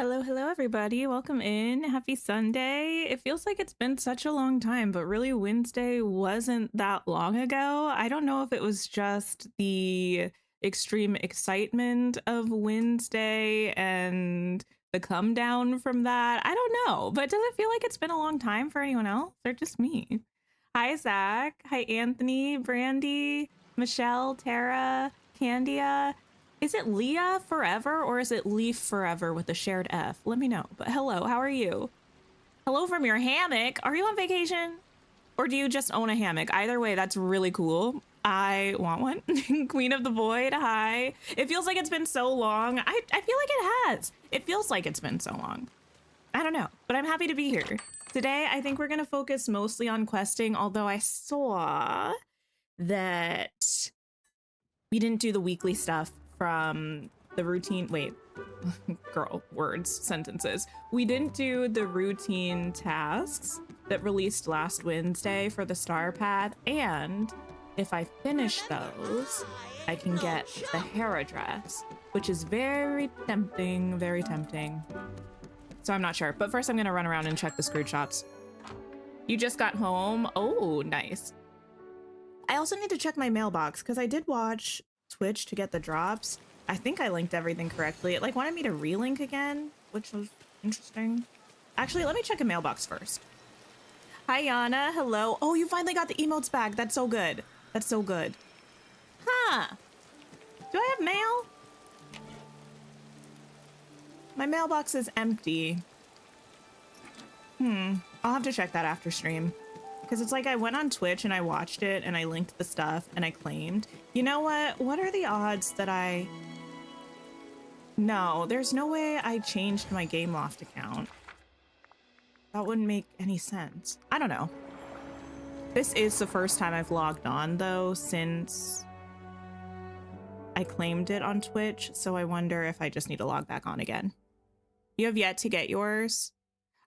Hello, hello, everybody. Welcome in. Happy Sunday. It feels like it's been such a long time, but really Wednesday wasn't that long ago. I don't know if it was just the extreme excitement of Wednesday and the come down from that. I don't know, but does it feel like it's been a long time for anyone else or just me? Hi, Zach. Hi, Anthony, Brandy, Michelle, Tara, Candia. Is it Leah Forever or is it Leaf Forever with a shared F? Let me know. But hello, how are you? Hello from your hammock. Are you on vacation? Or do you just own a hammock? Either way, that's really cool. I want one. Queen of the Void, hi. It feels like it's been so long. I feel like it has. It feels like it's been so long. I don't know, but I'm happy to be here. Today, I think we're going to focus mostly on questing, although I saw that we didn't do the weekly stuff from the routine. Wait, girl, words, sentences. We didn't do the routine tasks that released last Wednesday for the Star Path. And if I finish those, I can get the Hera dress, which is very tempting, very tempting. So I'm not sure. But first I'm going to run around and check the screw shops. You just got home. Oh, nice. I also need to check my mailbox because I did watch Twitch to get the drops. I think I linked everything correctly. It like wanted me to relink again, which was interesting. Actually, let me check a mailbox first. Hi, Yana. Hello. Oh, you finally got the emotes back. That's so good. That's so good. Huh. Do I have mail? My mailbox is empty. I'll have to check that after stream. Because it's like I went on Twitch and I watched it and I linked the stuff and I claimed. You know what? What are the odds that I... No, there's no way I changed my Gameloft account. That wouldn't make any sense. I don't know. This is the first time I've logged on, though, since I claimed it on Twitch. So I wonder if I just need to log back on again. You have yet to get yours?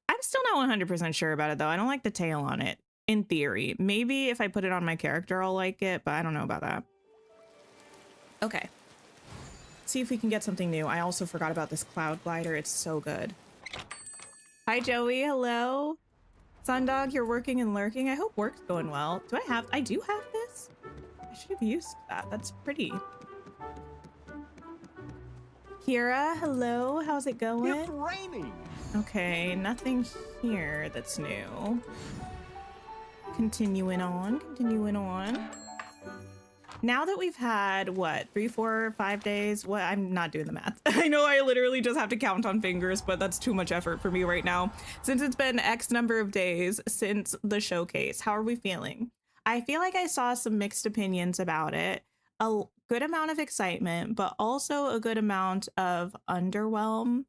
I'm still not 100% sure about it, though. I don't like the tail on it. In theory, maybe if I put it on my character, I'll like it, but I don't know about that. Okay. See if we can get something new. I also forgot about this cloud glider. It's so good. Hi, Joey. Hello. Sundog, you're working and lurking. I hope work's going well. I do have this? I should have used that. That's pretty. Kira, hello. How's it going? It's raining. Okay, nothing here that's new. Continuing on. Now that we've had, what, 3, 4, 5 days? What? I'm not doing the math. I know I literally just have to count on fingers, but that's too much effort for me right now. Since it's been X number of days since the showcase, how are we feeling? I feel like I saw some mixed opinions about it. A good amount of excitement, but also a good amount of underwhelm,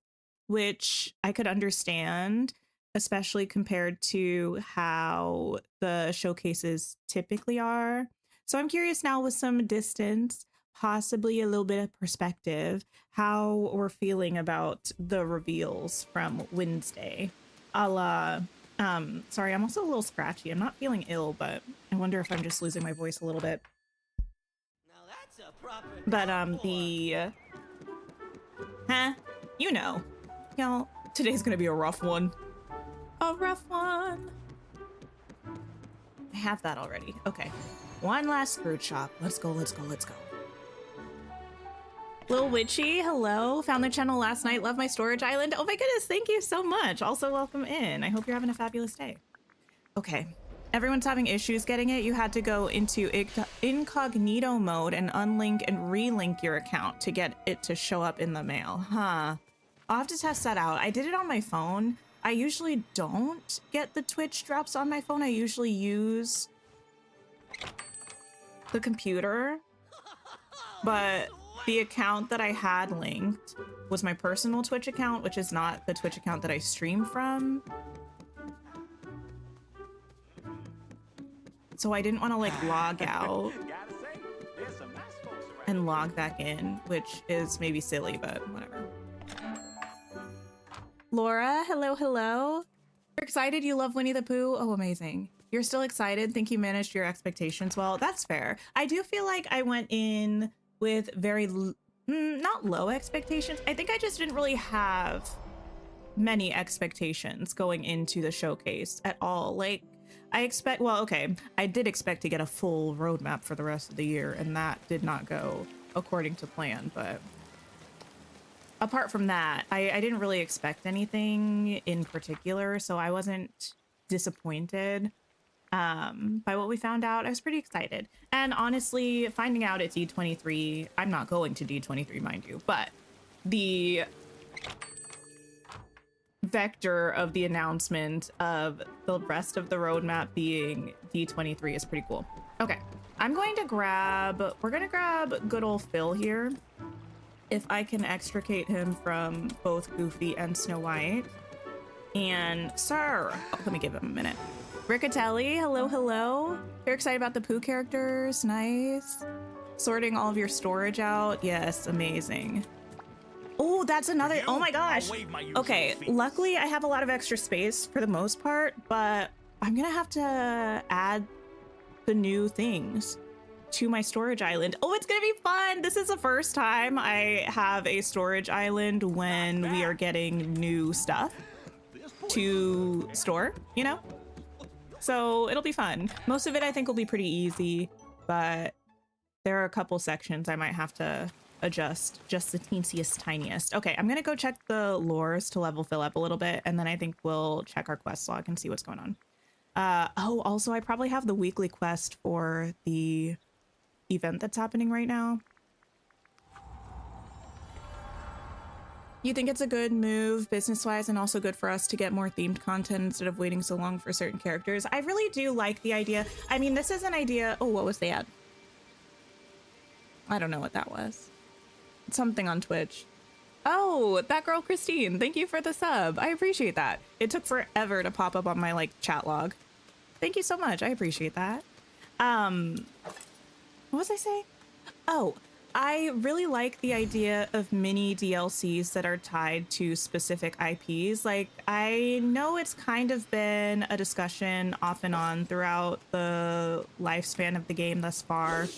which I could understand, especially compared to how the showcases typically are. So I'm curious now, with some distance, possibly a little bit of perspective, how we're feeling about the reveals from Wednesday. A la, sorry, I'm also a little scratchy. I'm not feeling ill, but I wonder if I'm just losing my voice a little bit. Now that's a proper But you know, y'all, today's gonna be a rough one. A rough one. I have that already. Okay. One last screw shop. Let's go, let's go, let's go. Lil Witchy, hello. Found the channel last night. Love my storage island. Oh my goodness, thank you so much. Also, welcome in. I hope you're having a fabulous day. Okay. Everyone's having issues getting it. You had to go into incognito mode and unlink and relink your account to get it to show up in the mail. Huh. I'll have to test that out. I did it on my phone. I usually don't get the Twitch drops on my phone. I usually use the computer, but the account that I had linked was my personal Twitch account, which is not the Twitch account that I stream from. So I didn't want to like log out and log back in, which is maybe silly, but whatever. Laura, hello, hello. You're excited? You love Winnie the Pooh? Oh, amazing. You're still excited? Think you managed your expectations well? That's fair. I do feel like I went in with very, not low expectations. I think I just didn't really have many expectations going into the showcase at all. Like, I did expect to get a full roadmap for the rest of the year, and that did not go according to plan, but apart from that, I didn't really expect anything in particular, so I wasn't disappointed by what we found out. I was pretty excited. And honestly, finding out at D23, I'm not going to D23, mind you, but the vector of the announcement of the rest of the roadmap being D23 is pretty cool. Okay, we're gonna grab good old Phil here. If I can extricate him from both Goofy and Snow White. And let me give him a minute. Riccatelli, hello, hello. You're excited about the Pooh characters? Nice. Sorting all of your storage out? Yes, amazing. Oh, that's another, oh my gosh. Okay, luckily I have a lot of extra space for the most part, but I'm gonna have to add the new things to my storage island. Oh, it's gonna be fun. This is the first time I have a storage island when we are getting new stuff to store, you know? So it'll be fun. Most of it I think will be pretty easy, but there are a couple sections I might have to adjust, just the teensiest, tiniest. Okay, I'm gonna go check the lures to level Phil up a little bit, and then I think we'll check our quest log and see what's going on. Oh, also I probably have the weekly quest for the event that's happening right now. You think it's a good move business-wise and also good for us to get more themed content instead of waiting so long for certain characters? I really do like the idea. I mean, this is an idea. Oh, what was the ad? I don't know what that was. Something on Twitch. Oh, that girl Christine. Thank you for the sub. I appreciate that. It took forever to pop up on my like chat log. Thank you so much. I appreciate that. What was I saying? Oh, I really like the idea of mini DLCs that are tied to specific IPs. Like, I know it's kind of been a discussion off and on throughout the lifespan of the game thus far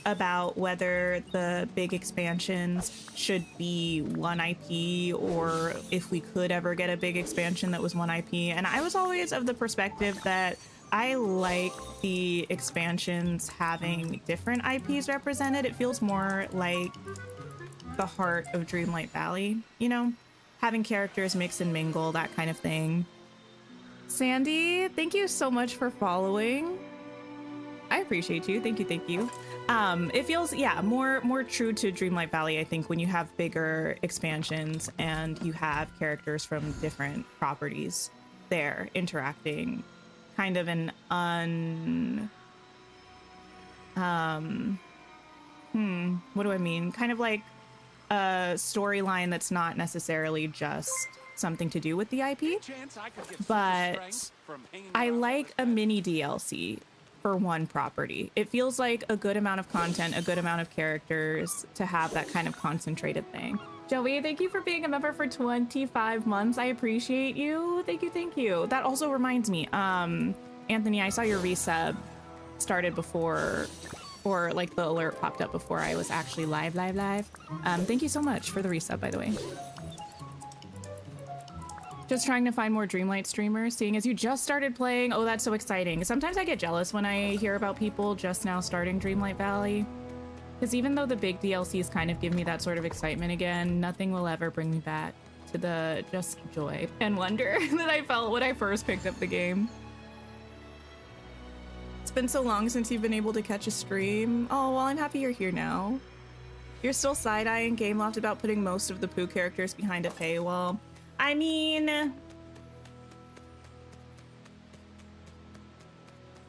about whether the big expansions should be one IP or if we could ever get a big expansion that was one IP. And I was always of the perspective that I like the expansions having different IPs represented. It feels more like the heart of Dreamlight Valley, you know, having characters mix and mingle, that kind of thing. Sandy, thank you so much for following. I appreciate you. Thank you. Thank you. It feels, yeah, more true to Dreamlight Valley, I think, when you have bigger expansions and you have characters from different properties there interacting. Kind of an What do I mean? Kind of like a storyline that's not necessarily just something to do with the IP, but I like a mini DLC for one property. It feels like a good amount of content, a good amount of characters to have that kind of concentrated thing. Joey, thank you for being a member for 25 months. I appreciate you. Thank you, thank you. That also reminds me, Anthony, I saw your resub started before, or like the alert popped up before I was actually live. Thank you so much for the resub, by the way. Just trying to find more Dreamlight streamers, seeing as you just started playing. Oh, that's so exciting. Sometimes I get jealous when I hear about people just now starting Dreamlight Valley. Because even though the big DLCs kind of give me that sort of excitement again, nothing will ever bring me back to the just joy and wonder that I felt when I first picked up the game. It's been so long since you've been able to catch a stream. Oh, well, I'm happy you're here now. You're still side-eyeing Gameloft about putting most of the Pooh characters behind a paywall. I mean,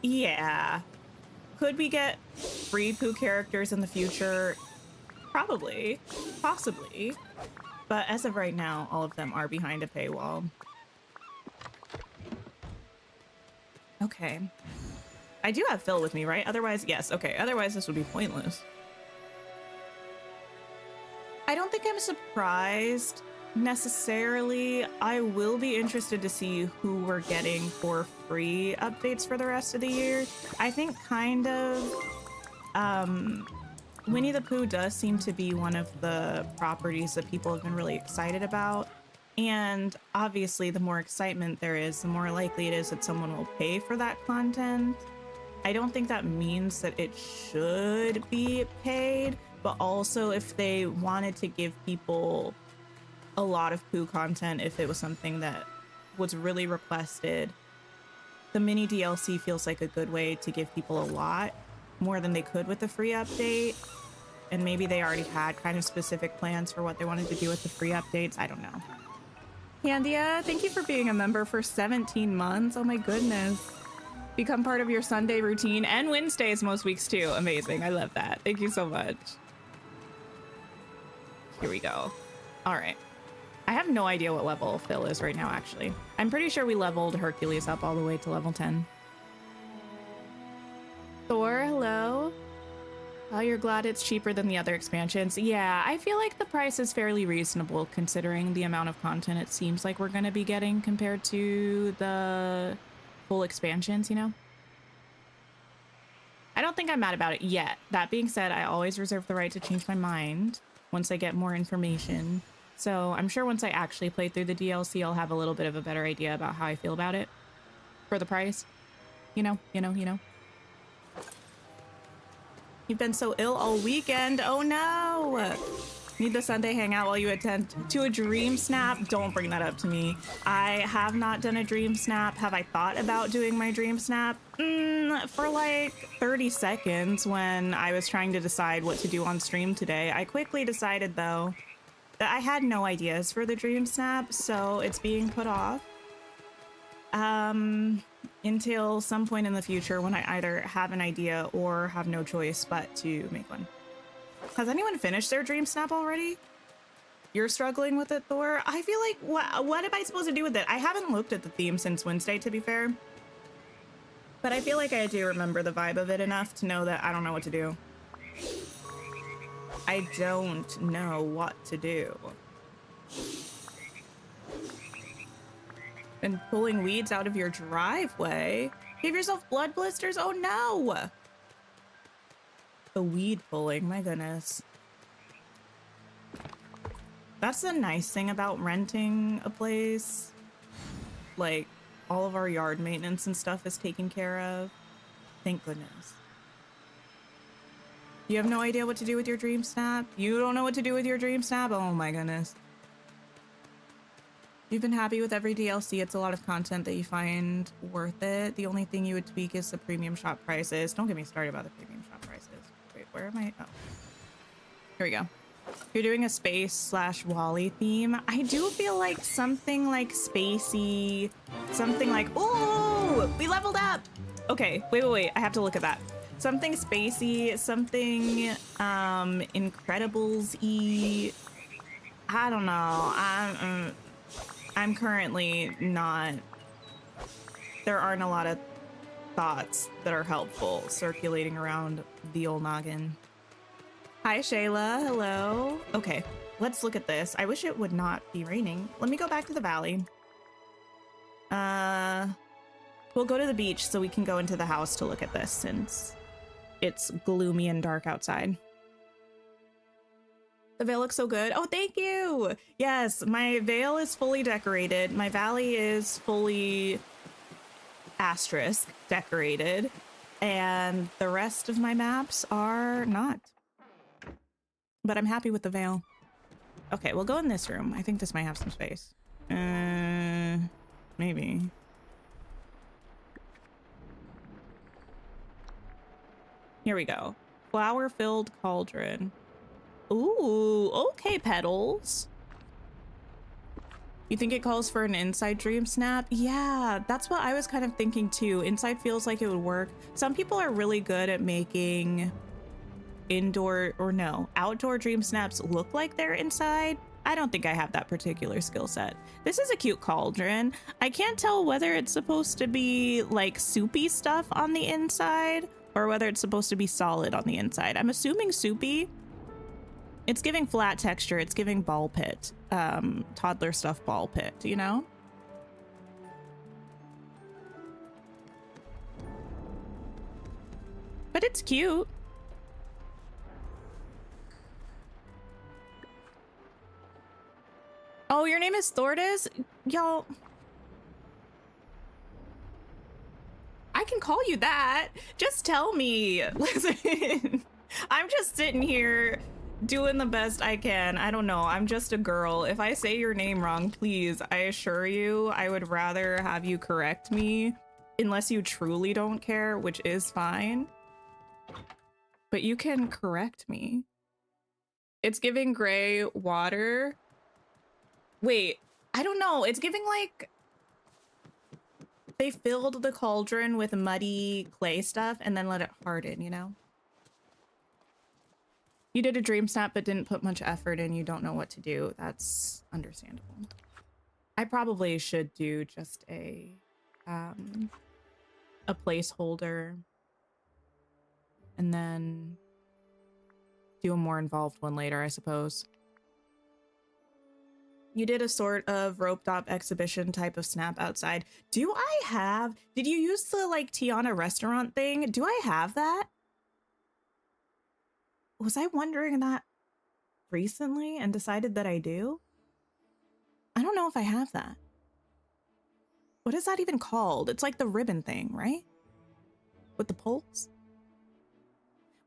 yeah. Could we get free Pooh characters in the future? Probably, possibly. But as of right now, all of them are behind a paywall. Okay. I do have Phil with me, right? Otherwise, yes. Okay, otherwise this would be pointless. I don't think I'm surprised necessarily. I will be interested to see who we're getting for free updates for the rest of the year. I think kind of Winnie the Pooh does seem to be one of the properties that people have been really excited about, and obviously the more excitement there is, the more likely it is that someone will pay for that content. I don't think that means that it should be paid, but also if they wanted to give people a lot of Pooh content, if it was something that was really requested, the mini DLC feels like a good way to give people a lot more than they could with the free update. And maybe they already had kind of specific plans for what they wanted to do with the free updates. I don't know. Candia, thank you for being a member for 17 months. Oh my goodness. Become part of your Sunday routine and Wednesdays most weeks too. Amazing. I love that. Thank you so much. Here we go. All right. I have no idea what level Phil is right now, actually. I'm pretty sure we leveled Hercules up all the way to level 10. Thor, hello. Oh, you're glad it's cheaper than the other expansions. Yeah, I feel like the price is fairly reasonable considering the amount of content it seems like we're going to be getting compared to the full expansions, you know? I don't think I'm mad about it yet. That being said, I always reserve the right to change my mind once I get more information. So I'm sure once I actually play through the DLC, I'll have a little bit of a better idea about how I feel about it for the price. You know. You've been so ill all weekend. Oh no. Need the Sunday hangout while you attend to a dream snap? Don't bring that up to me. I have not done a dream snap. Have I thought about doing my dream snap? For like 30 seconds when I was trying to decide what to do on stream today. I quickly decided though that I had no ideas for the dream snap, so it's being put off until some point in the future when I either have an idea or have no choice but to make one. Has anyone finished their dream snap already? You're struggling with it, Thor? I feel like, what am I supposed to do with it? I haven't looked at the theme since Wednesday, to be fair. But I feel like I do remember the vibe of it enough to know that I don't know what to do. I don't know what to do. And pulling weeds out of your driveway? Give yourself blood blisters? Oh no! The weed pulling, my goodness. That's the nice thing about renting a place. Like, all of our yard maintenance and stuff is taken care of. Thank goodness. You have no idea what to do with your dream snap? You don't know what to do with your dream snap? Oh my goodness. You've been happy with every DLC. It's a lot of content that you find worth it. The only thing you would tweak is the premium shop prices. Don't get me started about the premium shop prices. Wait, where am I? Oh. Here we go. You're doing a space/Wall-E theme. I do feel like something like spacey, something like, ooh, we leveled up. Okay, wait. I have to look at that. Something spacey, something Incredibles-y. I don't know. I'm currently not. There aren't a lot of thoughts that are helpful circulating around the old noggin. Hi, Shayla. Hello. Okay, let's look at this. I wish it would not be raining. Let me go back to the valley. We'll go to the beach so we can go into the house to look at this since it's gloomy and dark outside. The veil looks so good. Oh, thank you. Yes, my veil is fully decorated. My valley is fully asterisk decorated. And the rest of my maps are not. But I'm happy with the veil. Okay, we'll go in this room. I think this might have some space. Maybe. Here we go. Flower-filled cauldron. Ooh, okay, petals. You think it calls for an inside dream snap? Yeah, that's what I was kind of thinking too. Inside feels like it would work. Some people are really good at making outdoor dream snaps look like they're inside. I don't think I have that particular skill set. This is a cute cauldron. I can't tell whether it's supposed to be like soupy stuff on the inside or whether it's supposed to be solid on the inside. I'm assuming soupy. It's giving flat texture. It's giving ball pit, toddler stuff ball pit, you know? But it's cute. Oh, your name is Thordis? Y'all, I can call you that. Just tell me. Listen, I'm just sitting here doing the best I can. I don't know. I'm just a girl. If I say your name wrong, please, I assure you, I would rather have you correct me unless you truly don't care, which is fine. But you can correct me. It's giving gray water. Wait, I don't know. It's giving like they filled the cauldron with muddy clay stuff and then let it harden, you know? You did a dream snap but didn't put much effort in. You don't know what to do. That's understandable. I probably should do just a placeholder and then do a more involved one later, I suppose. You did a sort of roped up exhibition type of snap outside. Did you use the like Tiana restaurant thing? Do I have that? Was I wondering that recently and decided that I do? I don't know if I have that. What is that even called? It's like the ribbon thing, right? With the poles?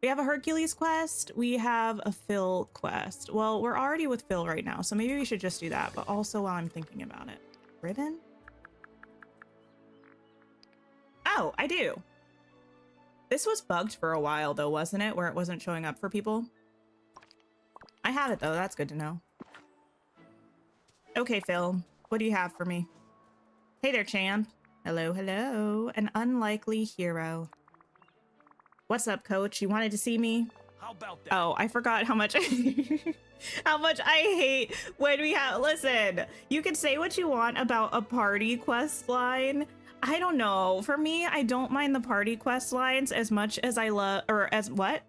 We have a Hercules quest. We have a Phil quest. Well, we're already with Phil right now, so maybe we should just do that. But also while I'm thinking about it. Ribbon? Oh, I do. This was bugged for a while though, wasn't it? Where it wasn't showing up for people. I have it though. That's good to know. Okay, Phil. What do you have for me? Hey there, champ. Hello, hello. An unlikely hero. What's up, coach? You wanted to see me? How about that? Oh, I forgot how much how much I hate when we have. Listen, you can say what you want about a party quest line. I don't know. For me, I don't mind the party quest lines as much as I love, or as what?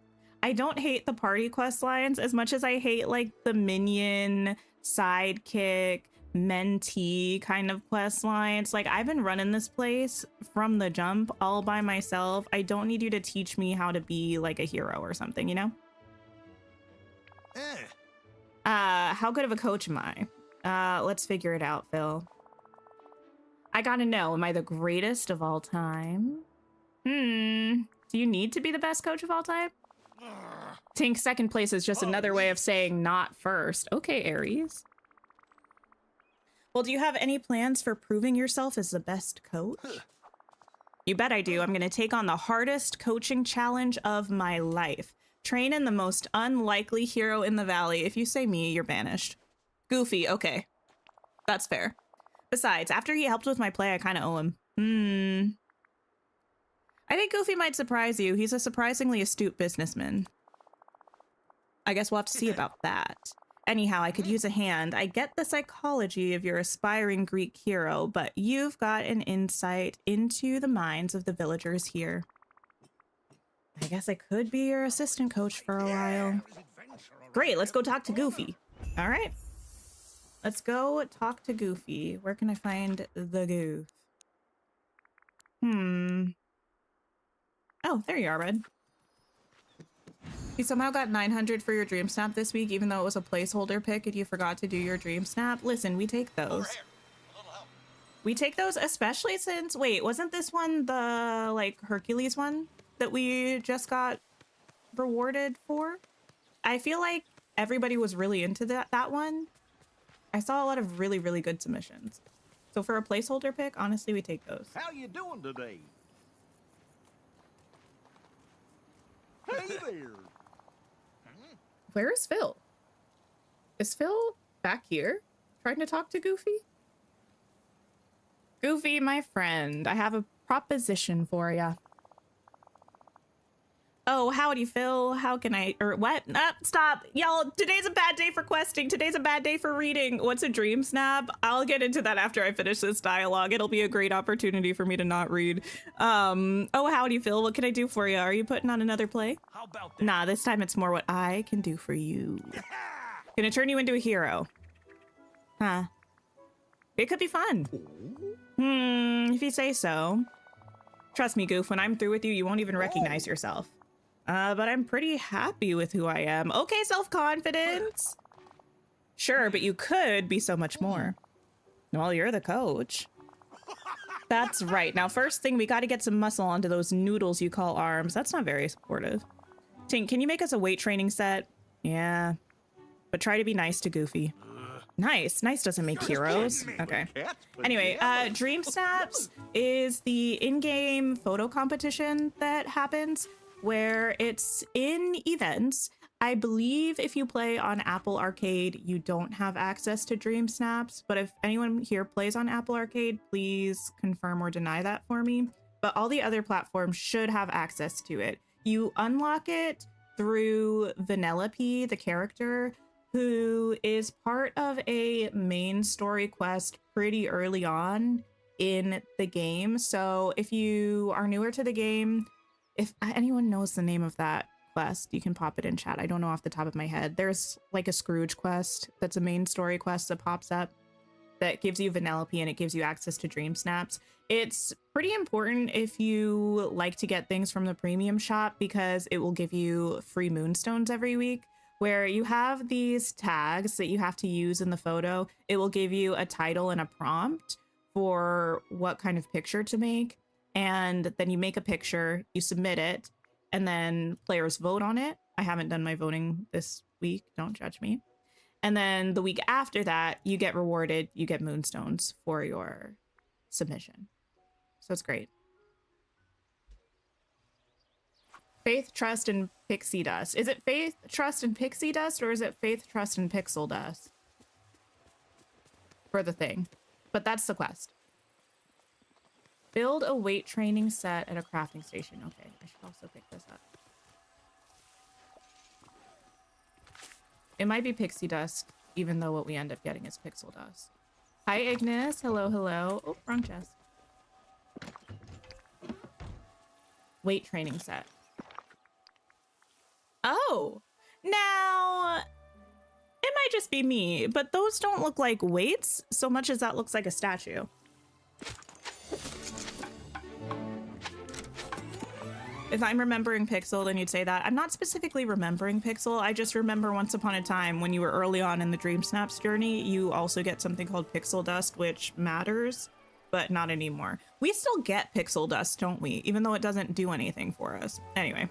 I don't hate the party quest lines as much as I hate like the minion, sidekick, mentee kind of quest lines. Like, I've been running this place from the jump all by myself. I don't need you to teach me how to be like a hero or something, you know? How good of a coach am I? Let's figure it out, Phil. I gotta know, am I the greatest of all time? Do you need to be the best coach of all time? Tink, second place is just another way of saying not first. Okay, Aries. Well, do you have any plans for proving yourself as the best coach? You bet I do. I'm gonna take on the hardest coaching challenge of my life. Train in the most unlikely hero in the valley. If you say me, you're banished. Goofy, okay. That's fair. Besides, after he helped with my play, I kind of owe him. I think Goofy might surprise you. He's a surprisingly astute businessman. I guess we'll have to see about that. Anyhow, I could use a hand. I get the psychology of your aspiring Greek hero, but you've got an insight into the minds of the villagers here. I guess I could be your assistant coach for a while. Great, let's go talk to Goofy. All right. Let's go talk to Goofy. Where can I find the goof? Oh, there you are, Red. You somehow got 900 for your dream snap this week, even though it was a placeholder pick and you forgot to do your dream snap. Listen, we take those. We take those, especially since, wait, wasn't this one the, like, Hercules one that we just got rewarded for? I feel like everybody was really into that one. I saw a lot of really, really good submissions. So for a placeholder pick, honestly, we take those. How you doing today? Hey there. Where is Phil? Is Phil back here trying to talk to Goofy? Goofy, my friend, I have a proposition for ya. Oh, howdy, Phil. How can I, or what? Stop. Y'all, today's a bad day for questing. Today's a bad day for reading. What's a dream snap? I'll get into that after I finish this dialogue. It'll be a great opportunity for me to not read. Oh, howdy, Phil. What can I do for you? Are you putting on another play? How about that? Nah, this time it's more what I can do for you. Gonna turn you into a hero. Huh. It could be fun. If you say so. Trust me, Goof, when I'm through with you, you won't even recognize yourself. But I'm pretty happy with who I am. Okay, self-confidence. Sure, but you could be so much more. Well, you're the coach. That's right. Now, first thing, we got to get some muscle onto those noodles you call arms. That's not very supportive. Tink, can you make us a weight training set? Yeah. But try to be nice to Goofy. Nice. Nice doesn't make heroes. Okay. Anyway, Dream Snaps is the in-game photo competition that happens where it's in events. I believe if you play on Apple Arcade, you don't have access to Dream Snaps, but if anyone here plays on Apple Arcade, please confirm or deny that for me. But all the other platforms should have access to it. You unlock it through Vanellope, the character, who is part of a main story quest pretty early on in the game. So if you are newer to the game, if anyone knows the name of that quest, you can pop it in chat. I don't know off the top of my head. There's like a Scrooge quest that's a main story quest that pops up that gives you Vanellope and it gives you access to Dream Snaps. It's pretty important if you like to get things from the premium shop because it will give you free moonstones every week, where you have these tags that you have to use in the photo. It will give you a title and a prompt for what kind of picture to make. And then you make a picture, you submit it, and then players vote on it. I haven't done my voting this week, don't judge me. And then the week after that, you get rewarded, you get moonstones for your submission. So it's great. Faith, Trust, and Pixie Dust. Is it Faith, Trust, and Pixie Dust, or is it Faith, Trust, and Pixel Dust? For the thing. But that's the quest. Build a weight training set at a crafting station. Okay, I should also pick this up. It might be Pixie Dust, even though what we end up getting is Pixel Dust. Hi, Ignis. Hello, hello. Oh, wrong chest. Weight training set. Oh, now it might just be me, but those don't look like weights so much as that looks like a statue. If I'm remembering Pixel, then you'd say that. I'm not specifically remembering Pixel. I just remember once upon a time when you were early on in the Dream Snaps journey, you also get something called Pixel Dust, which matters, but not anymore. We still get Pixel Dust, don't we? Even though it doesn't do anything for us. Anyway.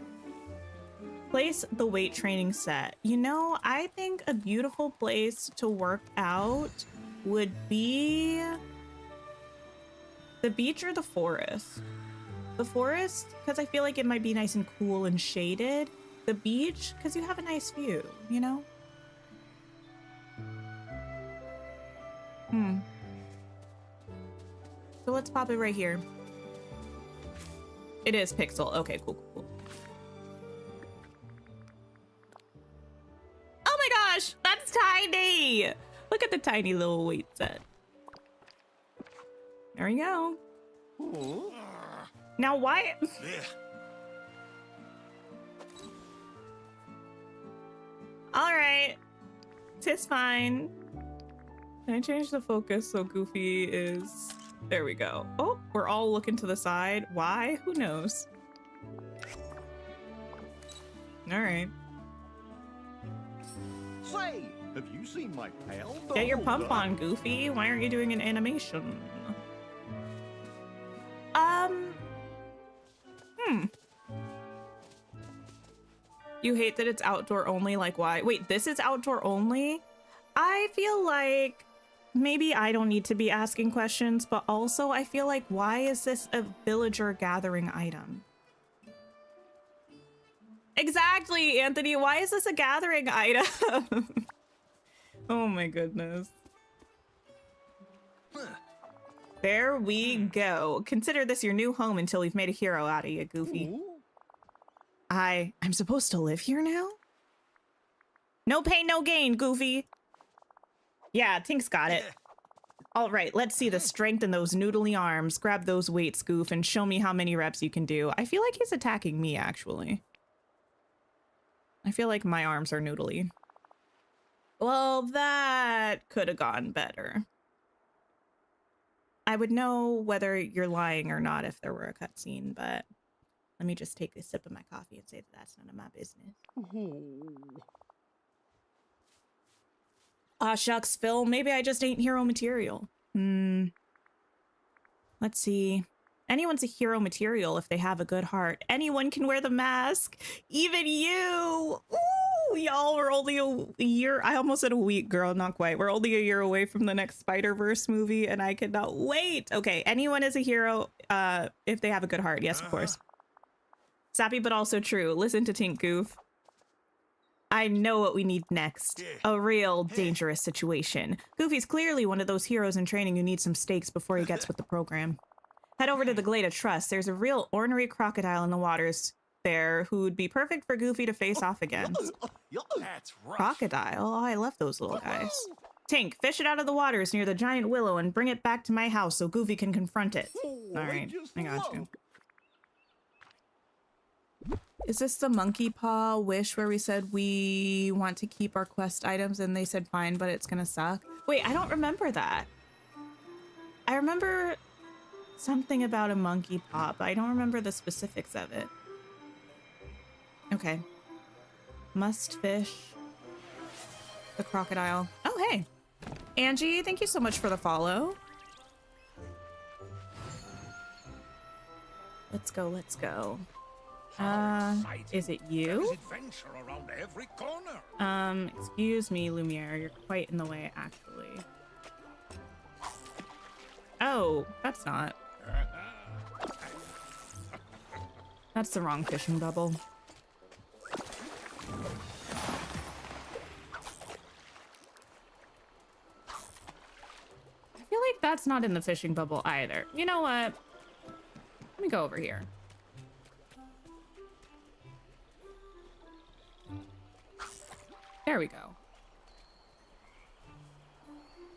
Place the weight training set. You know, I think a beautiful place to work out would be the beach or the forest. The forest, because I feel like it might be nice and cool and shaded. The beach, because you have a nice view, you know? So let's pop it right here. It is pixel. Okay, cool, cool, cool. Oh my gosh, that's tiny. Look at the tiny little weight set. There we go. Oh. Now why? All right, tis fine. Can I change the focus so Goofy is... There we go. Oh, we're all looking to the side. Why? Who knows? All right. Say, have you seen my pal? Get your Hold pump up. on, Goofy. Why aren't you doing an animation? You hate that it's outdoor only, like why? Wait, this is outdoor only? I feel like maybe I don't need to be asking questions, but also I feel like why is this a villager gathering item? Exactly, Anthony. Why is this a gathering item? Oh my goodness. There we go. Consider this your new home until we've made a hero out of you, Goofy. Ooh. I'm supposed to live here now? No pain, no gain, Goofy. Yeah, Tink's got it. All right, let's see the strength in those noodly arms. Grab those weights, Goof, and show me how many reps you can do. I feel like he's attacking me, actually. I feel like my arms are noodly. Well, that could have gone better. I would know whether you're lying or not if there were a cutscene, but let me just take a sip of my coffee and say that that's none of my business. Oh. Aw, shucks, Phil. Maybe I just ain't hero material. Let's see. Anyone's a hero material if they have a good heart. Anyone can wear the mask. Even you. Ooh, y'all, we're only a year. I almost said a week, girl. Not quite. We're only a year away from the next Spider-Verse movie, and I cannot wait. Okay, anyone is a hero if they have a good heart. Yes, of course. Sappy, but also true. Listen to Tink, Goof. I know what we need next. A real dangerous situation. Goofy's clearly one of those heroes in training who needs some stakes before he gets with the program. Head over to the Glade of Trust. There's a real ornery crocodile in the waters there who'd be perfect for Goofy to face off against. That's right. Crocodile? Oh, I love those little guys. Tink, fish it out of the waters near the giant willow and bring it back to my house so Goofy can confront it. All right, I got you. Is this the monkey paw wish where we said we want to keep our quest items and they said fine, but it's gonna suck? Wait, I don't remember that. I remember something about a monkey paw, but I don't remember the specifics of it. Okay. Must fish the crocodile. Oh, hey. Angie, thank you so much for the follow. Let's go, let's go. Is it you? Excuse me, Lumiere. You're quite in the way, actually. Oh, that's not. That's the wrong fishing bubble. I feel like that's not in the fishing bubble either. You know what? Let me go over here. There we go.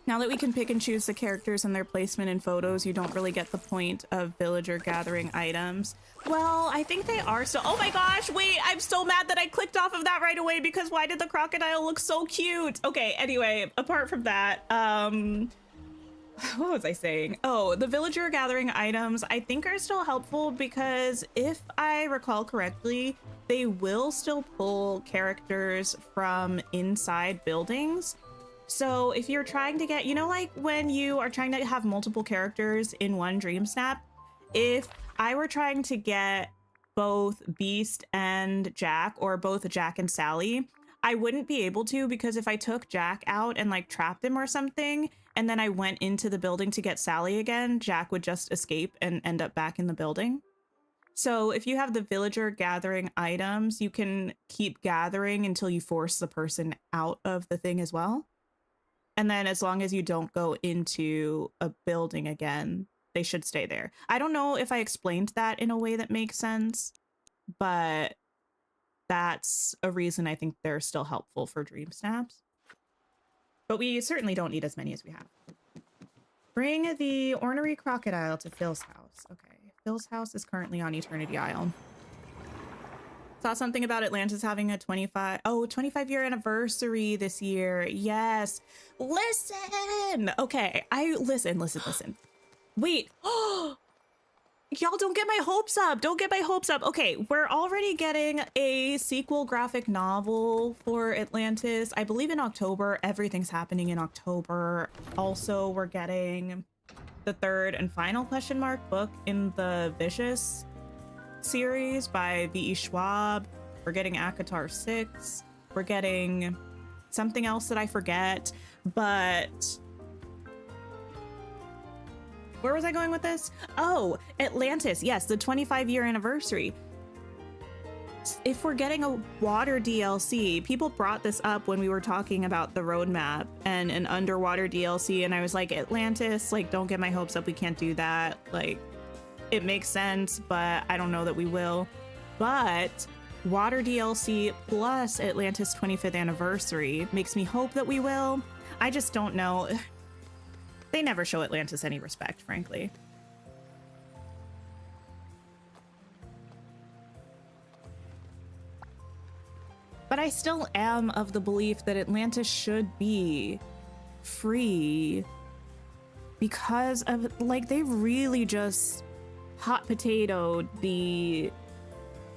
Now that we can pick and choose the characters and their placement in photos, you don't really get the point of villager gathering items. Well, I think they are still... Oh my gosh, wait, I'm so mad that I clicked off of that right away because why did the crocodile look so cute? Okay, anyway, apart from that, what was I saying? Oh, the villager gathering items I think are still helpful because if I recall correctly, they will still pull characters from inside buildings. So if you're trying to get, you know, like when you are trying to have multiple characters in one Dream Snap, if I were trying to get both Beast and Jack or both Jack and Sally, I wouldn't be able to because if I took Jack out and like trapped him or something, and then I went into the building to get Sally again, Jack would just escape and end up back in the building. So if you have the villager gathering items, you can keep gathering until you force the person out of the thing as well. And then as long as you don't go into a building again, they should stay there. I don't know if I explained that in a way that makes sense, but that's a reason I think they're still helpful for dream snaps. But we certainly don't need as many as we have. Bring the ornery crocodile to Phil's house. Okay, Phil's house is currently on Eternity Isle. Saw something about Atlantis having a 25-year anniversary this year. Yes. Listen. Okay, listen. Wait. Y'all don't get my hopes up. Don't get my hopes up. Okay, we're already getting a sequel graphic novel for Atlantis. I believe in October. Everything's happening in October. Also, we're getting the third and final book in the Vicious series by V.E. Schwab. We're getting ACOTAR 6. We're getting something else that I forget, but where was I going with this? Oh, Atlantis. Yes, the 25-year anniversary. If we're getting a water DLC, people brought this up when we were talking about the roadmap and an underwater DLC, and I was like, Atlantis, like, don't get my hopes up. We can't do that. Like, it makes sense, but I don't know that we will. But water DLC plus Atlantis 25th anniversary makes me hope that we will. I just don't know. They never show Atlantis any respect, frankly. But I still am of the belief that Atlantis should be free because of, like, they really just hot potatoed the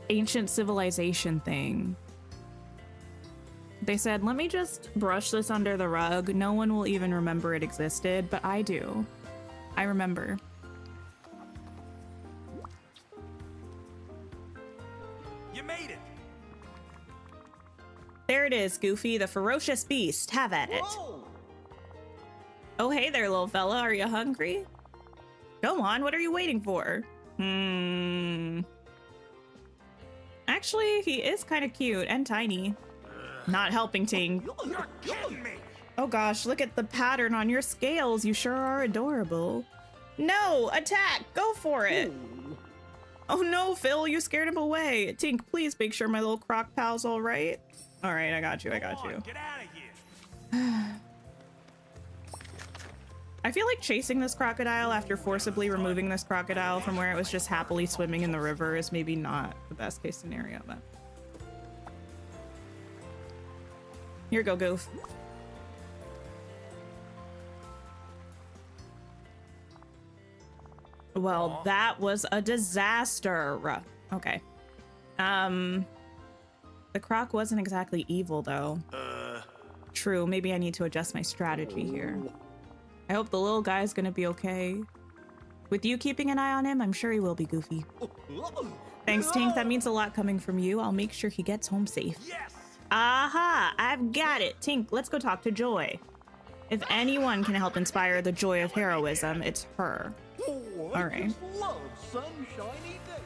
ancient civilization thing. They said, let me just brush this under the rug. No one will even remember it existed, but I do. I remember. You made it. There it is, Goofy, the ferocious beast. Have at it. Whoa! Oh, hey there, little fella. Are you hungry? Go on, what are you waiting for? Actually, he is kind of cute and tiny. Not helping, Ting. You're kidding me. Oh gosh, look at the pattern on your scales. You sure are adorable. No, attack! Go for it! Ooh. Oh no, Phil, you scared him away. Tink, please make sure my little croc pal's all right. All right, I got you. Come on, get out of here. I feel like chasing this crocodile after forcibly removing this crocodile from where it was just happily swimming in the river is maybe not the best case scenario, but here you go, Goof. Well, that was a disaster. Okay. The croc wasn't exactly evil, though. True, maybe I need to adjust my strategy here. I hope the little guy's gonna be okay. With you keeping an eye on him, I'm sure he will be, Goofy. Thanks, Tink. That means a lot coming from you. I'll make sure he gets home safe. Yes. Aha! I've got it. Tink, let's go talk to Joy. If anyone can help inspire the joy of heroism, it's her. Oh, All right. just love sunshiny days.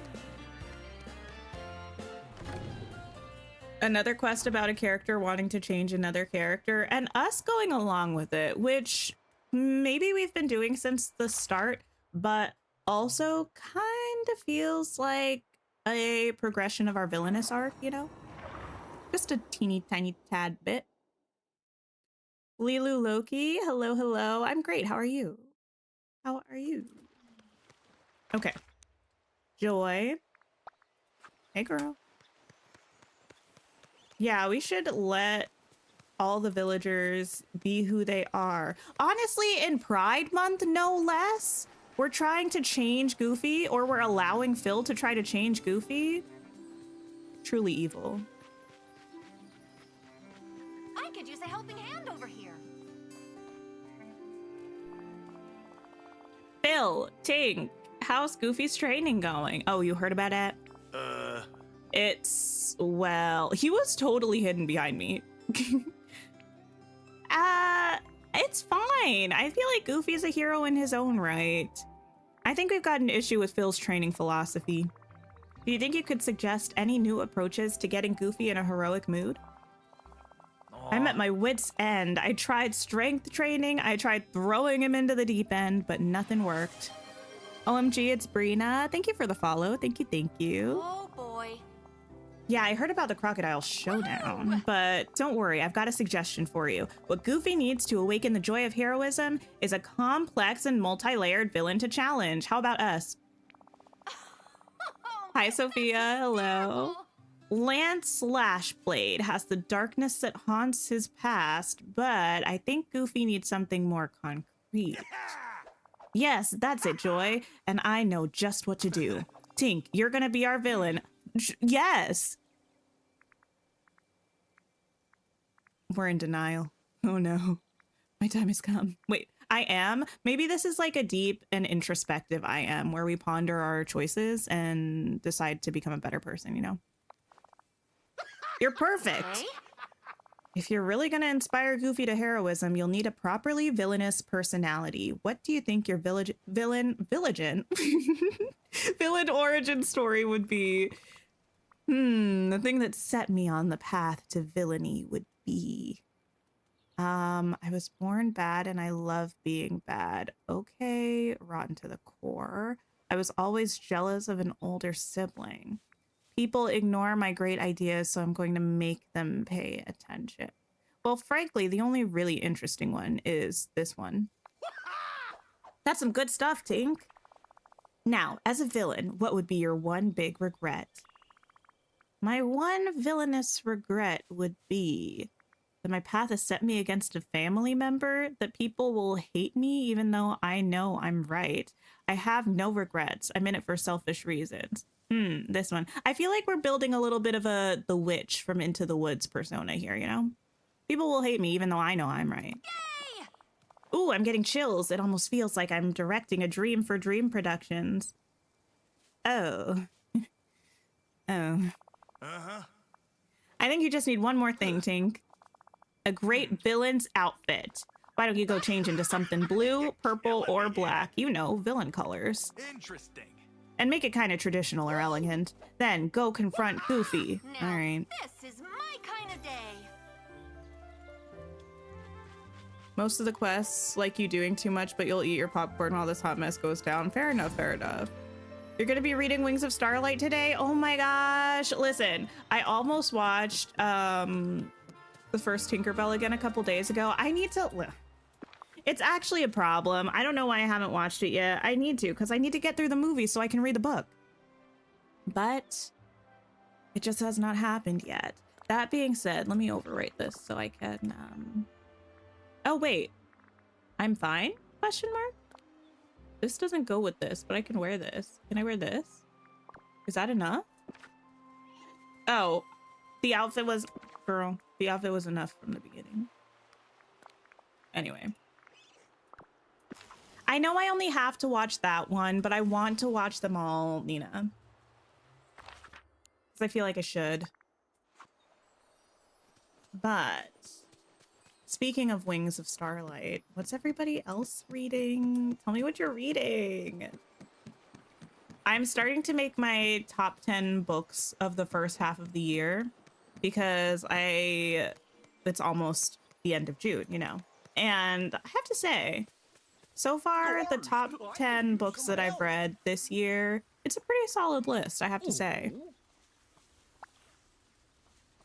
Another quest about a character wanting to change another character and us going along with it, which maybe we've been doing since the start, but also kind of feels like a progression of our villainous arc, you know? Just a teeny tiny tad bit. Lilu Loki, hello, hello. I'm great. How are you? How are you? Okay. Joy. Hey, girl. Yeah, we should let all the villagers be who they are. Honestly, in Pride Month, no less, we're trying to change Goofy, or we're allowing Phil to try to change Goofy. Truly evil. I could use a helping hand over here. Phil, Tink, how's Goofy's training going? Oh, you heard about it? It's, well, he was totally hidden behind me. It's fine. I feel like Goofy's a hero in his own right. I think we've got an issue with Phil's training philosophy. Do you think you could suggest any new approaches to getting Goofy in a heroic mood? I'm at my wit's end. I tried strength training. I tried throwing him into the deep end, but nothing worked. OMG, it's Brina. Thank you for the follow. Thank you, thank you. Oh boy. Yeah, I heard about the crocodile showdown, but don't worry, I've got a suggestion for you. What Goofy needs to awaken the joy of heroism is a complex and multi-layered villain to challenge. How about us? Hi, Sophia. Hello. Lance Slashblade has the darkness that haunts his past, but I think Goofy needs something more concrete. Yes, that's it, Joy, and I know just what to do. Tink, you're gonna be our villain. Yes! We're in denial. Oh no. My time has come. Wait, I am? Maybe this is like a deep and introspective I am, where we ponder our choices and decide to become a better person, you know? You're perfect! Okay. If you're really gonna inspire Goofy to heroism, you'll need a properly villainous personality. What do you think your villain origin story would be? The thing that set me on the path to villainy would be... I was born bad and I love being bad. Okay, rotten to the core. I was always jealous of an older sibling. People ignore my great ideas, so I'm going to make them pay attention. Well, frankly, the only really interesting one is this one. That's some good stuff, Tink. Now, as a villain, what would be your one big regret? My one villainous regret would be that my path has set me against a family member, that people will hate me even though I know I'm right. I have no regrets. I'm in it for selfish reasons. This one. I feel like we're building a little bit of the witch from Into the Woods persona here, you know? People will hate me even though I know I'm right. Yay! Ooh, I'm getting chills. It almost feels like I'm directing a Dream for Dream Productions. Oh. Oh. Uh-huh. I think you just need one more thing, Tink. A great villain's outfit. Why don't you go change into something blue, purple, or black? You know, villain colors. Interesting. And make it kind of traditional or elegant. Then go confront Goofy. Now, All right. this is my kind of day. Most of the quests like you doing too much, but you'll eat your popcorn while this hot mess goes down. Fair enough, fair enough. You're gonna be reading Wings of Starlight today? Oh my gosh. Listen, I almost watched the first Tinkerbell again a couple days ago. I need to... It's actually a problem. I don't know why I haven't watched it yet. I need to, because I need to get through the movie so I can read the book. But it just has not happened yet. That being said, let me overwrite this so I can... Oh, wait. I'm fine? Question mark? This doesn't go with this, but I can wear this. Can I wear this? Is that enough? Oh, the outfit was... Girl, the outfit was enough from the beginning. Anyway. I know I only have to watch that one, but I want to watch them all, Nina. Because I feel like I should. But... Speaking of Wings of Starlight, what's everybody else reading? Tell me what you're reading. I'm starting to make my top 10 books of the first half of the year because it's almost the end of June, you know. And I have to say, so far, the top 10 books that I've read this year, it's a pretty solid list, I have to say.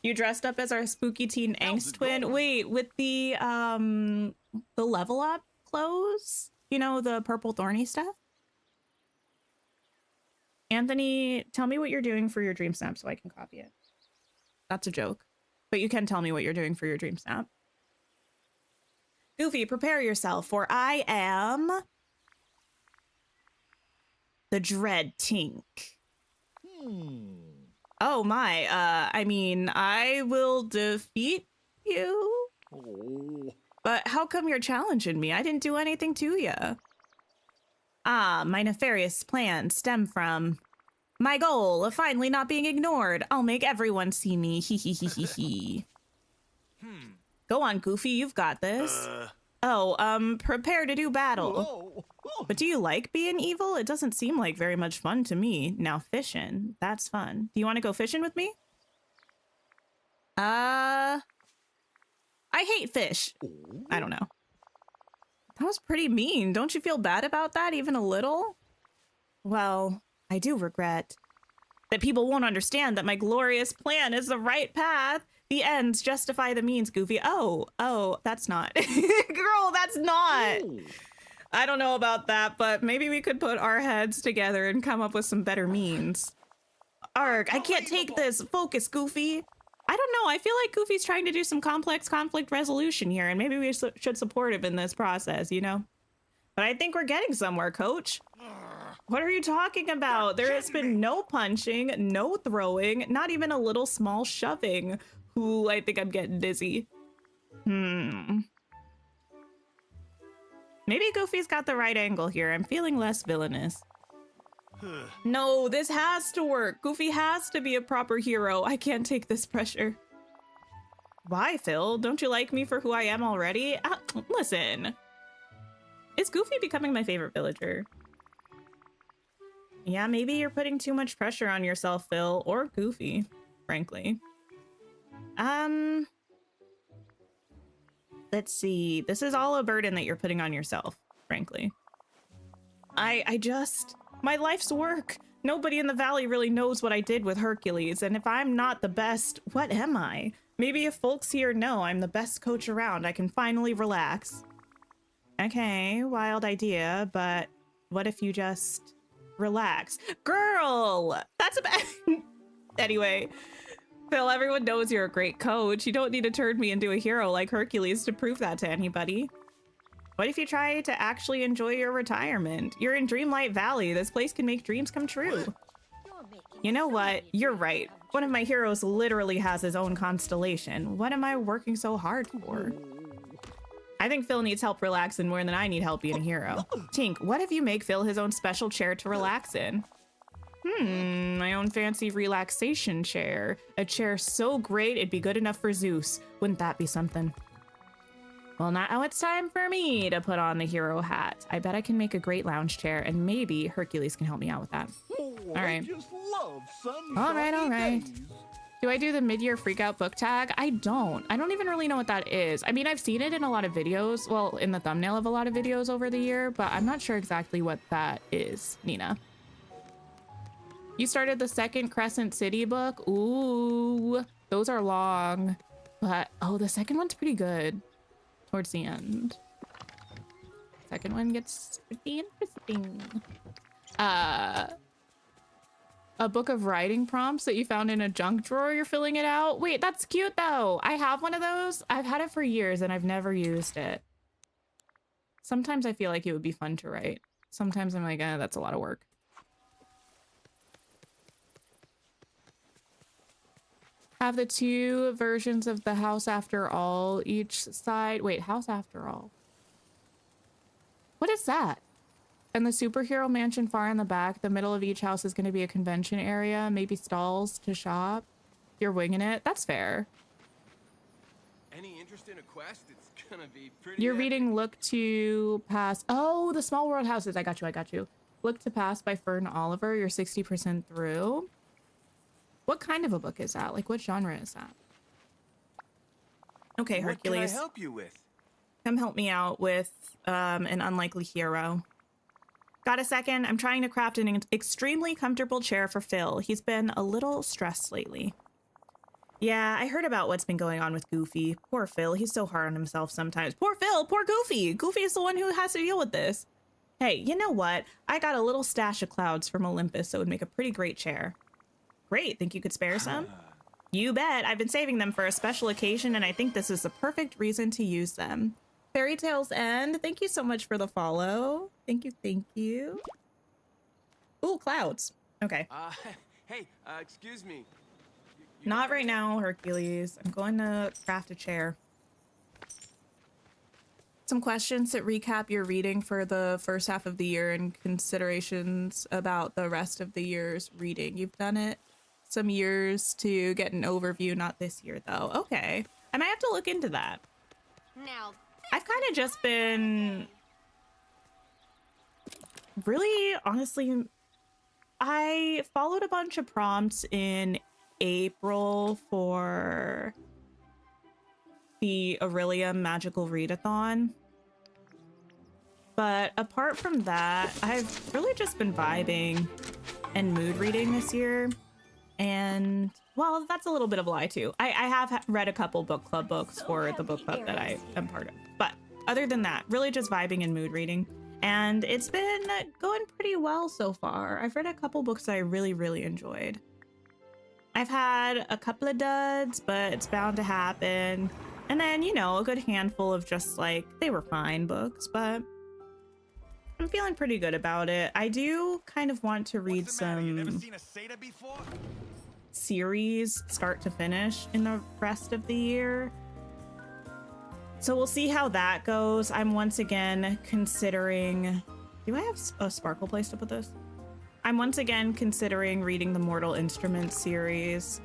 You dressed up as our spooky teen angst twin. Wait, with the level up clothes? You know, the purple thorny stuff? Anthony, tell me what you're doing for your dream snap so I can copy it. That's a joke. But you can tell me what you're doing for your dream snap. Goofy, prepare yourself, for I am the Dread Tink. Oh my, I mean, I will defeat you? Oh. But how come you're challenging me? I didn't do anything to you. Ah, my nefarious plans stem from my goal of finally not being ignored. I'll make everyone see me. Hee hee hee hee hee. Go on, Goofy, you've got this. Prepare to do battle. But do you like being evil? It doesn't seem like very much fun to me. Now fishing, that's fun. Do you want to go fishing with me? I hate fish. I don't know. That was pretty mean. Don't you feel bad about that even a little? Well, I do regret that people won't understand that my glorious plan is the right path. The ends justify the means, Goofy. Oh, that's not. Girl, that's not. I don't know about that, but maybe we could put our heads together and come up with some better means. Arg, I can't take this. Focus, Goofy. I don't know. I feel like Goofy's trying to do some complex conflict resolution here, and maybe we should support him in this process, you know? But I think we're getting somewhere, Coach. What are you talking about? There has been no punching, no throwing, not even a little small shoving. Ooh, I think I'm getting dizzy. Maybe Goofy's got the right angle here. I'm feeling less villainous. No, this has to work. Goofy has to be a proper hero. I can't take this pressure. Why, Phil? Don't you like me for who I am already? Listen. Is Goofy becoming my favorite villager? Yeah, maybe you're putting too much pressure on yourself, Phil, or Goofy, frankly. Let's see. This is all a burden that you're putting on yourself, frankly. My life's work. Nobody in the valley really knows what I did with Hercules, and if I'm not the best, what am I? Maybe if folks here know I'm the best coach around, I can finally relax. Okay, wild idea, but what if you just relax? Girl, that's a bad... Anyway, Phil, everyone knows you're a great coach. You don't need to turn me into a hero like Hercules to prove that to anybody. What if you try to actually enjoy your retirement? You're in Dreamlight Valley. This place can make dreams come true. You know what? You're right. One of my heroes literally has his own constellation. What am I working so hard for? I think Phil needs help relaxing more than I need help being a hero. Tink, what if you make Phil his own special chair to relax in? My own fancy relaxation chair. A chair so great it'd be good enough for Zeus. Wouldn't that be something? Well, now it's time for me to put on the hero hat. I bet I can make a great lounge chair, and maybe Hercules can help me out with that. Oh, all right. I just love All right. days. Do I do the mid-year freakout book tag? I don't even really know what that is. I mean, I've seen it in a lot of videos, well, in the thumbnail of a lot of videos over the year, but I'm not sure exactly what that is, Nina. You started the second Crescent City book? Ooh, those are long, but oh, the second one's pretty good towards the end. Second one gets pretty interesting. A book of writing prompts that you found in a junk drawer, you're filling it out? Wait, that's cute though. I have one of those. I've had it for years and I've never used it. Sometimes I feel like it would be fun to write. Sometimes I'm like, that's a lot of work. Have the two versions of the house after all each side. Wait, house after all. What is that? And the superhero mansion far in the back, the middle of each house is going to be a convention area, maybe stalls to shop. You're winging it. That's fair. Any interest in a quest? It's gonna be pretty. You're reading Look to Pass. Oh, the Small World Houses. I got you. Look to Pass by Fern Oliver. You're 60% through. What kind of a book is that? Like, what genre is that? Okay, Hercules. What can I help you with? Come help me out with an unlikely hero. Got a second? I'm trying to craft an extremely comfortable chair for Phil. He's been a little stressed lately. Yeah, I heard about what's been going on with Goofy. Poor Phil, he's so hard on himself sometimes. Poor Phil, poor Goofy. Goofy is the one who has to deal with this. Hey, you know what? I got a little stash of clouds from Olympus, so it would make a pretty great chair. Great, think you could spare some? You bet. I've been saving them for a special occasion, and I think this is the perfect reason to use them. Fairy Tales End, thank you so much for the follow. Thank you. Ooh, clouds. Okay. Hey, excuse me. Not right now, Hercules. I'm going to craft a chair. Some questions that recap your reading for the first half of the year and considerations about the rest of the year's reading. You've done it some years to get an overview, not this year though. Okay. I might have to look into that. Now, I've kind of just been really, honestly, I followed a bunch of prompts in April for the Aurelia Magical Readathon. But apart from that, I've really just been vibing and mood reading this year. And, well, that's a little bit of a lie, too. I have read a couple book club books for the book club that I am part of. But other than that, really just vibing and mood reading. And it's been going pretty well so far. I've read a couple books that I really, really enjoyed. I've had a couple of duds, but it's bound to happen. And then, you know, a good handful of just like, they were fine books, but I'm feeling pretty good about it. I do kind of want to read some series start to finish in the rest of the year. So we'll see how that goes. I'm once again considering, do I have a sparkle place to put this? I'm once again considering reading the Mortal Instruments series.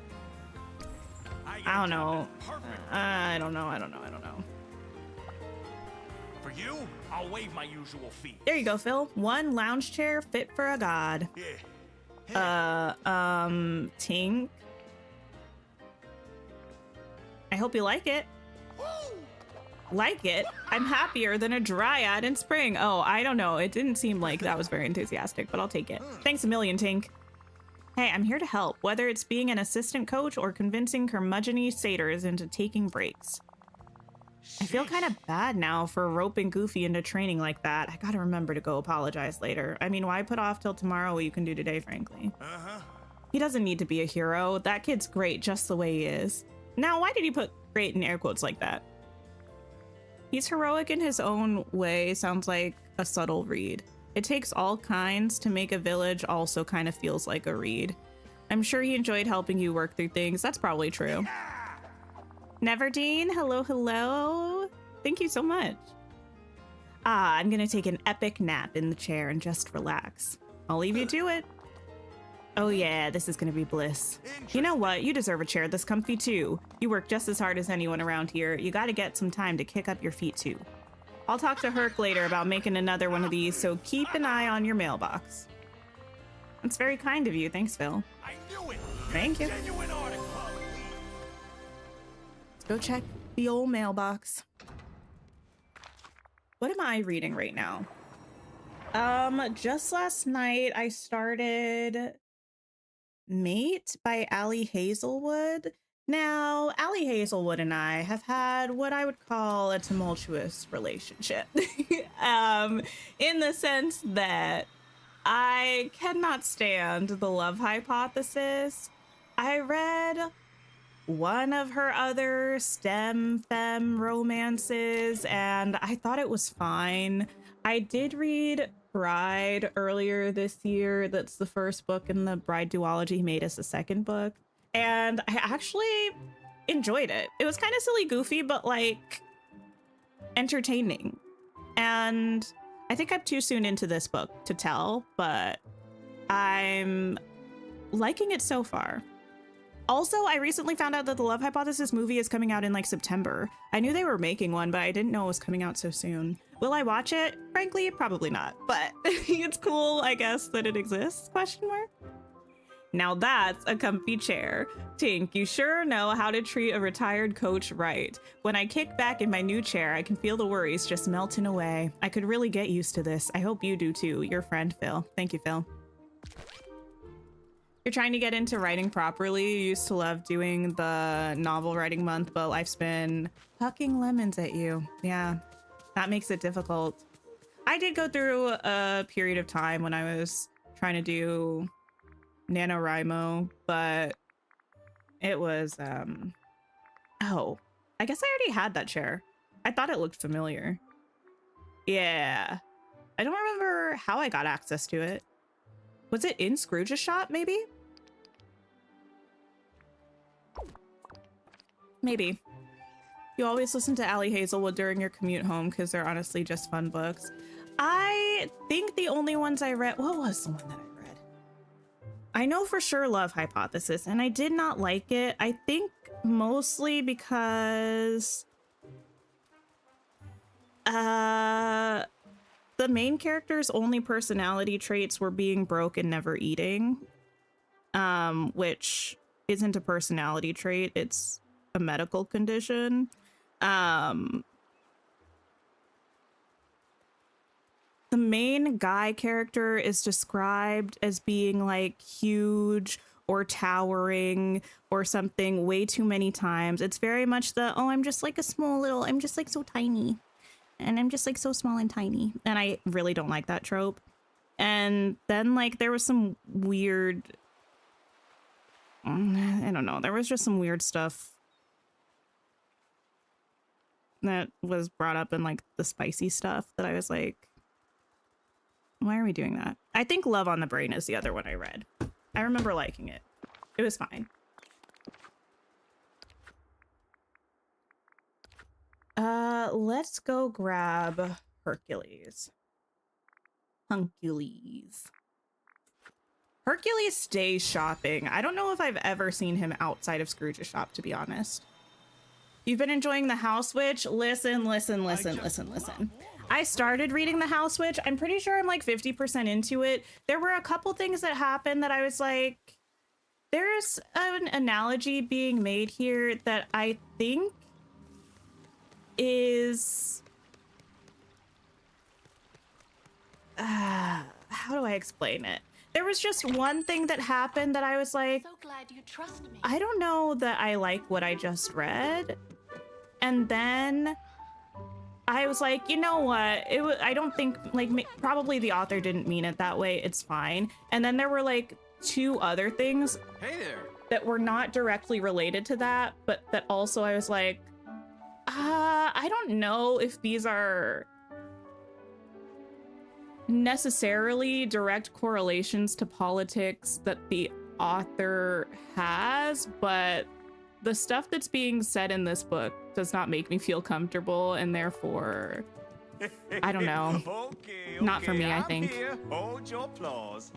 I don't know. I don't know. For you, I'll waive my usual fee. There you go, Phil. One lounge chair fit for a god. Yeah. Tink. I hope you like it. Like it? I'm happier than a dryad in spring. Oh, I don't know. It didn't seem like that was very enthusiastic, but I'll take it. Thanks a million, Tink. Hey, I'm here to help, whether it's being an assistant coach or convincing curmudgeony satyrs into taking breaks. I feel kind of bad now for roping Goofy into training like that. I gotta remember to go apologize later. I mean, why put off till tomorrow what you can do today, frankly? He doesn't need to be a hero. That kid's great just the way he is. Now, why did he put great in air quotes like that? He's heroic in his own way, sounds like a subtle read. It takes all kinds to make a village also kind of feels like a read. I'm sure he enjoyed helping you work through things. That's probably true. Neverdeen, hello, hello. Thank you so much. I'm gonna take an epic nap in the chair and just relax. I'll leave you to it. Oh yeah, this is gonna be bliss. You know what? You deserve a chair this comfy too. You work just as hard as anyone around here. You gotta get some time to kick up your feet too. I'll talk to Herc later about making another one of these, so keep an eye on your mailbox. That's very kind of you. Thanks, Phil. I knew it. Thank you. Genuine article. Let's go check the old mailbox. What am I reading right now? Just last night I started Mate by Ali Hazelwood. Now, Ali Hazelwood and I have had what I would call a tumultuous relationship. In the sense that I cannot stand the love hypothesis. I read one of her other STEM femme romances and I thought it was fine. I did read Bride earlier this year. That's the first book in the Bride duology. He made us a second book. And I actually enjoyed it. It was kind of silly goofy, but like entertaining. And I think I'm too soon into this book to tell, but I'm liking it so far. Also, I recently found out that the Love Hypothesis movie is coming out in like September. I knew they were making one, but I didn't know it was coming out so soon. Will I watch it? Frankly, probably not, but it's cool, I guess, that it exists, question mark. Now that's a comfy chair. Tink, you sure know how to treat a retired coach right. When I kick back in my new chair, I can feel the worries just melting away. I could really get used to this. I hope you do too. Your friend, Phil. Thank you, Phil. You're trying to get into writing properly. You used to love doing the novel writing month, but life's been hucking lemons at you. Yeah, that makes it difficult. I did go through a period of time when I was trying to do NaNoWriMo, but it was, oh, I guess I already had that chair. I thought it looked familiar. Yeah, I don't remember how I got access to it. Was it in Scrooge's shop, maybe? Maybe. You always listen to Ali Hazelwood during your commute home because they're honestly just fun books. I think the only ones I read, what was the one that I read? I know for sure Love Hypothesis, and I did not like it. I think mostly because the main character's only personality traits were being broke and never eating, which isn't a personality trait, it's a medical condition. the main guy character is described as being like huge or towering or something way too many times. It's very much the, oh, I'm just like a small little, I'm just like so tiny. And I'm just like so small and tiny. And I really don't like that trope. And then like there was some weird, I don't know, there was just some weird stuff that was brought up in like the spicy stuff that I was like, why are we doing that? I think Love on the Brain is the other one I read. I remember liking it. It was fine. Let's go grab Hercules. Hercules stays shopping. I don't know if I've ever seen him outside of Scrooge's shop, to be honest. You've been enjoying The House Witch? Listen. I started reading The House Witch. I'm pretty sure I'm like 50% into it. There were a couple things that happened that I was like, there's an analogy being made here that I think is, how do I explain it? There was just one thing that happened that I was like, So glad you trust me. I don't know that I like what I just read. And then I was like, you know what? I don't think, like, probably the author didn't mean it that way. It's fine. And then there were like two other things Hey there. that were not directly related to that, but that also I was like, I don't know if these are necessarily direct correlations to politics that the author has, but the stuff that's being said in this book does not make me feel comfortable, and therefore, I don't know. Okay, Not for me, I I'm think. Here. Hold your applause.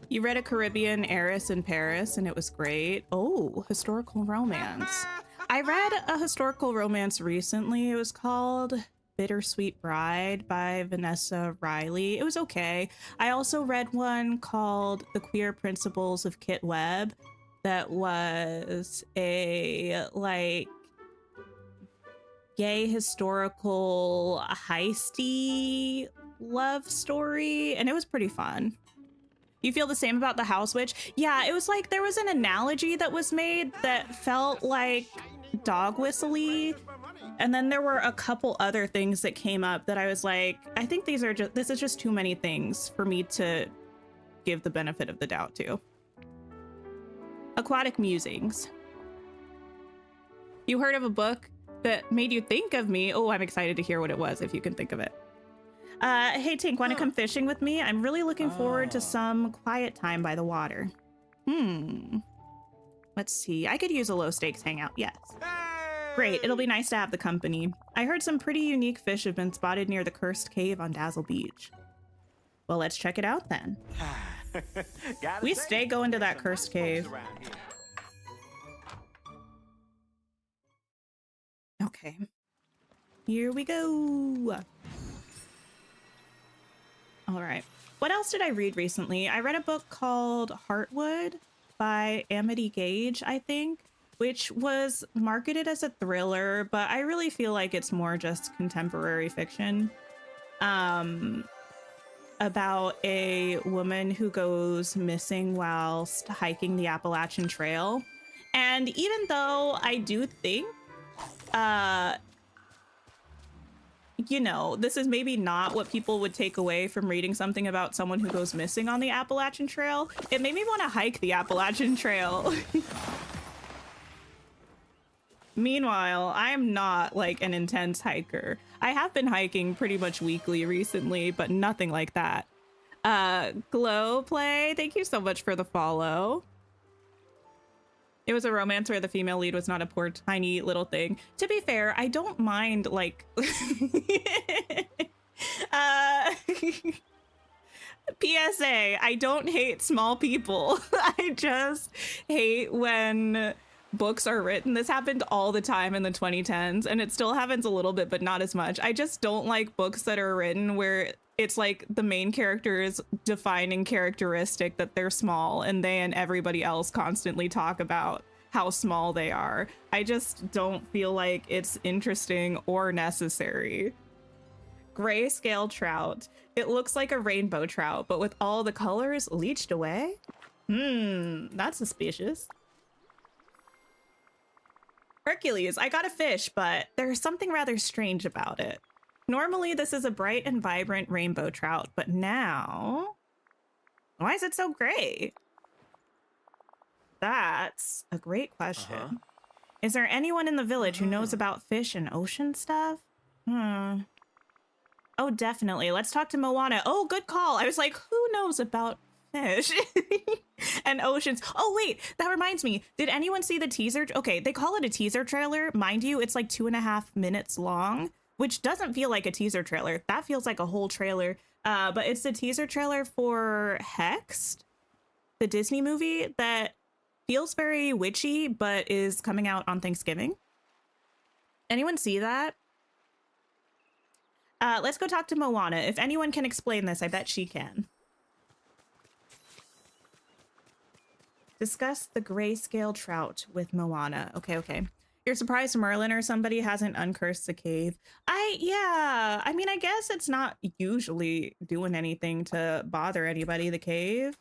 You read A Caribbean Heiress in Paris, and it was great. Oh, historical romance. I read a historical romance recently. It was called Bittersweet Bride by Vanessa Riley. It was okay. I also read one called The Queer Principles of Kit Webb that was a like gay historical heisty love story, and it was pretty fun. You feel the same about The House Witch? Yeah, it was like there was an analogy that was made that felt like dog whistly, and then there were a couple other things that came up that I was like, I think this is just too many things for me to give the benefit of the doubt to. Aquatic Musings. You heard of a book that made you think of me? Oh, I'm excited to hear what it was, if you can think of it. Hey Tink, want to come fishing with me? I'm really looking forward to some quiet time by the water. Let's see. I could use a low stakes hangout. Yes. Great. It'll be nice to have the company. I heard some pretty unique fish have been spotted near the cursed cave on Dazzle Beach. Well, let's check it out then. We stay going to that cursed cave. Okay. Here we go. All right. What else did I read recently? I read a book called Heartwood by Amity Gage, I think, which was marketed as a thriller, but I really feel like it's more just contemporary fiction. About a woman who goes missing whilst hiking the Appalachian Trail. And even though I do think, you know, this is maybe not what people would take away from reading something about someone who goes missing on the Appalachian Trail, it made me want to hike the Appalachian Trail. Meanwhile, I am not like an intense hiker. I have been hiking pretty much weekly recently, but nothing like that. Glow Play, thank you so much for the follow. It was a romance where the female lead was not a poor tiny little thing. To be fair, I don't mind like PSA, I don't hate small people. I just hate when books are written. This happened all the time in the 2010s, and it still happens a little bit, but not as much. I just don't like books that are written where it's like the main character's defining characteristic that they're small and they and everybody else constantly talk about how small they are. I just don't feel like it's interesting or necessary. Grayscale trout. It looks like a rainbow trout, but with all the colors leached away? That's suspicious. Hercules, I got a fish, but there's something rather strange about it. Normally, this is a bright and vibrant rainbow trout, but now... Why is it so gray? That's a great question. Is there anyone in the village who knows about fish and ocean stuff? Oh, definitely. Let's talk to Moana. Oh, good call. I was like, who knows about fish and oceans? Oh, wait, that reminds me. Did anyone see the teaser? Okay, they call it a teaser trailer. Mind you, it's like 2.5 minutes long, which doesn't feel like a teaser trailer. That feels like a whole trailer. But it's the teaser trailer for Hexed, the Disney movie that feels very witchy, but is coming out on Thanksgiving. Anyone see that? Let's go talk to Moana. If anyone can explain this, I bet she can. Discuss the grayscale trout with Moana. Okay. You're surprised Merlin or somebody hasn't uncursed the cave. Yeah. I mean, I guess it's not usually doing anything to bother anybody, the cave.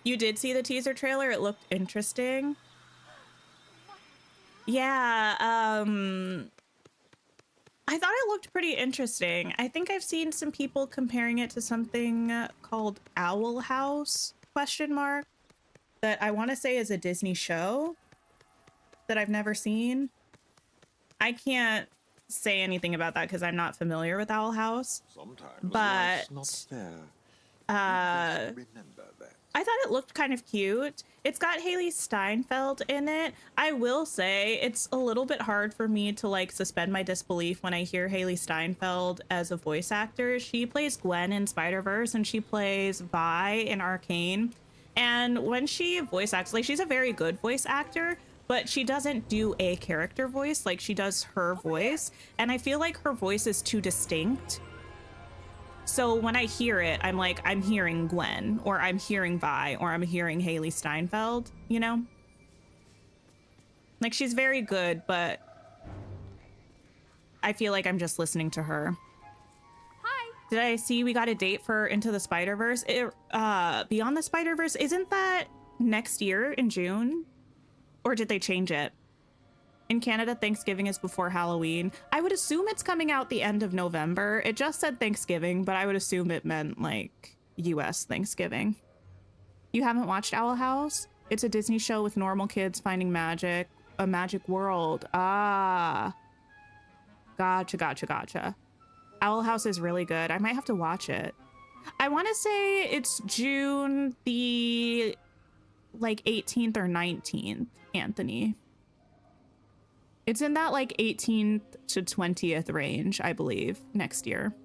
You did see the teaser trailer? It looked interesting. Yeah, I thought it looked pretty interesting. I think I've seen some people comparing it to something called Owl House, ? That I want to say is a Disney show that I've never seen. I can't say anything about that because I'm not familiar with Owl House. Sometimes but life's not fair. Remember that. I thought it looked kind of cute. It's got Haley Steinfeld in it. I will say it's a little bit hard for me to like suspend my disbelief when I hear Haley Steinfeld as a voice actor. She plays Gwen in Spider-Verse and she plays Vi in Arcane. And when she voice acts, like she's a very good voice actor, but she doesn't do a character voice, like she does her voice. And I feel like her voice is too distinct. So when I hear it, I'm like, I'm hearing Gwen, or I'm hearing Vi, or I'm hearing Haley Steinfeld, you know? Like, she's very good, but I feel like I'm just listening to her. Hi. Did I see we got a date for Into the Spider-Verse? Beyond the Spider-Verse, isn't that next year in June? Or did they change it? In Canada, Thanksgiving is before Halloween. I would assume it's coming out the end of November. It just said Thanksgiving, but I would assume it meant like US Thanksgiving. You haven't watched Owl House? It's a Disney show with normal kids finding magic, a magic world. Ah. Gotcha. Owl House is really good. I might have to watch it. I want to say it's June the like 18th or 19th, Anthony. It's in that like 18th to 20th range, I believe, next year.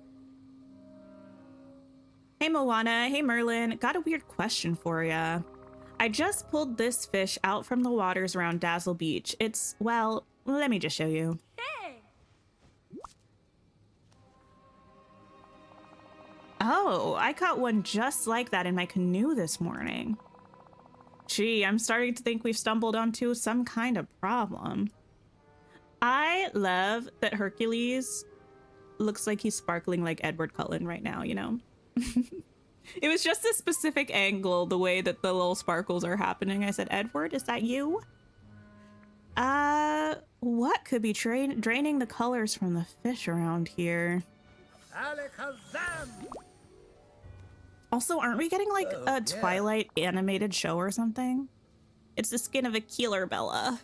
Hey Moana, hey Merlin, got a weird question for ya. I just pulled this fish out from the waters around Dazzle Beach. It's, well, let me just show you. Hey. Oh, I caught one just like that in my canoe this morning. Gee, I'm starting to think we've stumbled onto some kind of problem. I love that Hercules looks like he's sparkling like Edward Cullen right now, you know? It was just a specific angle, the way that the little sparkles are happening. I said, Edward, is that you? What could be draining the colors from the fish around here? Also, aren't we getting like a Twilight animated show or something? It's the skin of a Keeler Bella.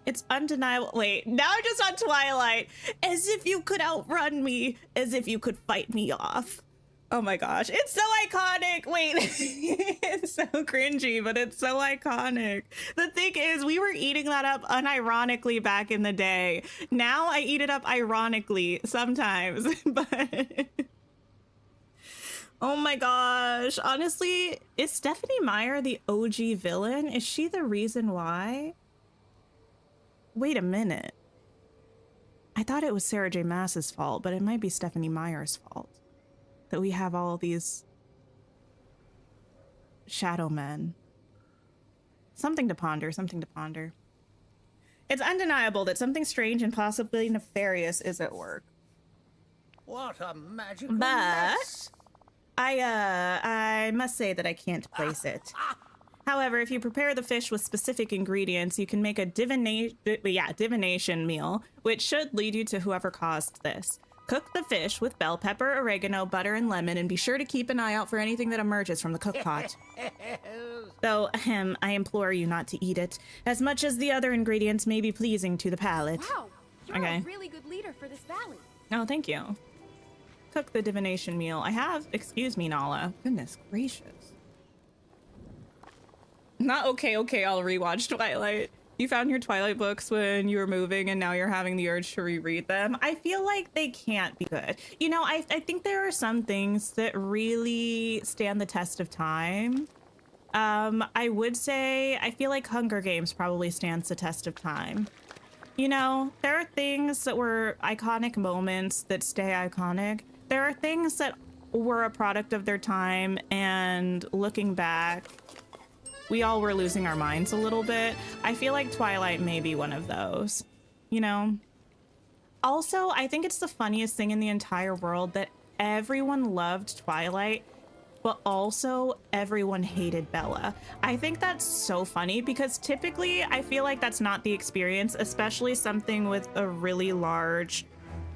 It's undeniable. Wait, now I'm just on Twilight. As if you could outrun me. As if you could fight me off. Oh my gosh. It's so iconic. Wait, it's so cringy, but it's so iconic. The thing is, we were eating that up unironically back in the day. Now I eat it up ironically sometimes, but... Oh my gosh. Honestly, is Stephenie Meyer the OG villain? Is she the reason why? Wait a minute. I thought it was Sarah J. Maas's fault, but it might be Stephenie Meyer's fault that we have all these shadow men. Something to ponder, something to ponder. It's undeniable that something strange and possibly nefarious is at work. What a magical But mess. I must say that I can't place it. However, if you prepare the fish with specific ingredients, you can make a divination meal, which should lead you to whoever caused this. Cook the fish with bell pepper, oregano, butter, and lemon, and be sure to keep an eye out for anything that emerges from the cook pot. Though, I implore you not to eat it, as much as the other ingredients may be pleasing to the palate. Wow, you're Okay. a really good leader for this valley. Oh, thank you. Cook the divination meal. I have, excuse me, Nala. Goodness gracious. Not okay, I'll rewatch Twilight. You found your Twilight books when you were moving and now you're having the urge to reread them. I feel like they can't be good. You know, I think there are some things that really stand the test of time. I would say, I feel like Hunger Games probably stands the test of time. You know, there are things that were iconic moments that stay iconic. There are things that were a product of their time, and looking back, we all were losing our minds a little bit. I feel like Twilight may be one of those, you know? Also, I think it's the funniest thing in the entire world that everyone loved Twilight, but also everyone hated Bella. I think that's so funny because typically I feel like that's not the experience, especially something with a really large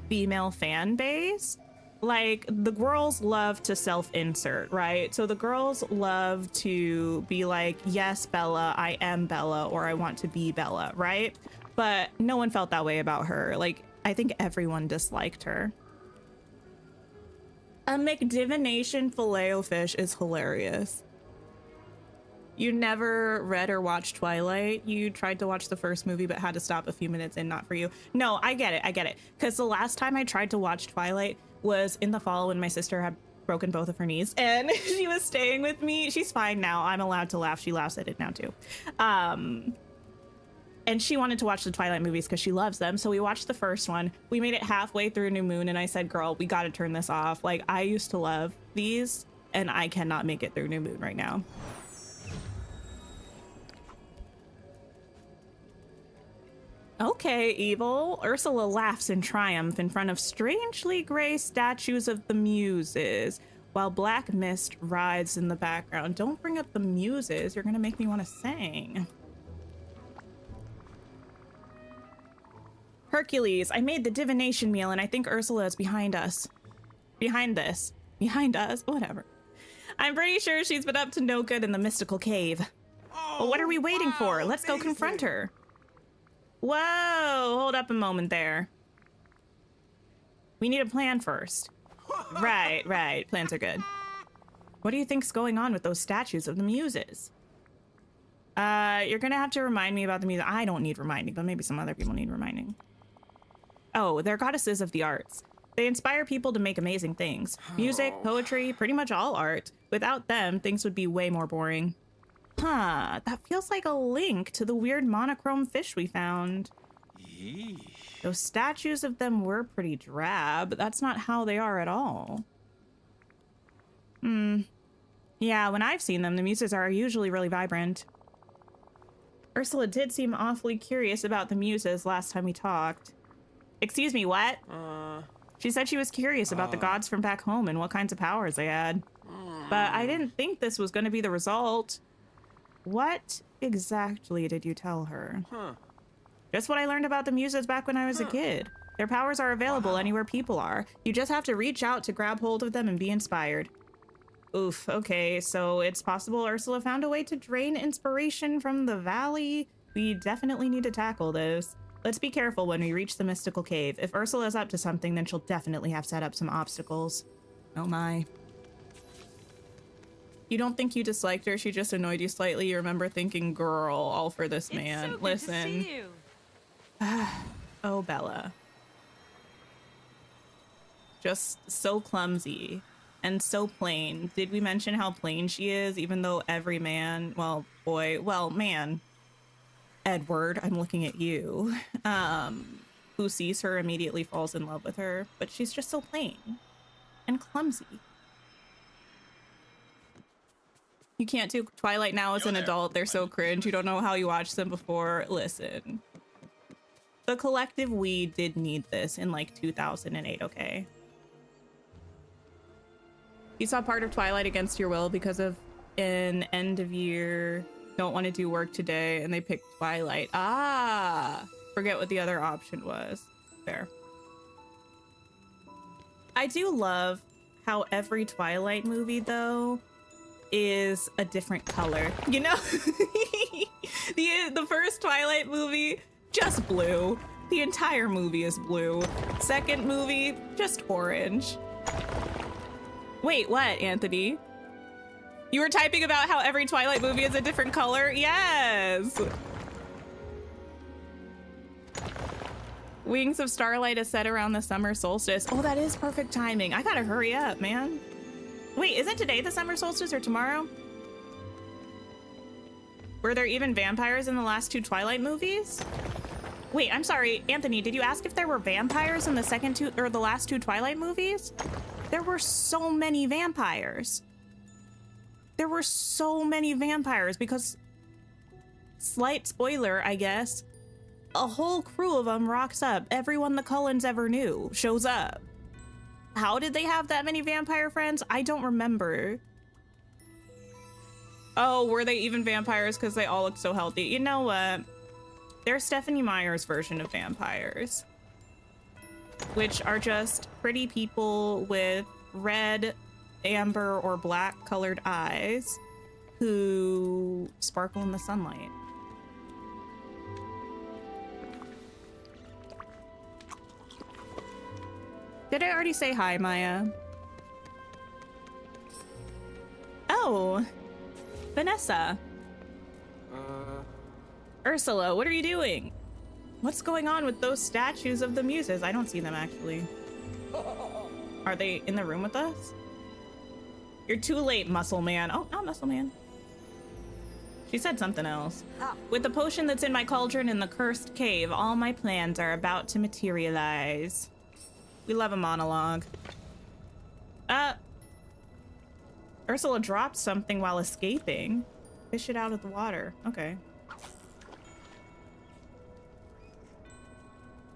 female fan base. Like, the girls love to self-insert, right? So the girls love to be like, yes, Bella, I am Bella, or I want to be Bella, right? But no one felt that way about her. Like, I think everyone disliked her. A McDivination Filet-O-Fish is hilarious. You never read or watched Twilight? You tried to watch the first movie but had to stop a few minutes in, not for you. No, I get it. Because the last time I tried to watch Twilight was in the fall when my sister had broken both of her knees and she was staying with me. She's fine now. I'm allowed to laugh. She laughs at it now too. And she wanted to watch the Twilight movies because she loves them. So we watched the first one. We made it halfway through New Moon and I said, girl, we got to turn this off. Like, I used to love these and I cannot make it through New Moon right now. Okay, evil. Ursula laughs in triumph in front of strangely gray statues of the muses, while black mist rides in the background. Don't bring up the muses. You're gonna make me want to sing. Hercules, I made the divination meal and I think Ursula is behind us. Behind this. Behind us? Whatever. I'm pretty sure she's been up to no good in the mystical cave. Well, what are we waiting for? Let's go confront her. Whoa, hold up a moment there. We need a plan first. Right. Plans are good. What do you think's going on with those statues of the muses? You're gonna have to remind me about the muses. I don't need reminding, but maybe some other people need reminding. Oh, they're goddesses of the arts. They inspire people to make amazing things. Music, poetry, pretty much all art. Without them, things would be way more boring. Huh, that feels like a link to the weird monochrome fish we found. Yeesh. Those statues of them were pretty drab, but that's not how they are at all. Yeah, when I've seen them, the muses are usually really vibrant. Ursula did seem awfully curious about the muses last time we talked. Excuse me, what? She said she was curious about the gods from back home and what kinds of powers they had. But I didn't think this was going to be the result. What exactly did you tell her? Just what I learned about the muses back when I was a kid. Their powers are available anywhere people are. You just have to reach out to grab hold of them and be inspired. Oof, okay, so it's possible Ursula found a way to drain inspiration from the valley? We definitely need to tackle this. Let's be careful when we reach the mystical cave. If Ursula's up to something, then she'll definitely have set up some obstacles. Oh my. You don't think you disliked her, she just annoyed you slightly. You remember thinking, girl, all for this man. It's so good Listen. to see you. Oh, Bella. Just so clumsy and so plain. Did we mention how plain she is? Even though every man, well, boy, well, man, Edward, I'm looking at you, who sees her immediately falls in love with her, but she's just so plain and clumsy. You can't do Twilight now as an adult. They're so cringe. You don't know how you watched them before. Listen. The collective we did need this in like 2008, okay? You saw part of Twilight against your will because of an end of year, don't want to do work today, and they picked Twilight. Ah, forget what the other option was. Fair. I do love how every Twilight movie, though, is a different color. You know? The first Twilight movie, just blue. The entire movie is blue. Second movie, just orange. Wait, what, Anthony? You were typing about how every Twilight movie is a different color? Yes! Wings of Starlight is set around the summer solstice. Oh, that is perfect timing. I gotta hurry up, man. Wait, isn't today the summer solstice or tomorrow? Were there even vampires in the last two Twilight movies? Wait, I'm sorry, Anthony, did you ask if there were vampires in the last two Twilight movies? There were so many vampires. There were so many vampires because, slight spoiler, I guess, a whole crew of them rocks up. Everyone the Cullens ever knew shows up. How did they have that many vampire friends? I don't remember. Oh, were they even vampires because they all look so healthy? You know what? They're Stephanie Meyer's version of vampires, which are just pretty people with red, amber, or black colored eyes who sparkle in the sunlight. Did I already say hi, Maya? Oh, Vanessa. Ursula, what are you doing? What's going on with those statues of the muses? I don't see them, actually. Are they in the room with us? You're too late, Muscle Man. Oh, not Muscle Man. She said something else. With the potion that's in my cauldron in the cursed cave, all my plans are about to materialize. We love a monologue. Ursula dropped something while escaping. Fish it out of the water. Okay.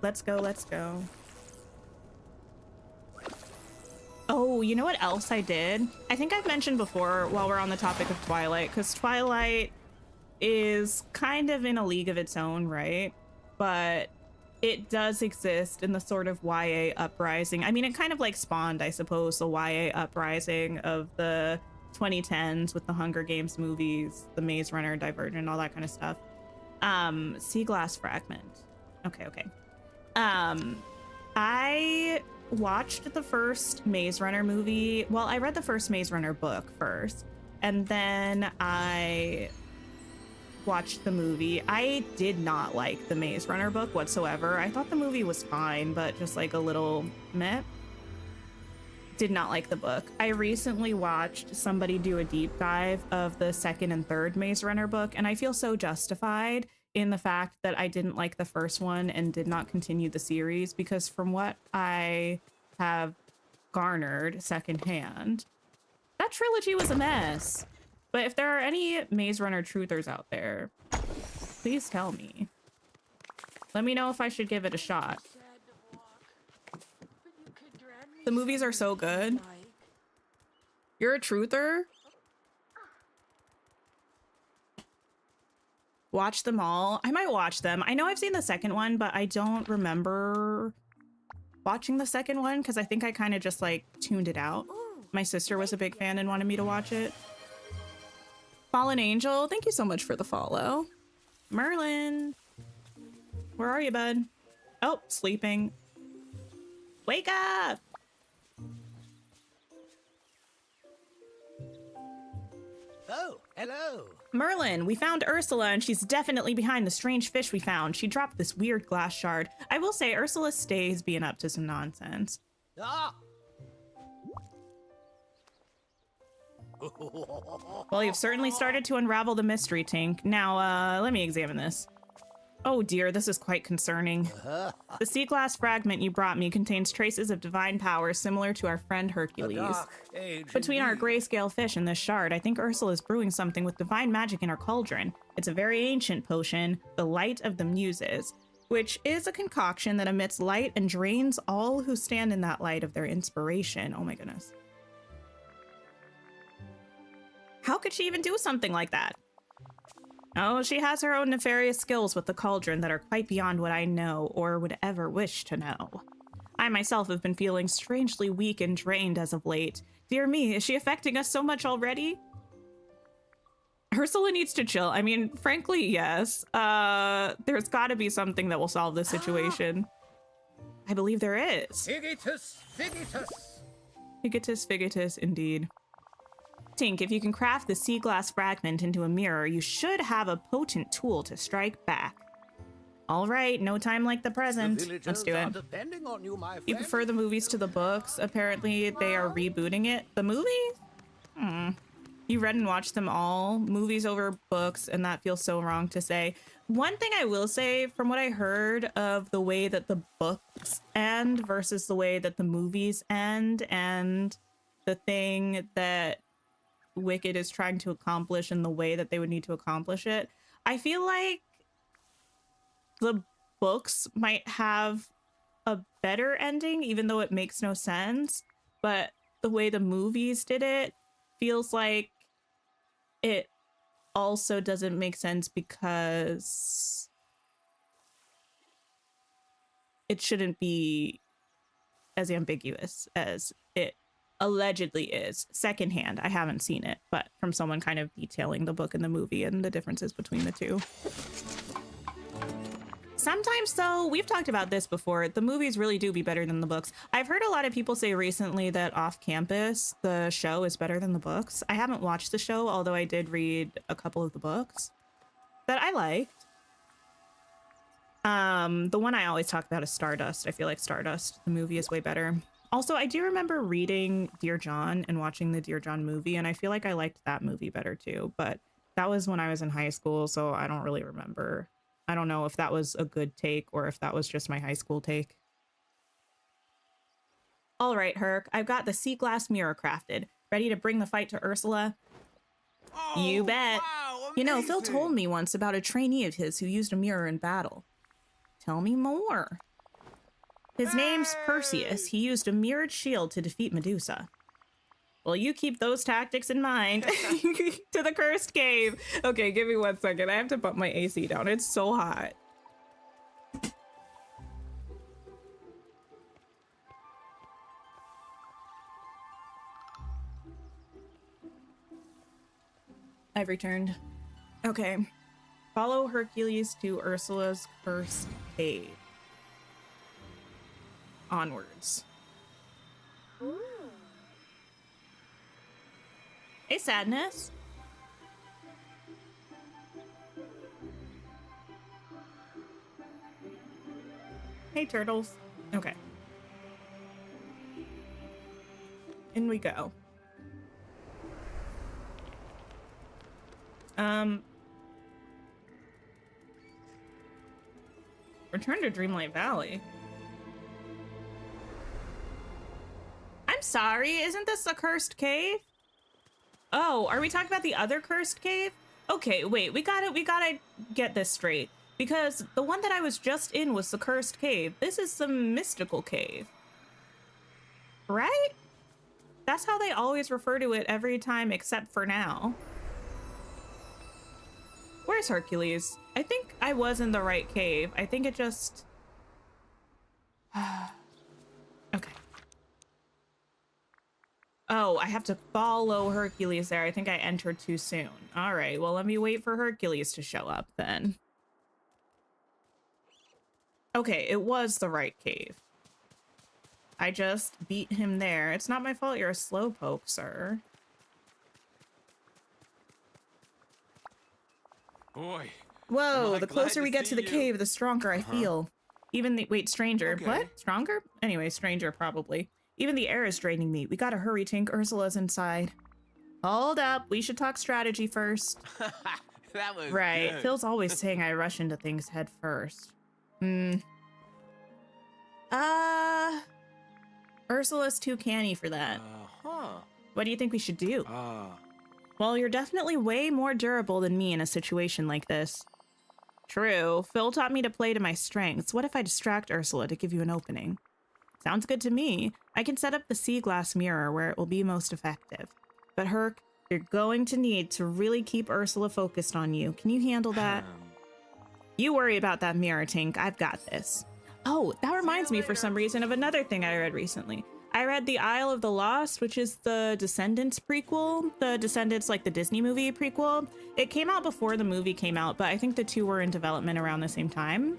Let's go, let's go. Oh, you know what else I did? I think I've mentioned before while we're on the topic of Twilight, because Twilight is kind of in a league of its own, right? But it does exist in the sort of YA uprising. I mean, it kind of like spawned, I suppose, the YA uprising of the 2010s with the Hunger Games movies, the Maze Runner, Divergent, all that kind of stuff. Sea Glass Fragment. Okay. I watched the first Maze Runner movie. Well, I read the first Maze Runner book first, and then I watched the movie. I did not like the Maze Runner book whatsoever. I thought the movie was fine, but just like a little meh. Did not like the book. I recently watched somebody do a deep dive of the second and third Maze Runner book, and I feel so justified in the fact that I didn't like the first one and did not continue the series, because from what I have garnered secondhand, that trilogy was a mess. But if there are any Maze Runner truthers out there, please tell me. Let me know if I should give it a shot. The movies are so good. You're a truther? Watch them all. I might watch them. I know I've seen the second one, but I don't remember watching the second one because I think I kind of just like tuned it out. My sister was a big fan and wanted me to watch it. Fallen Angel, thank you so much for the follow. Merlin, where are you, bud? Oh, sleeping. Wake up! Oh, hello. Merlin, we found Ursula, and she's definitely behind the strange fish we found. She dropped this weird glass shard. I will say, Ursula stays being up to some nonsense. Ah. Well, you've certainly started to unravel the mystery, Tink. Now, let me examine this. Oh dear, this is quite concerning. The sea glass fragment you brought me contains traces of divine power similar to our friend Hercules. Between our grayscale fish and this shard, I think Ursula is brewing something with divine magic in her cauldron. It's a very ancient potion, the Light of the Muses, which is a concoction that emits light and drains all who stand in that light of their inspiration. Oh my goodness. How could she even do something like that? Oh, she has her own nefarious skills with the cauldron that are quite beyond what I know or would ever wish to know. I myself have been feeling strangely weak and drained as of late. Dear me, is she affecting us so much already? Ursula needs to chill. I mean, frankly, yes. There's gotta be something that will solve this situation. I believe there is. Figitus, figitus. Figitus, figitus, indeed. Tink, if you can craft the sea glass fragment into a mirror, you should have a potent tool to strike back. All right, no time like the present. Let's do it. You prefer the movies to the books? Apparently, they are rebooting it. The movie? You read and watched them all, movies over books, and that feels so wrong to say. One thing I will say, from what I heard of the way that the books end versus the way that the movies end, and the thing that Wicked is trying to accomplish and the way that they would need to accomplish it, I feel like the books might have a better ending, even though it makes no sense. But the way the movies did it feels like it also doesn't make sense because it shouldn't be as ambiguous as it allegedly is. Secondhand, I haven't seen it, but from someone kind of detailing the book and the movie and the differences between the two. Sometimes, though, we've talked about this before, the movies really do be better than the books. I've heard a lot of people say recently that Off Campus, the show, is better than the books. I haven't watched the show, although I did read a couple of the books that I liked. The one I always talk about is Stardust. I feel like Stardust, the movie, is way better. Also, I do remember reading Dear John and watching the Dear John movie, and I feel like I liked that movie better too, but that was when I was in high school, so I don't really remember. I don't know if that was a good take or if that was just my high school take. All right, Herc, I've got the sea glass mirror crafted. Ready to bring the fight to Ursula? Oh, You bet. Wow, You know, Phil amazing. told me once about a trainee of his who used a mirror in battle. Tell me more. His name's Perseus. He used a mirrored shield to defeat Medusa. Well, you keep those tactics in mind. To the cursed cave. Okay, give me 1 second. I have to put my AC down. It's so hot. I've returned. Okay. Follow Hercules to Ursula's cursed cave. Onwards. Hey, Sadness. Hey, Turtles. Okay. In we go. Return to Dreamlight Valley. I'm sorry, isn't this a cursed cave? Oh, are we talking about the other cursed cave? Okay, wait, we gotta get this straight. Because the one that I was just in was the cursed cave. This is some mystical cave. Right? That's how they always refer to it every time except for now. Where's Hercules? I think I was in the right cave. I think it just... Okay. Oh, I have to follow Hercules there. I think I entered too soon. All right, well, let me wait for Hercules to show up then. Okay, it was the right cave. I just beat him there. It's not my fault you're a slowpoke, sir. Boy. Whoa, Am I the glad closer we get to the see you. cave, the stronger I feel. Even the... Wait, stranger. Okay. What? Stronger? Anyway, stranger, probably. Even the air is draining me. We gotta hurry, Tink. Ursula's inside. Hold up. We should talk strategy first. That was Right. good. Phil's always saying I rush into things head first. Ursula's too canny for that. Huh. What do you think we should do? Ah. Well, you're definitely way more durable than me in a situation like this. True. Phil taught me to play to my strengths. What if I distract Ursula to give you an opening? Sounds good to me. I can set up the sea glass mirror where it will be most effective. But Herc, you're going to need to really keep Ursula focused on you. Can you handle that? You worry about that mirror, Tink. I've got this. Oh, that reminds me for some reason of another thing I read recently. I read The Isle of the Lost, which is the Descendants prequel. The Descendants, like the Disney movie prequel. It came out before the movie came out, but I think the two were in development around the same time.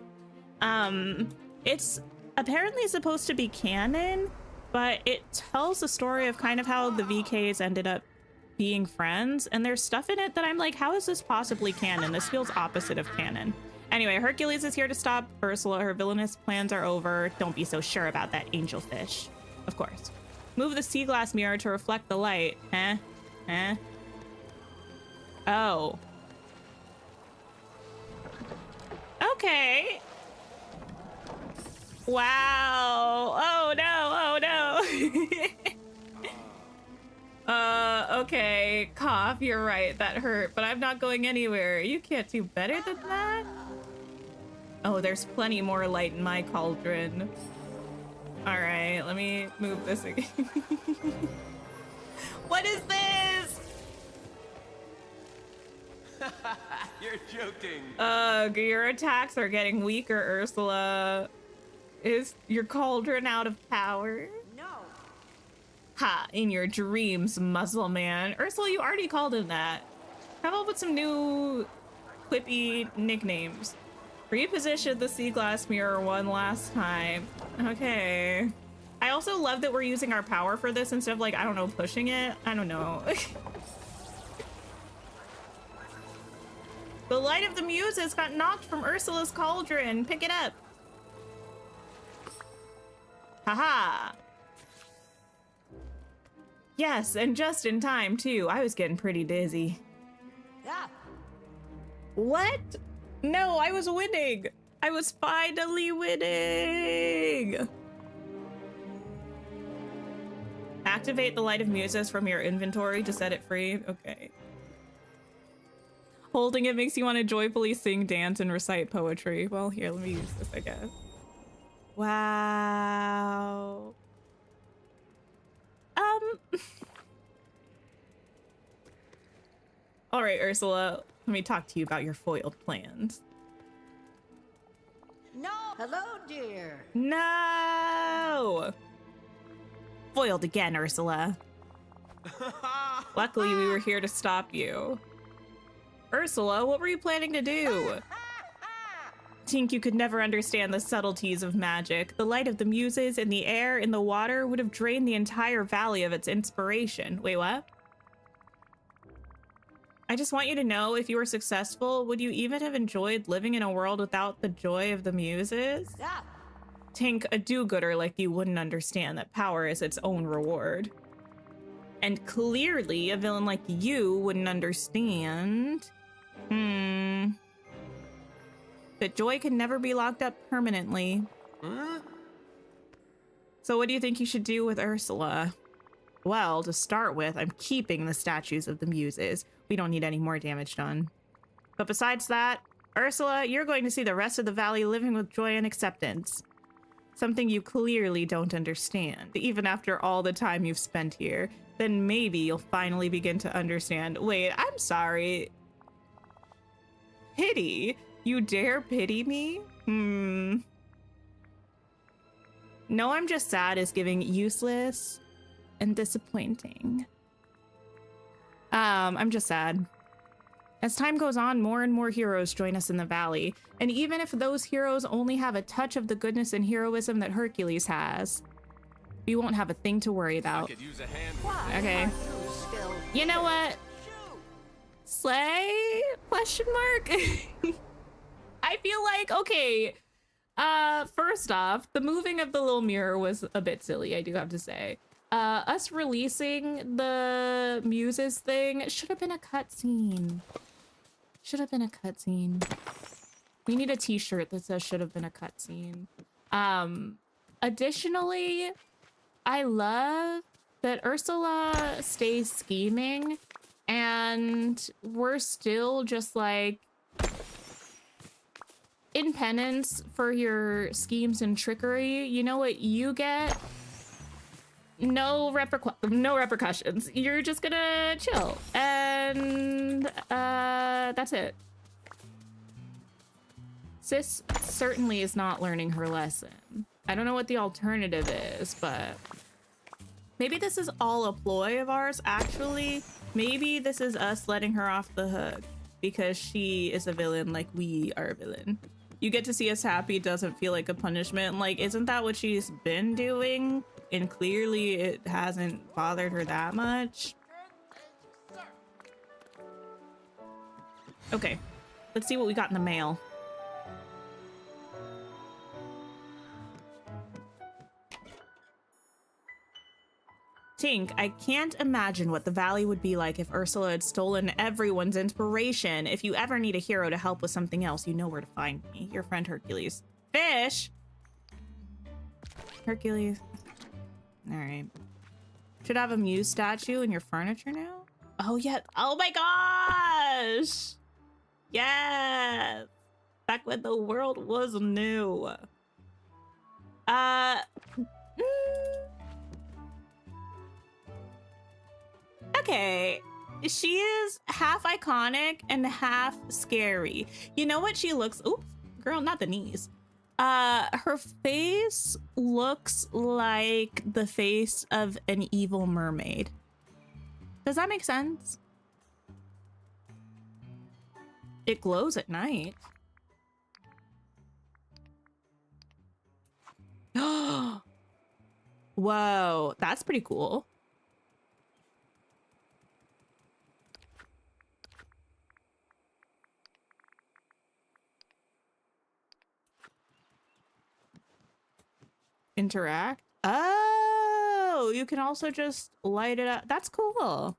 It's apparently supposed to be canon, but it tells the story of kind of how the VKs ended up being friends, and there's stuff in it that I'm like, how is this possibly canon? This feels opposite of canon. Anyway, Hercules is here to stop Ursula. Her villainous plans are over. Don't be so sure about that, angelfish. Of course. Move the sea glass mirror to reflect the light. Oh. Okay. Wow. Oh no, okay. Cough, you're right. That hurt, but I'm not going anywhere. You can't do better than that. Oh, there's plenty more light in my cauldron. All right, let me move this again. What is this? You're joking. Your attacks are getting weaker, Ursula. Is your cauldron out of power? No. Ha, in your dreams, muzzle man. Ursula, you already called him that. How about with some new quippy nicknames? Reposition the sea glass mirror one last time. Okay. I also love that we're using our power for this instead of, like, I don't know, pushing it. I don't know. The light of the muses got knocked from Ursula's cauldron. Pick it up. Haha. Yes, and just in time, too. I was getting pretty dizzy. Yeah. What? No, I was winning. I was finally winning. Activate the light of muses from your inventory to set it free. Okay. Holding it makes you want to joyfully sing, dance, and recite poetry. Well, here, let me use this, I guess. Wow. All right, Ursula, let me talk to you about your foiled plans. No. Hello, dear. No! Foiled again, Ursula. Luckily, we were here to stop you. Ursula, what were you planning to do? Tink, you could never understand the subtleties of magic. The light of the muses in the air, in the water, would have drained the entire valley of its inspiration. Wait, what? I just want you to know, if you were successful, would you even have enjoyed living in a world without the joy of the muses? Yeah. Tink, a do-gooder like you wouldn't understand that power is its own reward. And clearly, a villain like you wouldn't understand. That joy can never be locked up permanently. Huh? So what do you think you should do with Ursula? Well, to start with, I'm keeping the statues of the muses. We don't need any more damage done. But besides that, Ursula, you're going to see the rest of the valley living with joy and acceptance. Something you clearly don't understand, even after all the time you've spent here. Then maybe you'll finally begin to understand. Wait, I'm sorry. Pity? You dare pity me? No, I'm just sad is giving useless and disappointing. I'm just sad. As time goes on, more and more heroes join us in the valley. And even if those heroes only have a touch of the goodness and heroism that Hercules has, we won't have a thing to worry I about. could use a hand. Okay. Are you still You know what? Shoot. Slay? Question mark? I feel like, okay. First off, the moving of the little mirror was a bit silly, I do have to say. Us releasing the muses thing should have been a cutscene. Should have been a cutscene. We need a t-shirt that says should have been a cutscene. Additionally, I love that Ursula stays scheming and we're still just like in penance for your schemes and trickery. You know what you get? No repercussions. You're just gonna chill. And that's it. Sis certainly is not learning her lesson. I don't know what the alternative is, but maybe this is all a ploy of ours. Actually, maybe this is us letting her off the hook because she is a villain like we are a villain. You get to see us happy doesn't feel like a punishment. Like, isn't that what she's been doing? And clearly it hasn't bothered her that much. Okay, let's see what we got in the mail. Tink, I can't imagine what the valley would be like if Ursula had stolen everyone's inspiration. If you ever need a hero to help with something else, you know where to find me. Your friend Hercules. Fish! Hercules. All right. Should have a muse statue in your furniture now? Oh, yeah. Oh my gosh! Yes! Back when the world was new. Okay, she is half iconic and half scary. You know what she looks, oops, girl, not the knees. Her face looks like the face of an evil mermaid. Does that make sense? It glows at night. Whoa, that's pretty cool. Interact. Oh, you can also just light it up. That's cool.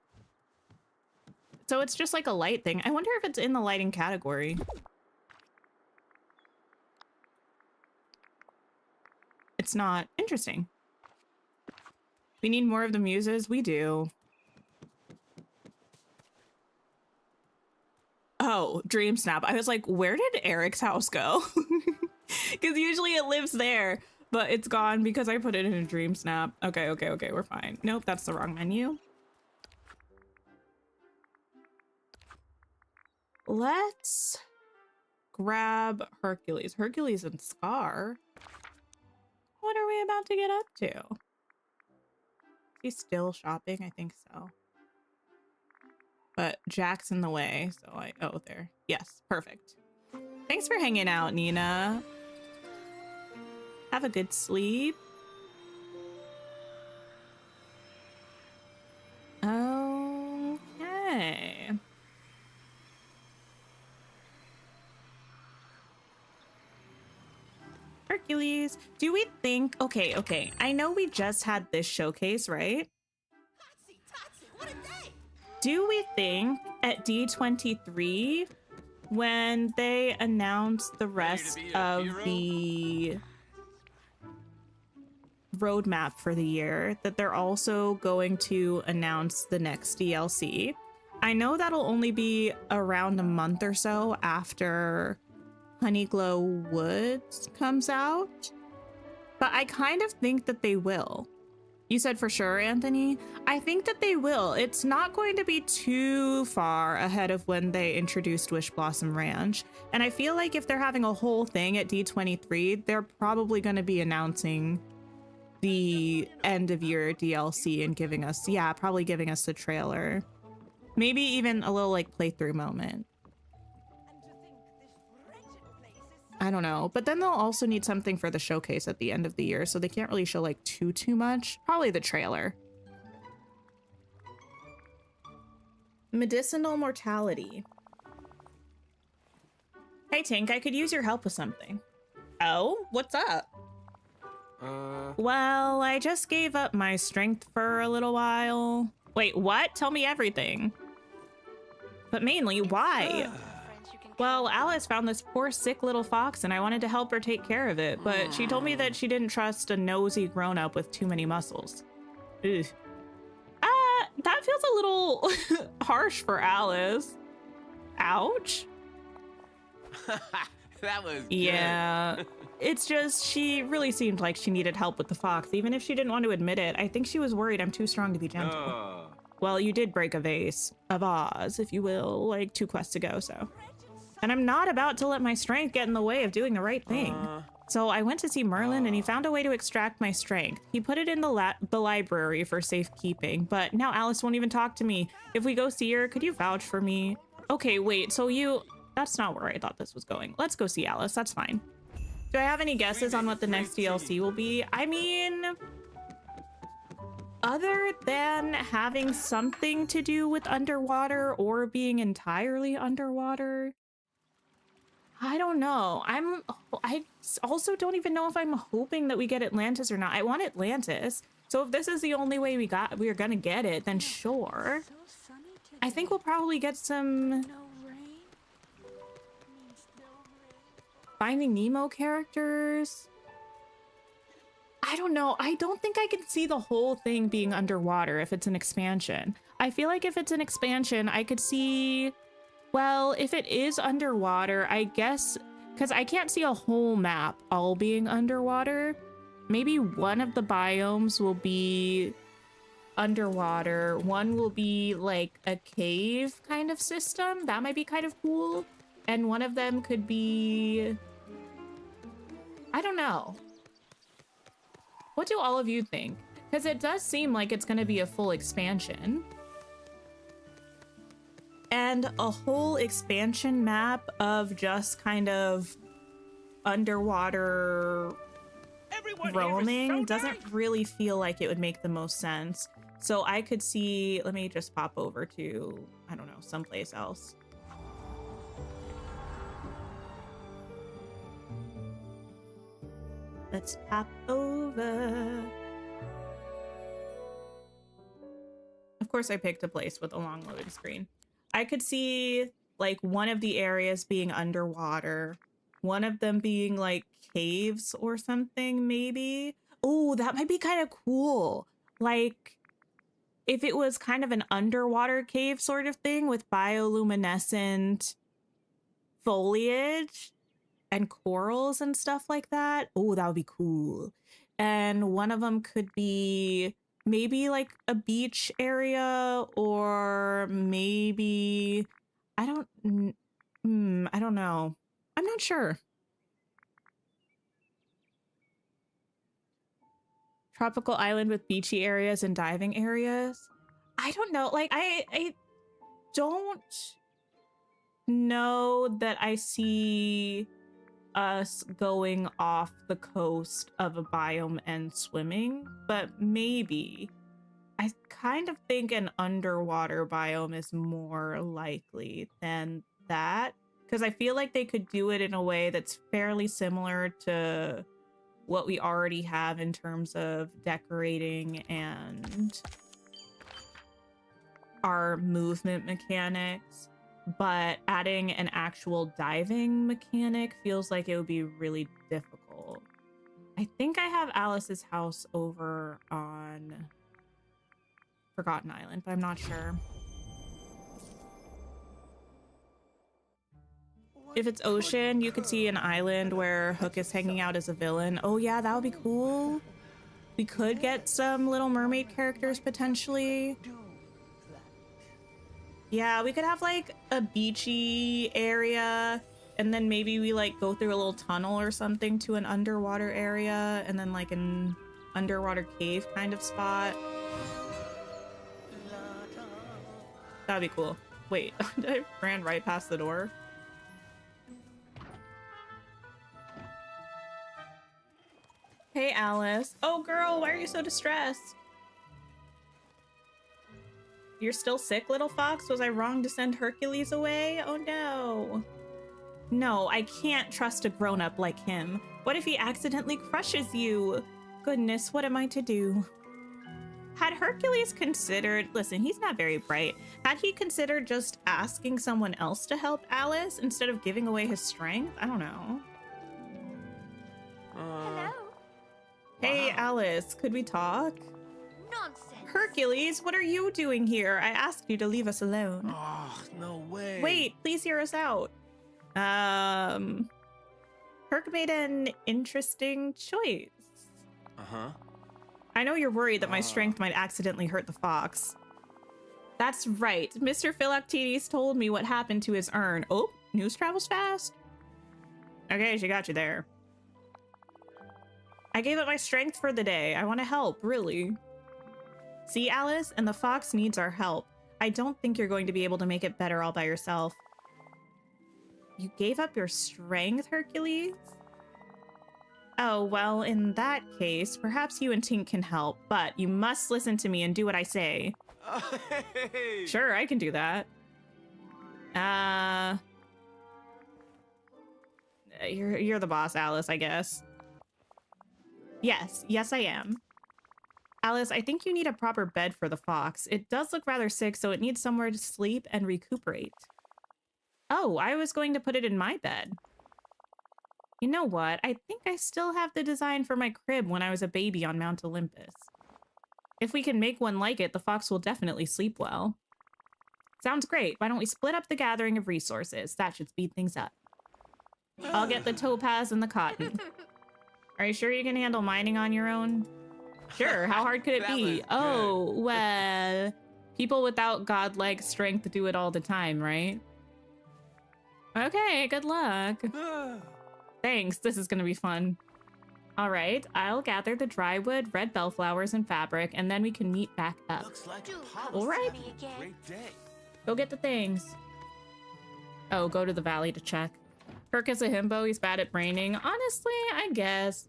So it's just like a light thing. I wonder if it's in the lighting category. It's not. Interesting. We need more of the muses. We do. Oh, Dream Snap. I was like, where did Eric's house go? Because usually it lives there. But it's gone because I put it in a Dream Snap. Okay, we're fine. Nope, that's the wrong menu. Let's grab Hercules. Hercules and Scar. What are we about to get up to? He's still shopping? I think so. But Jack's in the way, so oh, there. Yes, perfect. Thanks for hanging out, Nina. Have a good sleep. Okay. Hercules. Do we think... Okay. I know we just had this showcase, right? Do we think at D23, when they announce the rest of the roadmap for the year, that they're also going to announce the next DLC? I know that'll only be around a month or so after Honeyglow Woods comes out, but I kind of think that they will. You said for sure, Anthony? I think that they will. It's not going to be too far ahead of when they introduced Wish Blossom Ranch. And I feel like if they're having a whole thing at D23, they're probably going to be announcing the end of year DLC and giving us, yeah, probably giving us the trailer. Maybe even a little like playthrough moment. I don't know, but then they'll also need something for the showcase at the end of the year, so they can't really show like too much. Probably the trailer. Medicinal mortality. Hey Tink, I could use your help with something. Oh, what's up? Well, I just gave up my strength for a little while. Wait, what? Tell me everything. But mainly, why? Well, Alice found this poor sick little fox and I wanted to help her take care of it, but she told me that she didn't trust a nosy grown-up with too many muscles. Ugh. That feels a little harsh for Alice. Ouch. That was good. Yeah. It's just, she really seemed like she needed help with the fox, even if she didn't want to admit it. I think she was worried I'm too strong to be gentle. Well, you did break a vase of Oz, if you will, like 2 quests ago, so. And I'm not about to let my strength get in the way of doing the right thing. So I went to see Merlin and he found a way to extract my strength. He put it in the library for safekeeping, but now Alice won't even talk to me. If we go see her, could you vouch for me? Okay, wait, so that's not where I thought this was going. Let's go see Alice, that's fine. Do I have any guesses on what the next DLC will be? I mean, other than having something to do with underwater or being entirely underwater, I don't know. I also don't even know if I'm hoping that we get Atlantis or not. I want Atlantis. So if this is the only way we're gonna get it, then sure. I think we'll probably get some Finding Nemo characters. I don't know. I don't think I can see the whole thing being underwater if it's an expansion. I feel like if it's an expansion, I could see, well, if it is underwater, I guess, because I can't see a whole map all being underwater. Maybe one of the biomes will be underwater. One will be like a cave kind of system. That might be kind of cool. And one of them could be, I don't know. What do all of you think? Because it does seem like it's going to be a full expansion. And a whole expansion map of just kind of underwater roaming doesn't really feel like it would make the most sense. So I could see, let me just pop over to, I don't know, someplace else. Let's pop over. Of course I picked a place with a long loading screen. I could see like one of the areas being underwater, one of them being like caves or something maybe. Oh, that might be kind of cool. Like if it was kind of an underwater cave sort of thing with bioluminescent foliage and corals and stuff like that. Oh, that would be cool. And one of them could be maybe like a beach area, or maybe I don't know. I'm not sure. Tropical island with beachy areas and diving areas. I don't know. Like I don't know that I see us going off the coast of a biome and swimming, but maybe. I kind of think an underwater biome is more likely than that, because I feel like they could do it in a way that's fairly similar to what we already have in terms of decorating and our movement mechanics. But adding an actual diving mechanic feels like it would be really difficult. I think I have Alice's house over on Forgotten Island, but I'm not sure. If it's ocean, you could see an island where Hook is hanging out as a villain. Oh yeah, that would be cool. We could get some Little Mermaid characters potentially. Yeah, we could have like a beachy area, and then maybe we like go through a little tunnel or something to an underwater area, and then like an underwater cave kind of spot. That'd be cool. Wait, I ran right past the door. Hey, Alice. Oh, girl, why are you so distressed? You're still sick, little fox? Was I wrong to send Hercules away? Oh no. No, I can't trust a grown-up like him. What if he accidentally crushes you? Goodness, what am I to do? Had Hercules considered, listen, he's not very bright. Had he considered just asking someone else to help Alice instead of giving away his strength? I don't know. Hello? Hey, Wow. Alice, could we talk? Nonsense. Hercules, what are you doing here? I asked you to leave us alone. Oh, no way. Wait, please hear us out. Herc made an interesting choice. Uh-huh. I know you're worried that my strength might accidentally hurt the fox. That's right. Mr. Philoctetes told me what happened to his urn. Oh, news travels fast. Okay, she got you there. I gave up my strength for the day. I want to help, really. See, Alice, and the fox needs our help. I don't think you're going to be able to make it better all by yourself. You gave up your strength, Hercules? Oh, well, in that case, perhaps you and Tink can help, but you must listen to me and do what I say. Hey. Sure, I can do that. You're the boss, Alice, I guess. Yes, I am. Alice, I think you need a proper bed for the fox. It does look rather sick, so it needs somewhere to sleep and recuperate. Oh, I was going to put it in my bed. You know what? I think I still have the design for my crib when I was a baby on Mount Olympus. If we can make one like it, the fox will definitely sleep well. Sounds great. Why don't we split up the gathering of resources? That should speed things up. I'll get the topaz and the cotton. Are you sure you can handle mining on your own? Sure, how hard could it That be? was good. Oh, well, people without godlike strength do it all the time, right? Okay, good luck. Thanks, this is gonna be fun. All right, I'll gather the dry wood, red bellflowers, and fabric, and then we can meet back up. Looks like Do a come palace. All right. see me again. Great day. Go get the things. Oh, go to the valley to check. Herc is a himbo, he's bad at braining. Honestly, I guess.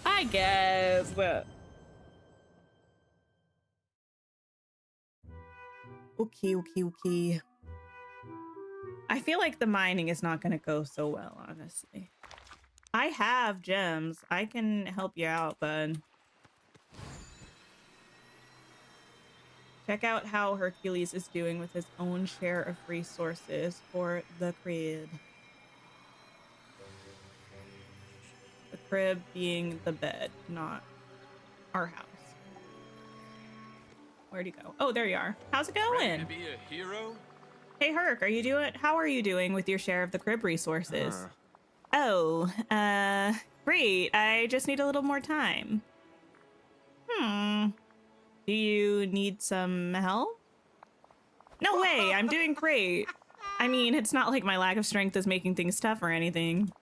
I guess. Okay. I feel like the mining is not gonna go so well, honestly. I have gems. I can help you out, bud. Check out how Hercules is doing with his own share of resources for the crib. The crib being the bed, not our house. Where'd he go? Oh, there you are. How's it Ready going? to be a hero? Hey, Herc, how are you doing with your share of the crib resources? Oh, great. I just need a little more time. Do you need some help? No way, I'm doing great. I mean, it's not like my lack of strength is making things tough or anything.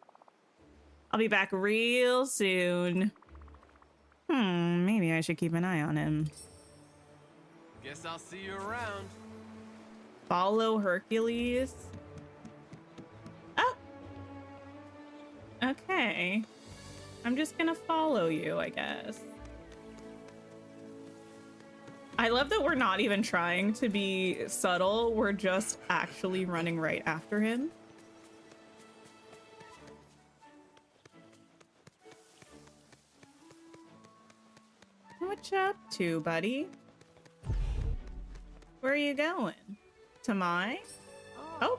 I'll be back real soon. Maybe I should keep an eye on him. Guess I'll see you around. Follow Hercules? Oh! Okay. I'm just gonna follow you, I guess. I love that we're not even trying to be subtle. We're just actually running right after him. What you up to, buddy? Where are you going? To mine? Oh.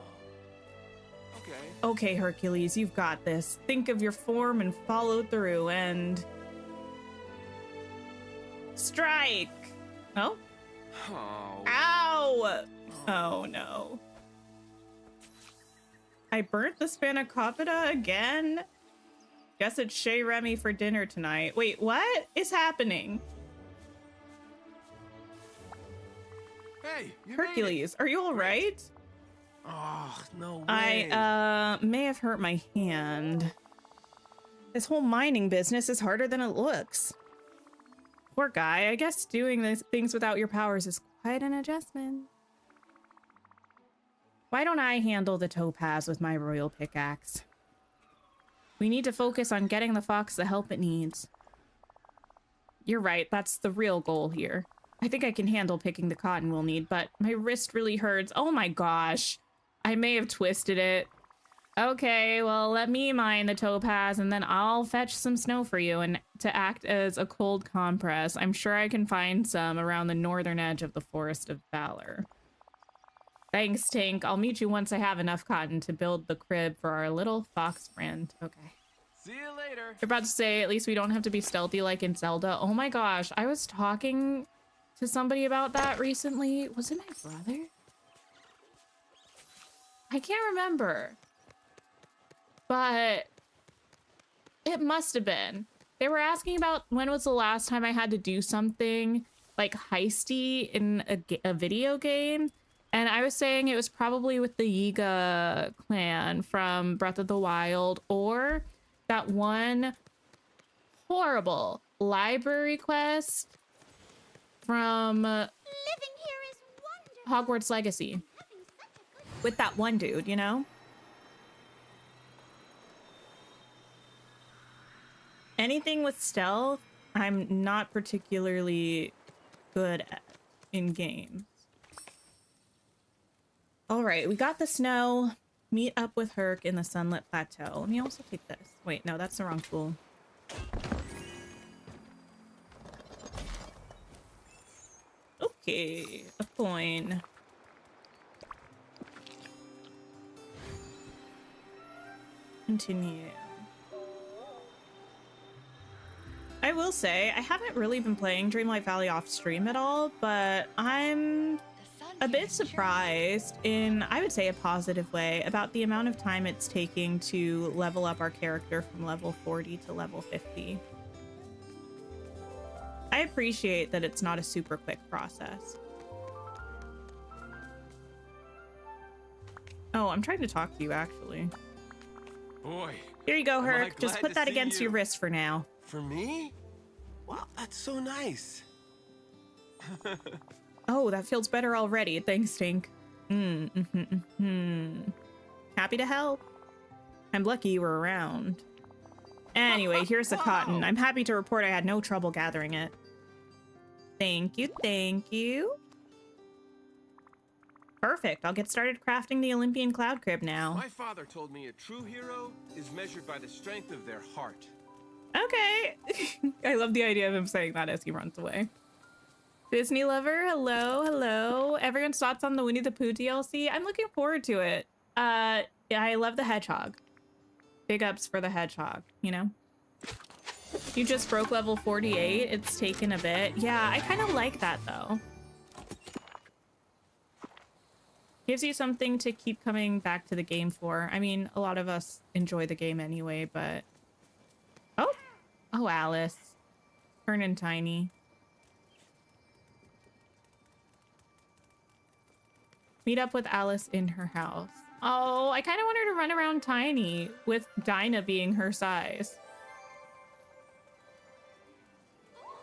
Okay. Okay, Hercules, you've got this. Think of your form and follow through and... strike! Oh? Oh. Ow! Oh, no. I burnt the spanakopita again? Guess it's Chez Remy for dinner tonight. Wait, what is happening? Hey, you made it. Hercules, are you all right? Oh, no way. I may have hurt my hand. This whole mining business is harder than it looks. Poor guy, I guess doing these things without your powers is quite an adjustment. Why don't I handle the topaz with my royal pickaxe? We need to focus on getting the fox the help it needs. You're right, that's the real goal here. I think I can handle picking the cotton we'll need, but my wrist really hurts. Oh my gosh. I may have twisted it. Okay, well, let me mine the topaz and then I'll fetch some snow for you and to act as a cold compress. I'm sure I can find some around the northern edge of the Forest of Valor. Thanks, Tink. I'll meet you once I have enough cotton to build the crib for our little fox friend. Okay. See you later. You're about to say, at least we don't have to be stealthy like in Zelda. Oh my gosh, I was talking to somebody about that recently. Was it my brother? I can't remember. But it must have been. They were asking about when was the last time I had to do something like heisty in a video game. And I was saying it was probably with the Yiga clan from Breath of the Wild, or that one horrible library quest from Hogwarts Legacy. With that one dude, you know? Anything with stealth, I'm not particularly good at in games. All right, we got the snow. Meet up with Herc in the Sunlit Plateau. Let me also take this. Wait, no, that's the wrong tool. Okay, a coin. Continue. I will say, I haven't really been playing Dreamlight Valley off stream at all, but I'm a bit surprised in, I would say, a positive way about the amount of time it's taking to level up our character from level 40 to level 50. I appreciate that it's not a super quick process. Oh, I'm trying to talk to you, actually. Boy. Here you go, am I Herc. Just glad put to that see against you. your wrist for now. For me? Wow, that's so nice. Oh, that feels better already. Thanks, Tink. Happy to help. I'm lucky you were around. Anyway, here's the cotton. I'm happy to report I had no trouble gathering it. Thank you, thank you. Perfect. I'll get started crafting the Olympian cloud crib now. My father told me a true hero is measured by the strength of their heart. Okay. I love the idea of him saying that as he runs away. Disney lover, hello, hello. Everyone's thoughts on the Winnie the Pooh DLC? I'm looking forward to it. Yeah, I love the hedgehog. Big ups for the hedgehog, you know? You just broke level 48. It's taken a bit. Yeah, I kind of like that though. Gives you something to keep coming back to the game for. I mean, a lot of us enjoy the game anyway, but... Oh! Oh, Alice. Turning tiny. Meet up with Alice in her house. Oh, I kind of want her to run around tiny, with Dinah being her size.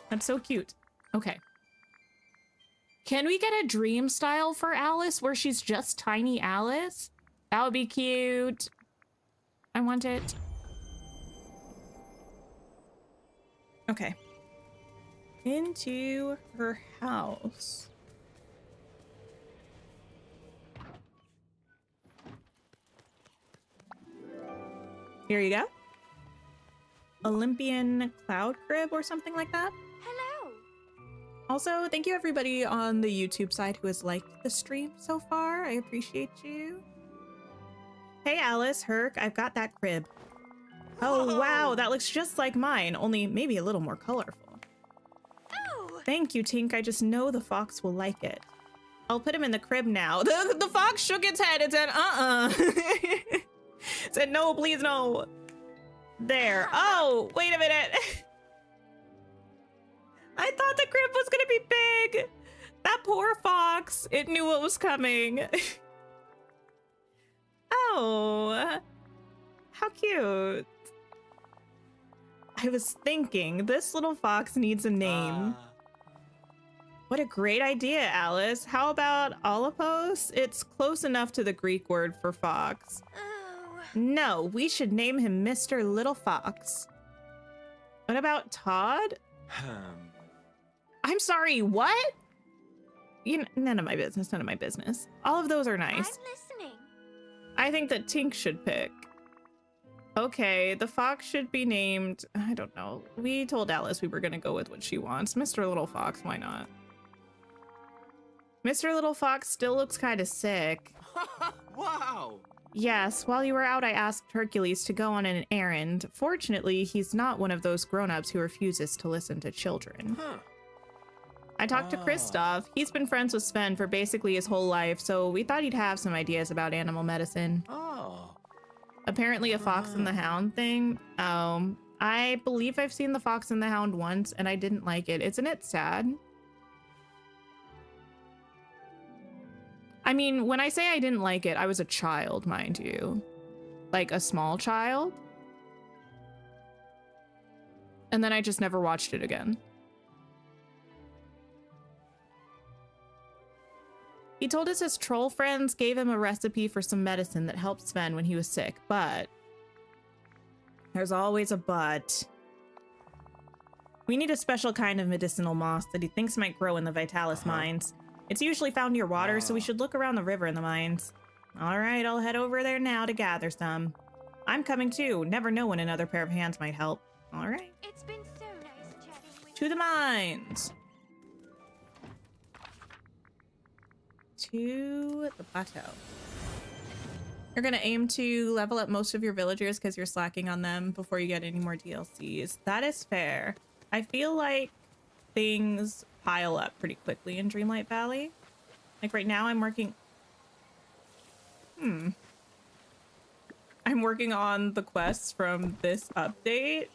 That's so cute. Okay. Can we get a dream style for Alice where she's just tiny Alice? That would be cute. I want it. Okay. Into her house. Here you go. Olympian cloud crib or something like that. Hello. Also, thank you everybody on the YouTube side who has liked the stream so far. I appreciate you. Hey Alice, Herc, I've got that crib. Oh wow, that looks just like mine, only maybe a little more colorful. Oh. Thank you, Tink. I just know the fox will like it. I'll put him in the crib now. The fox shook its head and said, It said, no, please, no. There. Oh, wait a minute. I thought the crib was gonna be big. That poor fox. It knew what was coming. Oh, how cute. I was thinking, this little fox needs a name. What a great idea, Alice. How about Olipos? It's close enough to the Greek word for fox. Oh. No, we should name him Mr. Little Fox. What about Todd? I'm sorry, what? None of my business, none of my business. All of those are nice. I'm listening. I think that Tink should pick. Okay, the fox should be named, I don't know. We told Alice we were gonna go with what she wants. Mr. Little Fox, why not? Mr. Little Fox still looks kind of sick. Wow! Yes, while you were out, I asked Hercules to go on an errand. Fortunately, he's not one of those grown-ups who refuses to listen to children. Huh. I talked to Kristoff. He's been friends with Sven for basically his whole life, so we thought he'd have some ideas about animal medicine. Oh. Apparently a Fox and the Hound thing. I believe I've seen the Fox and the Hound once, and I didn't like it. Isn't it sad? I mean, when I say I didn't like it, I was a child, mind you. Like a small child. And then I just never watched it again. He told us his troll friends gave him a recipe for some medicine that helped Sven when he was sick, but there's always a but. We need a special kind of medicinal moss that he thinks might grow in the Vitalis mines. It's usually found near water, so we should look around the river in the mines. All right, I'll head over there now to gather some. I'm coming too. Never know when another pair of hands might help. All right. It's been so nice chatting with To the mines. To the plateau. You're gonna aim to level up most of your villagers because you're slacking on them before you get any more DLCs. That is fair. I feel like things pile up pretty quickly in Dreamlight Valley. Like right now I'm working... I'm working on the quests from this update,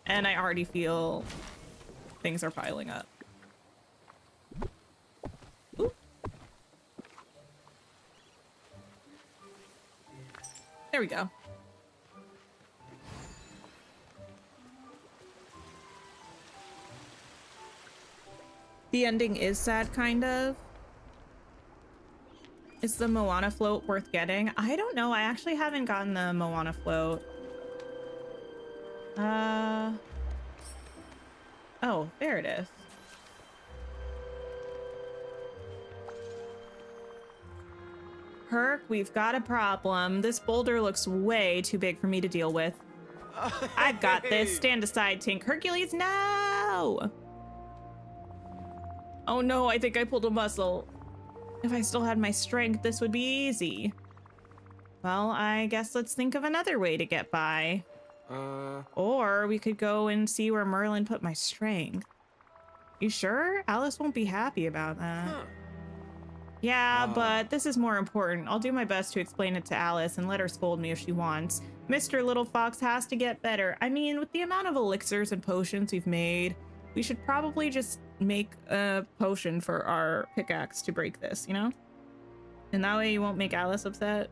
and I already feel things are piling up. Ooh. There we go. The ending is sad, kind of. Is the Moana float worth getting? I don't know. I actually haven't gotten the Moana float. Oh, there it is. Herc, we've got a problem. This boulder looks way too big for me to deal with. I've got this. Stand aside, Tink. Hercules, no! Oh no, I think I pulled a muscle. If I still had my strength, this would be easy. Well, I guess let's think of another way to get by. Or we could go and see where Merlin put my strength. You sure? Alice won't be happy about that. Huh. Yeah, but this is more important. I'll do my best to explain it to Alice and let her scold me if she wants. Mr. Little Fox has to get better. I mean, with the amount of elixirs and potions we've made, we should probably just make a potion for our pickaxe to break this, you know? And that way you won't make Alice upset.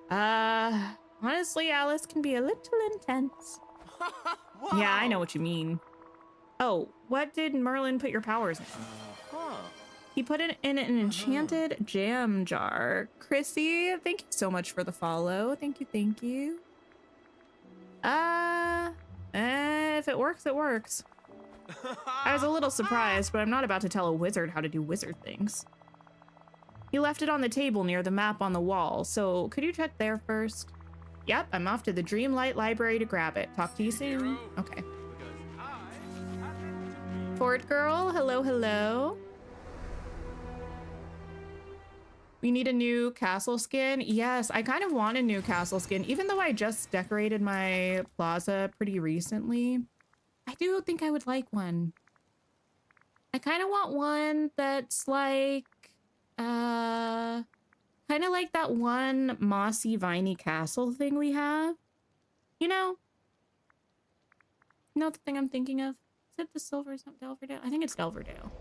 Honestly, Alice can be a little intense. Wow. Yeah, I know what you mean. Oh, what did Merlin put your powers in? He put it in an enchanted jam jar. Chrissy, thank you so much for the follow. Thank you, thank you. If it works, it works. I was a little surprised, but I'm not about to tell a wizard how to do wizard things. He left it on the table near the map on the wall, so could you check there first? Yep, I'm off to the Dreamlight Library to grab it. Talk to you soon. Okay. Ford girl, hello, hello. We need a new castle skin. Yes, I kind of want a new castle skin, even though I just decorated my plaza pretty recently. I do think I would like one. I kind of want one that's like, kind of like that one mossy, viney castle thing we have. You know the thing I'm thinking of? Is it the Silver, is it Delverdale? I think it's Delverdale.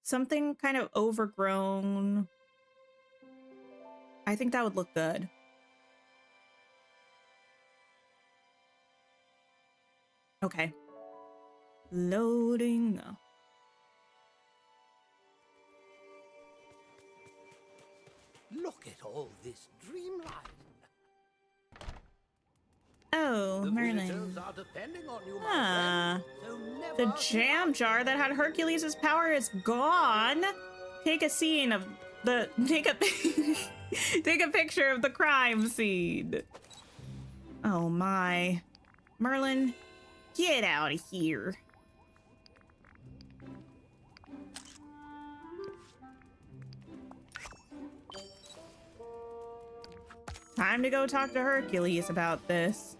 Something kind of overgrown. I think that would look good. Okay. Loading. Look at all this dreamlight. Oh, The Merlin. visitors are depending on you, my Ah. friend, so The never jam jar that had Hercules' power is gone. take a scene of the take a take a picture of the crime scene. Oh my. Merlin, get out of here. Time to go talk to Hercules about this.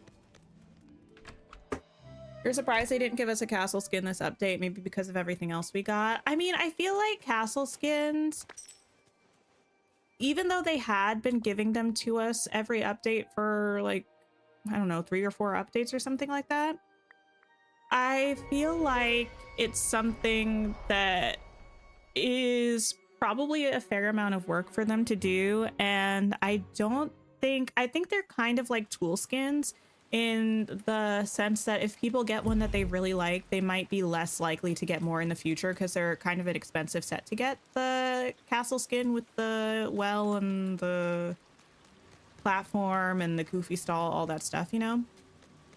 You're surprised they didn't give us a castle skin this update, maybe because of everything else we got. I mean, I feel like castle skins, even though they had been giving them to us every update for like, I don't know, 3 or 4 updates or something like that, I feel like it's something that is probably a fair amount of work for them to do. And I think they're kind of like tool skins, in the sense that if people get one that they really like, they might be less likely to get more in the future because they're kind of an expensive set to get the castle skin with the well and the platform and the Goofy stall, all that stuff, you know?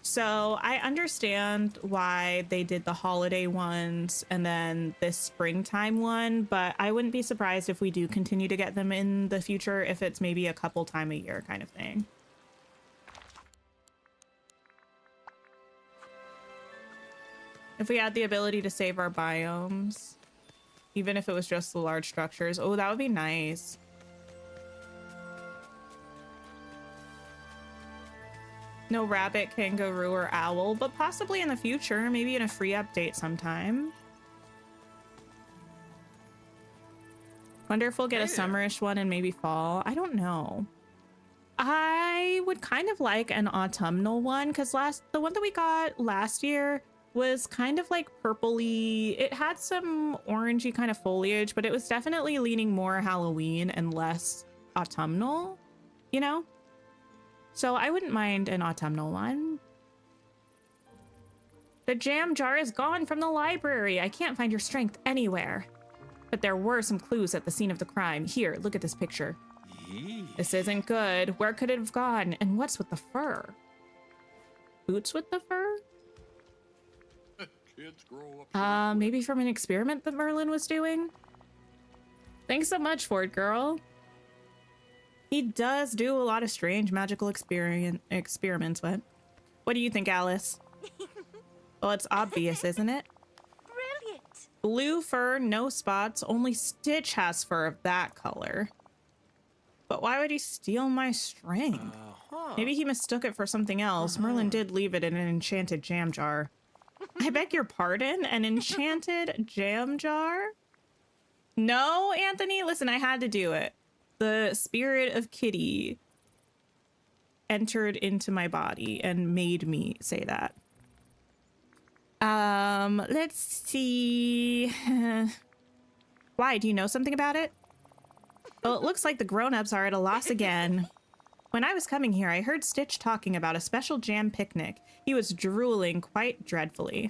So I understand why they did the holiday ones and then this springtime one, but I wouldn't be surprised if we do continue to get them in the future, if it's maybe a couple time a year kind of thing. If we had the ability to save our biomes, even if it was just the large structures, oh, that would be nice. No rabbit, kangaroo, or owl, but possibly in the future, maybe in a free update sometime. Wonder if we'll get a summerish one and maybe fall. I don't know. I would kind of like an autumnal one, because the one that we got last year was kind of like purpley. It had some orangey kind of foliage, but it was definitely leaning more Halloween and less autumnal, you know? So I wouldn't mind an autumnal one. The jam jar is gone from the library. I can't find your strength anywhere. But there were some clues at the scene of the crime. Here, look at this picture. This isn't good. Where could it have gone? And what's with the fur? Boots with the fur? Kids grow up. Maybe from an experiment that Merlin was doing? Thanks so much, Ford girl. He does do a lot of strange magical experiments. What do you think, Alice? Well, it's obvious, isn't it? Brilliant. Blue fur, no spots. Only Stitch has fur of that color. But why would he steal my string? Maybe he mistook it for something else. Merlin did leave it in an enchanted jam jar. I beg your pardon? An enchanted jam jar? No, Anthony, listen, I had to do it. The spirit of Kitty entered into my body and made me say that. Let's see. Why, do you know something about it? Well, it looks like the grown-ups are at a loss again. When I was coming here, I heard Stitch talking about a special jam picnic. He was drooling quite dreadfully.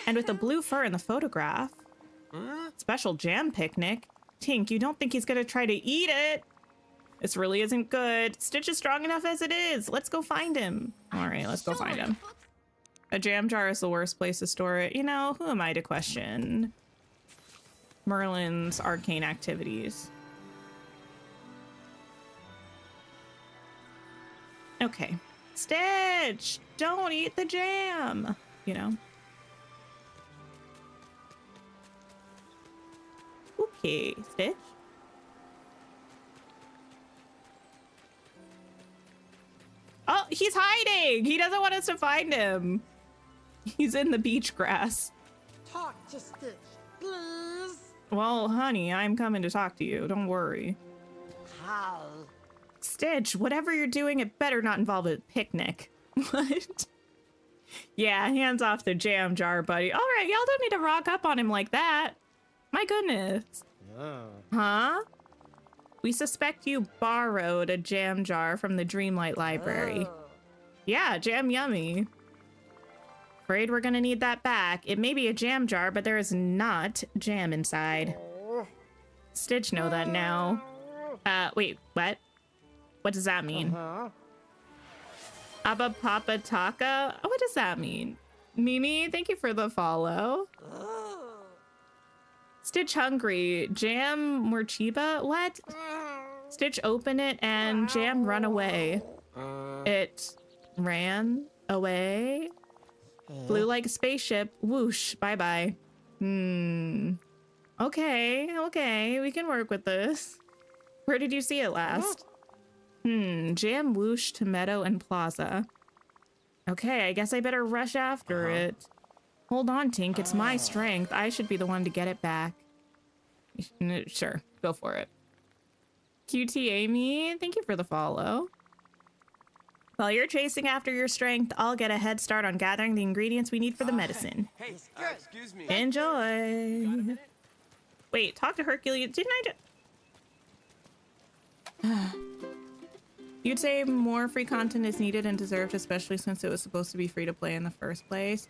And with the blue fur in the photograph. Special jam picnic? Tink, you don't think he's gonna try to eat it? This really isn't good. Stitch is strong enough as it is. Let's go find him. All right, let's go find him. A jam jar is the worst place to store it. You know, who am I to question Merlin's arcane activities? Okay. Stitch! Don't eat the jam! You know? Okay, Stitch. Oh, he's hiding! He doesn't want us to find him. He's in the beach grass. Talk to Stitch, please. Well, honey, I'm coming to talk to you. Don't worry. How? Stitch, whatever you're doing, it better not involve a picnic. What? Yeah, hands off the jam jar, buddy. All right, y'all don't need to rock up on him like that. My goodness. Huh? We suspect you borrowed a jam jar from the Dreamlight Library. Yeah, jam yummy. Afraid we're gonna need that back. It may be a jam jar, but there is not jam inside. Stitch know that now. Wait, what? What does that mean? Abba Papa Taka? Oh, what does that mean? Mimi, thank you for the follow. Stitch hungry. Jam Morchiba? What? Stitch open it and Jam run away. It ran away. Flew like a spaceship. Whoosh. Bye-bye. Okay. We can work with this. Where did you see it last? Jam whoosh to Meadow and Plaza. Okay, I guess I better rush after it. Hold on, Tink. It's my strength. I should be the one to get it back. Sure. Go for it. QT Amy, thank you for the follow. While you're chasing after your strength, I'll get a head start on gathering the ingredients we need for the medicine. Hey, excuse me. Enjoy. Wait, talk to Hercules. Didn't I You'd say more free content is needed and deserved, especially since it was supposed to be free to play in the first place.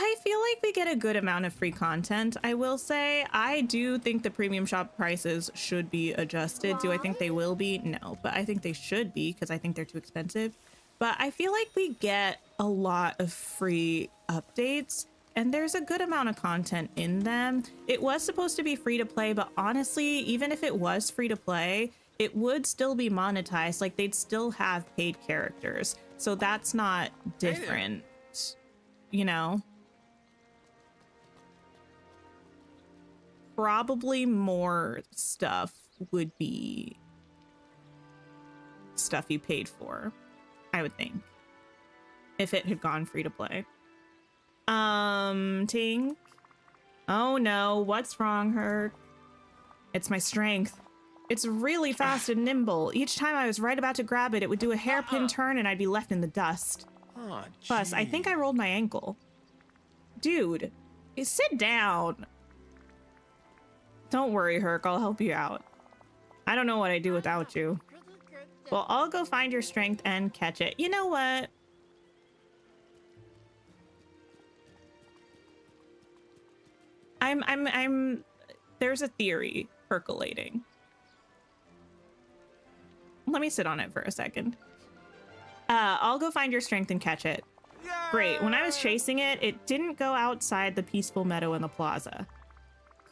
I feel like we get a good amount of free content, I will say. I do think the premium shop prices should be adjusted. Do I think they will be? No, but I think they should be because I think they're too expensive. But I feel like we get a lot of free updates and there's a good amount of content in them. It was supposed to be free to play, but honestly, even if it was free to play, it would still be monetized. Like they'd still have paid characters. So that's not different, you know? Probably more stuff would be stuff you paid for, I would think, if it had gone free to play. Tink. Oh no, what's wrong, Herc? It's my strength. It's really fast and nimble. Each time I was right about to grab it, it would do a hairpin turn and I'd be left in the dust. Oh, Plus, I think I rolled my ankle. Dude, sit down. Don't worry, Herc, I'll help you out. I don't know what I'd do without you. Well, I'll go find your strength and catch it. You know what? There's a theory percolating. Let me sit on it for a second. I'll go find your strength and catch it. Great. When I was chasing it, it didn't go outside the peaceful meadow in the plaza.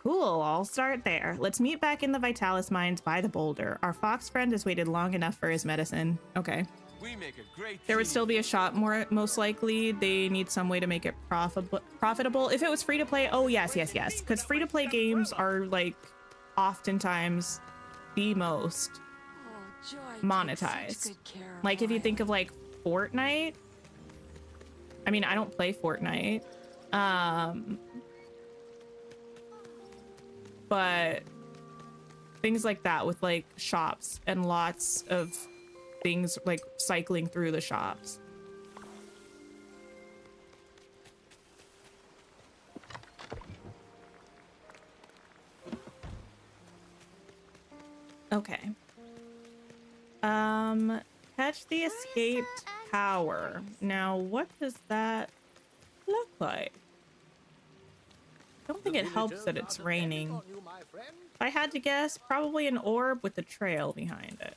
Cool, I'll start there. Let's meet back in the Vitalis mines by the boulder. Our fox friend has waited long enough for his medicine. Okay. We make a great There would team. still be a shop, most likely. They need some way to make it profitable. If it was free to play, oh yes. Because free to play games are like oftentimes the most monetized. Like if you think of like Fortnite. I mean, I don't play Fortnite. But things like that with like shops and lots of things like cycling through the shops. Okay. Catch the escaped tower. Now, what does that look like? I don't think it helps that it's raining. If I had to guess, probably an orb with a trail behind it.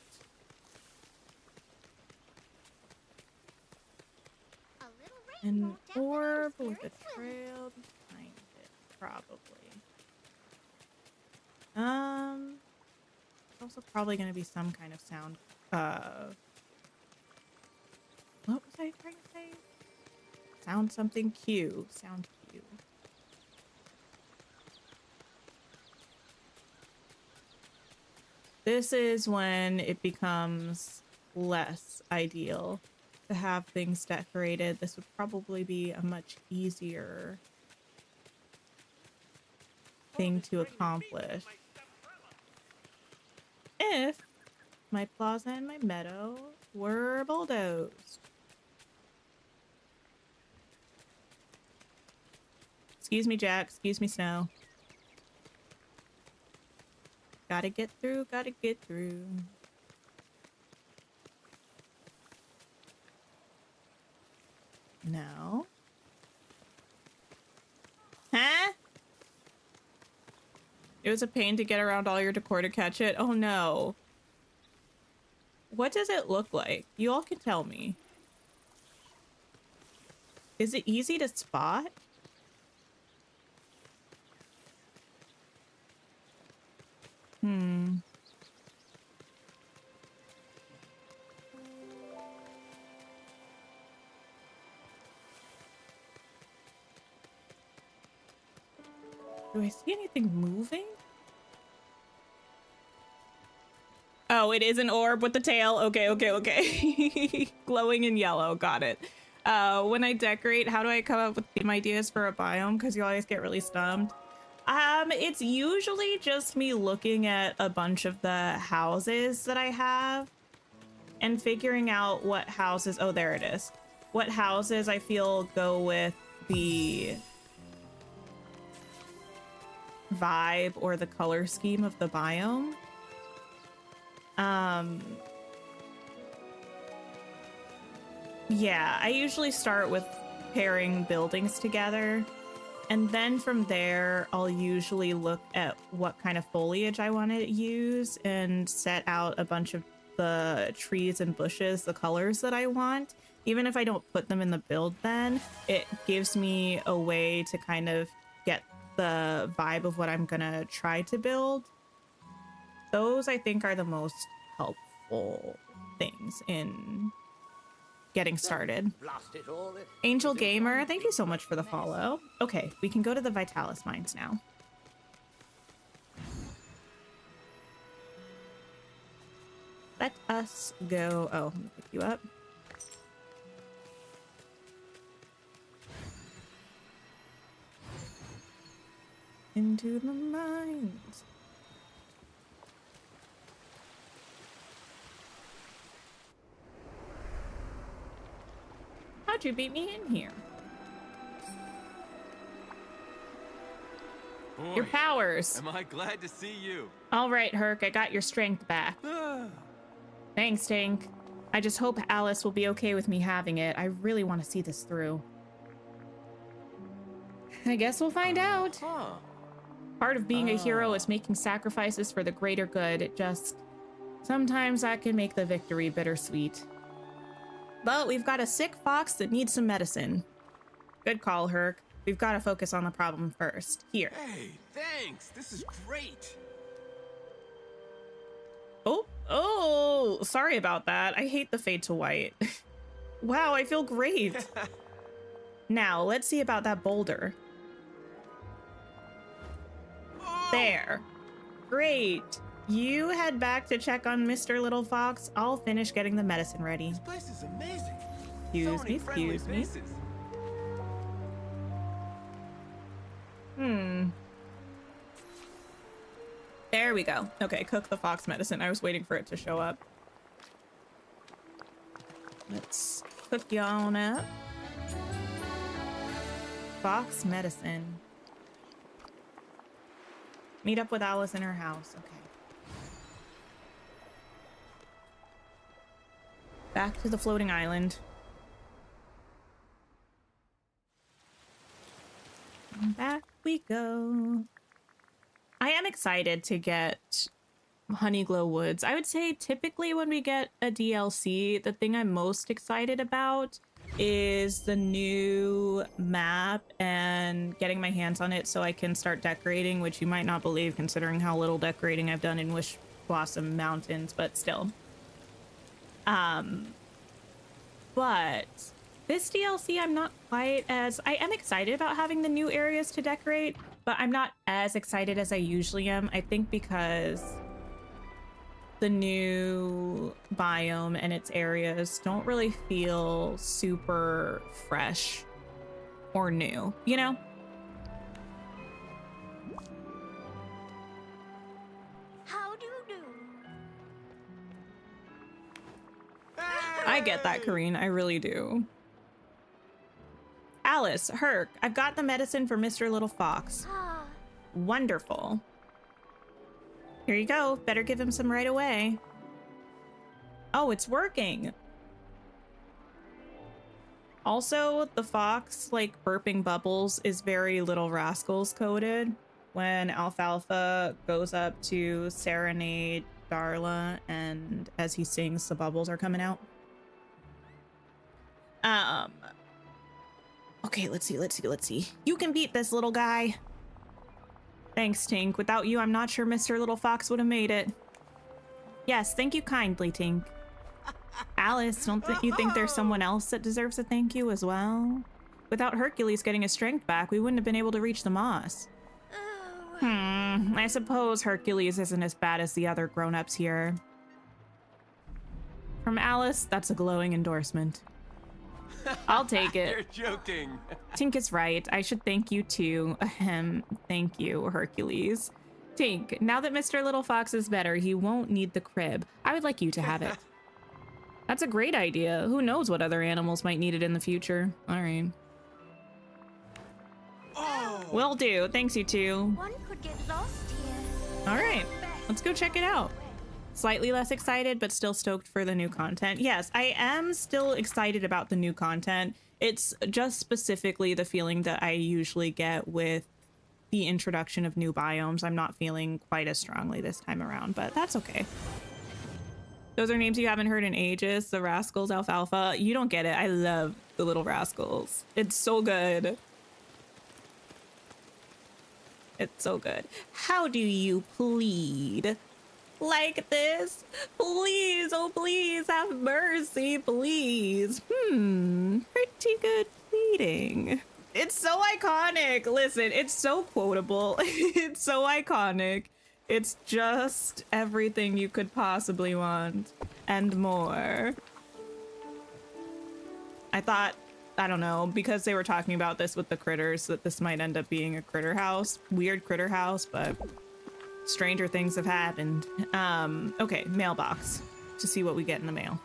An orb with a trail behind it, probably. It's also probably going to be some kind of sound. What was I trying to say? Sound something Q. Sound Q. This is when it becomes less ideal to have things decorated. This would probably be a much easier thing to accomplish if my plaza and my meadow were bulldozed. Excuse me, Jack. Excuse me, Snow. Gotta get through, gotta get through. No. Huh? It was a pain to get around all your decor to catch it. Oh no. What does it look like? You all can tell me. Is it easy to spot? Hmm. Do I see anything moving? Oh, it is an orb with the tail. Okay, okay, okay. Glowing in yellow. Got it. When I decorate, how do I come up with theme ideas for a biome? Because you always get really stumped. It's usually just me looking at a bunch of the houses that I have and figuring out what houses. Oh, there it is. What houses I feel go with the vibe or the color scheme of the biome. Yeah, I usually start with pairing buildings together, and then from there I'll usually look at what kind of foliage I want to use and set out a bunch of the trees and bushes, the colors that I want. Even if I don't put them in the build, then it gives me a way to kind of get the vibe of what I'm gonna try to build. Those, I think, are the most helpful things in getting started. Blast it all. Angel Gamer, thank you so much for the follow. Okay, we can go to the Vitalis mines now. Let us go. Oh, let me pick you up. Into the mines. How'd you beat me in here? Boy, Your powers. am I glad to see you. All right, Herc, I got your strength back. Thanks, Tank. I just hope Alice will be okay with me having it. I really want to see this through. I guess we'll find out. Huh. Part of being a hero is making sacrifices for the greater good. It just... sometimes that can make the victory bittersweet. But we've got a sick fox that needs some medicine. Good call, Herc. We've got to focus on the problem first. Here. Hey, thanks. This is great. Oh, sorry about that. I hate the fade to white. Wow, I feel great. Now, let's see about that boulder. Oh, There. Great. You head back to check on Mr. Little Fox. I'll finish getting the medicine ready. this place is amazing. Excuse So me, many friendly excuse me. faces. There we go. Okay, cook the fox medicine. I was waiting for it to show up. Let's cook you on up. Fox medicine. Meet up with Alice in her house. Okay. Back to the floating island. And back we go. I am excited to get Honeyglow Woods. I would say typically when we get a DLC, the thing I'm most excited about is the new map and getting my hands on it so I can start decorating, which you might not believe considering how little decorating I've done in Wish Blossom Mountains, but still. But this DLC, I'm not quite as... I am excited about having the new areas to decorate, but I'm not as excited as I usually am. I think because the new biome and its areas don't really feel super fresh or new, you know? How do you do? I get that, Kareen. I really do. Alice, Herc, I've got the medicine for Mr. Little Fox. Ah, Wonderful. Here you go. Better give him some right away. Oh, it's working. Also, the fox, like, burping bubbles is very Little Rascals coded. When Alfalfa goes up to serenade Darla, and as he sings, the bubbles are coming out. Okay, let's see. You can beat this, little guy. Thanks, Tink. Without you, I'm not sure Mr. Little Fox would have made it. Yes, thank you kindly, Tink. Alice, don't you think there's someone else that deserves a thank you as well? Without Hercules getting his strength back, we wouldn't have been able to reach the moss. I suppose Hercules isn't as bad as the other grown-ups here. From Alice, that's a glowing endorsement. I'll take it. You're joking. Tink is right. I should thank you too. Ahem. Thank you, Hercules. Tink, now that Mr. Little Fox is better, he won't need the crib. I would like you to have it. That's a great idea. Who knows what other animals might need it in the future. All right. Oh. Will do. Thanks, you two. One could get lost here. All right. Let's go check it out. Slightly less excited, but still stoked for the new content. Yes, I am still excited about the new content. It's just specifically the feeling that I usually get with the introduction of new biomes. I'm not feeling quite as strongly this time around, but that's okay. Those are names you haven't heard in ages. The Rascals, Alfalfa. You don't get it. I love the Little Rascals. It's so good. It's so good. How do you plead? Like this? Please, oh please, have mercy, please. Pretty good pleading. It's so iconic. Listen, it's so quotable. It's so iconic. It's just everything you could possibly want and more. I thought, I don't know, because they were talking about this with the critters, that this might end up being a critter house. Weird critter house, but stranger things have happened. Okay, mailbox to see what we get in the mail.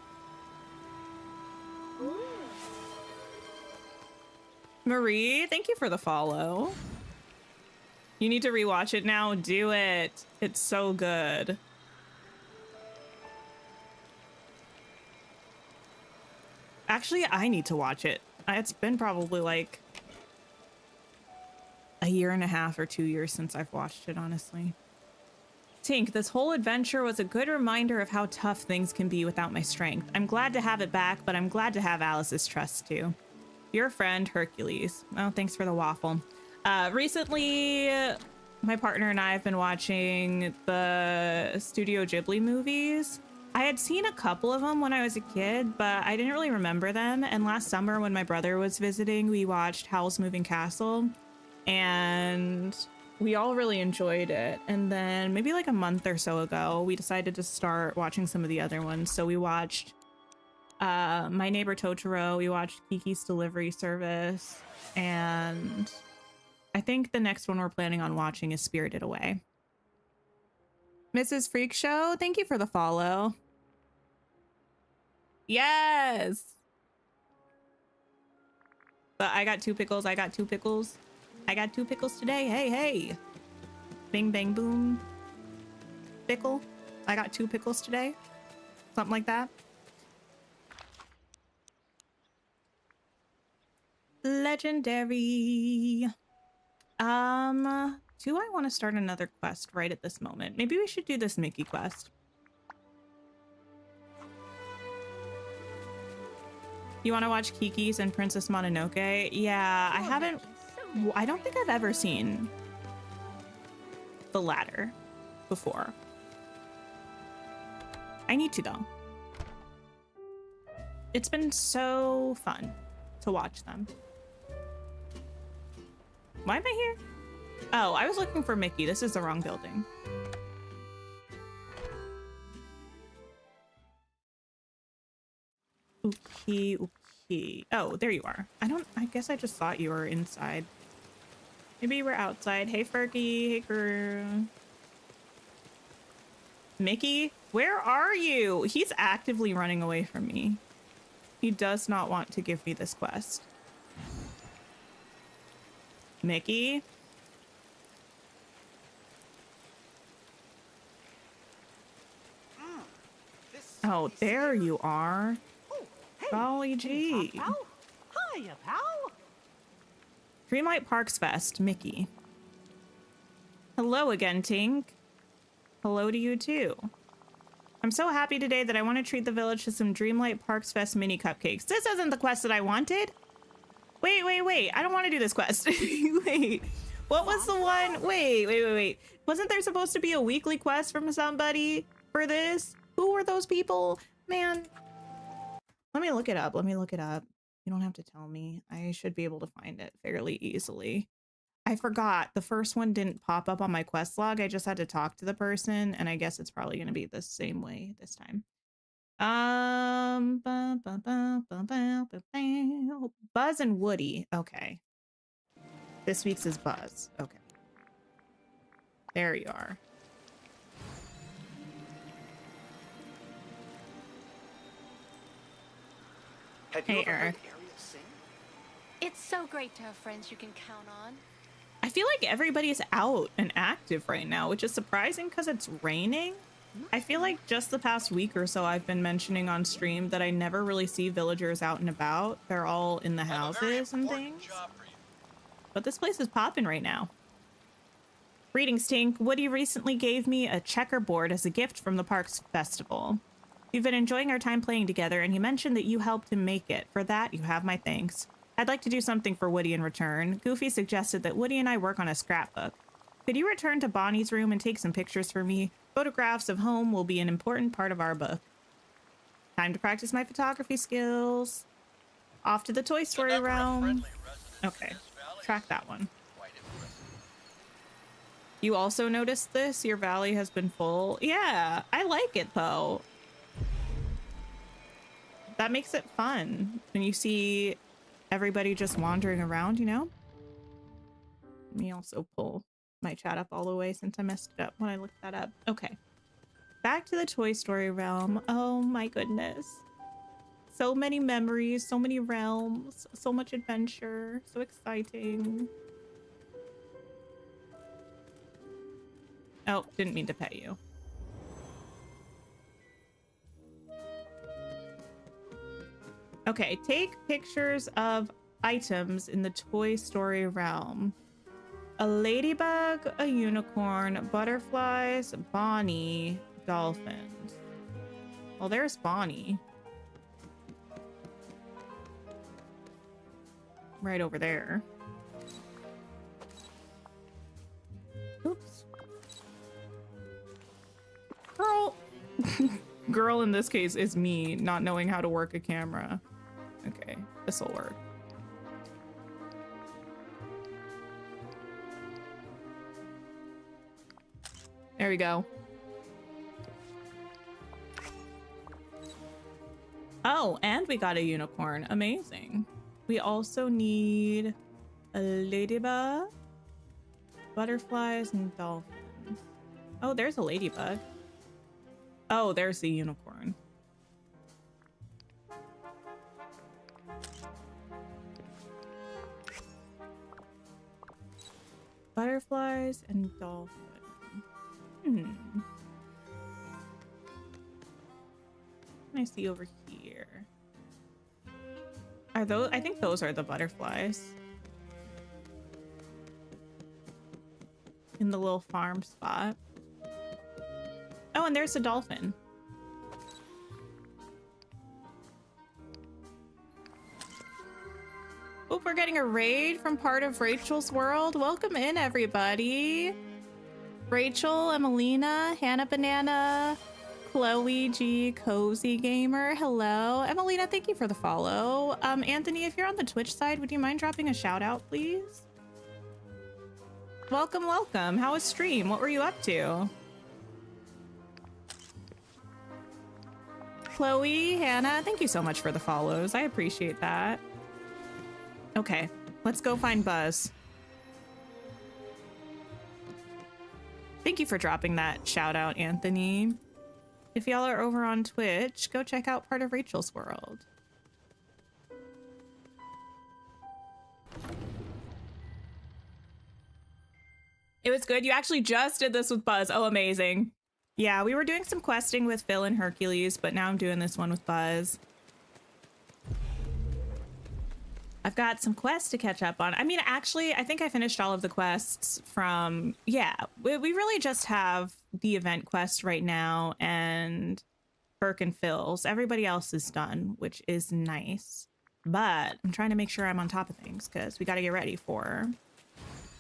Marie, thank you for the follow. You need to rewatch it now. Do it. It's so good. Actually, I need to watch it. It's been probably like a year and a half or 2 years since I've watched it, honestly. Tink, this whole adventure was a good reminder of how tough things can be without my strength. I'm glad to have it back, but I'm glad to have Alice's trust too. Your friend, Hercules. Oh, thanks for the waffle. Recently, my partner and I have been watching the Studio Ghibli movies. I had seen a couple of them when I was a kid, but I didn't really remember them. And last summer when my brother was visiting, we watched Howl's Moving Castle, and we all really enjoyed it. And then maybe like a month or so ago, we decided to start watching some of the other ones. So we watched My Neighbor Totoro, we watched Kiki's Delivery Service, and I think the next one we're planning on watching is Spirited Away. Mrs. Freak Show, thank you for the follow. Yes! But I got 2 pickles, I got 2 pickles. I got 2 pickles today, hey, hey. Bing, bang, boom. Pickle. I got 2 pickles today. Something like that. Legendary. Do I want to start another quest right at this moment? Maybe we should do this Mickey quest. You want to watch Kiki's and Princess Mononoke? Yeah, I haven't. I don't think I've ever seen the latter before. I need to though. It's been so fun to watch them. Why am I here? Oh, I was looking for Mickey. This is the wrong building. Okay, okay. Oh, there you are. I guess I just thought you were inside. Maybe you were outside. Hey, Fergie. Hey, girl. Mickey, where are you? He's actively running away from me. He does not want to give me this quest. Mickey? Oh, there you are. Golly gee. Hiya, pal. Dreamlight Parks Fest, Mickey. Hello again, Tink. Hello to you too. I'm so happy today that I want to treat the village to some Dreamlight Parks Fest mini cupcakes. This isn't the quest that I wanted. Wait. I don't want to do this quest. Wait. What was the one? Wait. Wasn't there supposed to be a weekly quest from somebody for this? Who were those people? Man, let me look it up. You don't have to tell me. I should be able to find it fairly easily. I forgot. The first one didn't pop up on my quest log. I just had to talk to the person, and I guess it's probably going to be the same way this time. Buzz and Woody. Okay. This week's is Buzz. Okay. There you are. Hey, Eric. It's so great to have friends you can count on. I feel like everybody's out and active right now, which is surprising because it's raining. I feel like just the past week or so I've been mentioning on stream that I never really see villagers out and about. They're all in the houses and things. But this place is popping right now. Greetings, Tink. Woody recently gave me a checkerboard as a gift from the park's festival. We've been enjoying our time playing together, and he mentioned that you helped him make it. For that, you have my thanks. I'd like to do something for Woody in return. Goofy suggested that Woody and I work on a scrapbook. Could you return to Bonnie's room and take some pictures for me? Photographs of home will be an important part of our book. Time to practice my photography skills. Off to the Toy Story realm. Okay, track that one. You also noticed this? Your valley has been full. Yeah, I like it though. That makes it fun when you see everybody just wandering around, you know? Let me also pull my chat up all the way since I messed it up when I looked that up. Okay. Back to the Toy Story realm. Oh my goodness. So many memories, so many realms, so much adventure, so exciting. Oh, didn't mean to pet you. Okay, take pictures of items in the Toy Story realm. A ladybug, a unicorn, butterflies, Bonnie, dolphins. Well, there's Bonnie. Right over there. Oops. Girl. Girl in this case is me not knowing how to work a camera. Okay, this'll work. There we go. Oh, and we got a unicorn. Amazing. We also need a ladybug, butterflies, and dolphins. Oh, there's a ladybug. Oh, there's the unicorn. Butterflies and dolphins. What can I see over here? Are those? I think those are the butterflies. In the little farm spot. Oh, and there's a dolphin. Oh, we're getting a raid from part of Rachel's world. Welcome in, everybody. Rachel, Emelina, Hannah Banana, Chloe G, Cozy Gamer. Hello. Emelina, thank you for the follow. Anthony, if you're on the Twitch side, would you mind dropping a shout out, please? Welcome, welcome. How was stream? What were you up to? Chloe, Hannah, thank you so much for the follows. I appreciate that. Okay, let's go find Buzz. Thank you for dropping that shout out, Anthony. If y'all are over on Twitch, go check out part of Rachel's world. It was good. You actually just did this with Buzz. Oh, amazing. Yeah, we were doing some questing with Phil and Hercules, but now I'm doing this one with Buzz. I've got some quests to catch up on. I mean, actually, I think I finished all of the quests from... Yeah, we really just have the event quest right now and Burke and Phil's. Everybody else is done, which is nice. But I'm trying to make sure I'm on top of things because we got to get ready for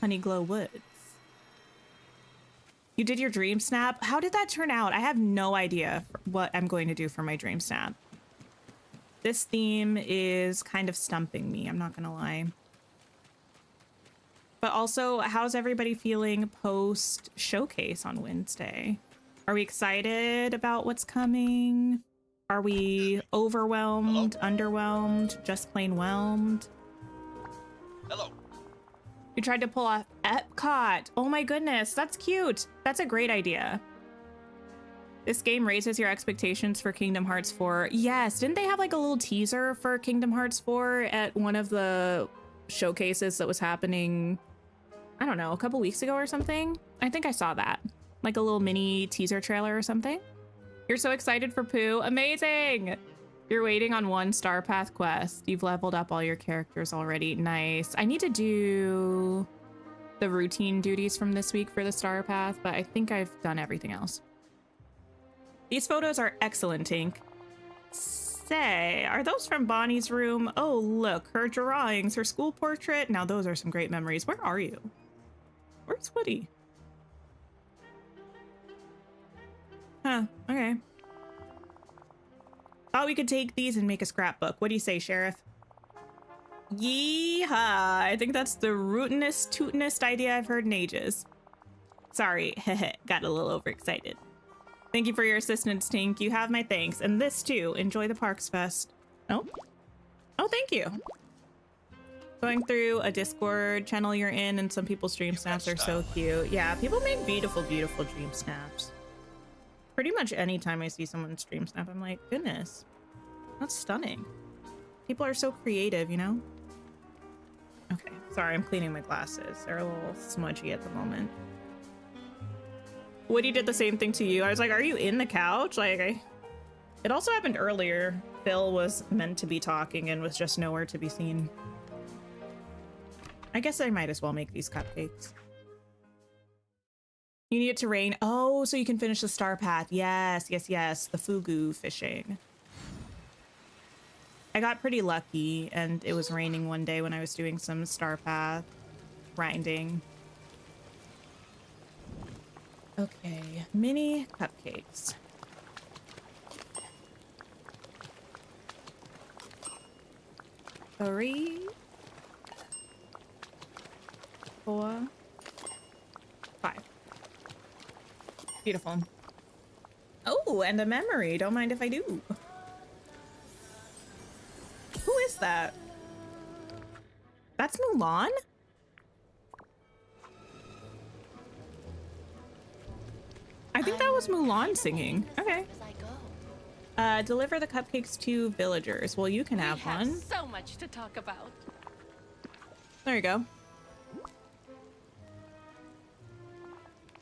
Honeyglow Woods. You did your dream snap? How did that turn out? I have no idea what I'm going to do for my dream snap. This theme is kind of stumping me, I'm not gonna lie. But also, how's everybody feeling post showcase on Wednesday? Are we excited about what's coming? Are we overwhelmed, underwhelmed, just plain whelmed? Hello. You tried to pull off Epcot. Oh my goodness, that's cute. That's a great idea. This game raises your expectations for Kingdom Hearts 4. Yes, didn't they have like a little teaser for Kingdom Hearts 4 at one of the showcases that was happening, I don't know, a couple weeks ago or something? I think I saw that. Like a little mini teaser trailer or something. You're so excited for Pooh. Amazing! You're waiting on one Star Path quest. You've leveled up all your characters already. Nice. I need to do the routine duties from this week for the Star Path, but I think I've done everything else. These photos are excellent, Tink. Say, are those from Bonnie's room? Oh, look, her drawings, her school portrait. Now those are some great memories. Where are you? Where's Woody? Huh, okay. Thought we could take these and make a scrapbook. What do you say, Sheriff? Yeehaw! I think that's the rootinest, tootinest idea I've heard in ages. Sorry, heh, got a little overexcited. Thank you for your assistance, Tink. You have my thanks. And this too. Enjoy the Parks Fest. Oh. Oh, thank you. Going through a Discord channel you're in, and some people's dream snaps are so cute. Yeah, people make beautiful, beautiful dream snaps. Pretty much anytime I see someone's dream snap, I'm like, goodness, that's stunning. People are so creative, you know? Okay, sorry, I'm cleaning my glasses. They're a little smudgy at the moment. Woody did the same thing to you. I was like, are you in the couch? Like, it also happened earlier. Phil was meant to be talking and was just nowhere to be seen. I guess I might as well make these cupcakes. You need it to rain. Oh, so you can finish the Star Path. Yes, yes, yes. The fugu fishing. I got pretty lucky, and it was raining one day when I was doing some Star Path grinding. Okay, mini cupcakes. 3, 4, 5. Beautiful. Oh, and a memory. Don't mind if I do. Who is that? That's Mulan? I think that was Mulan singing. Okay. Deliver the cupcakes to villagers. Well, you can have one. So much to talk about. There you go.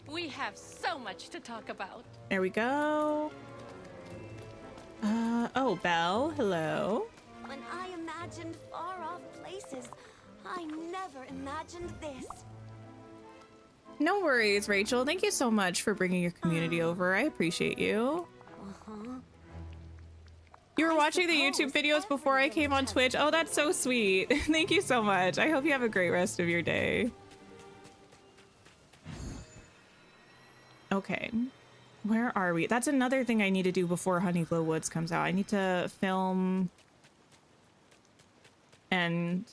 We have so much to talk about. There we go. Oh, Belle, hello. When I imagined far-off places, I never imagined this. No worries, Rachel. Thank you so much for bringing your community over. I appreciate you. You were watching the YouTube videos before I came on Twitch. Oh, that's so sweet. Thank you so much. I hope you have a great rest of your day. Okay, where are we? That's another thing I need to do before Honeyglow Woods comes out. I need to film and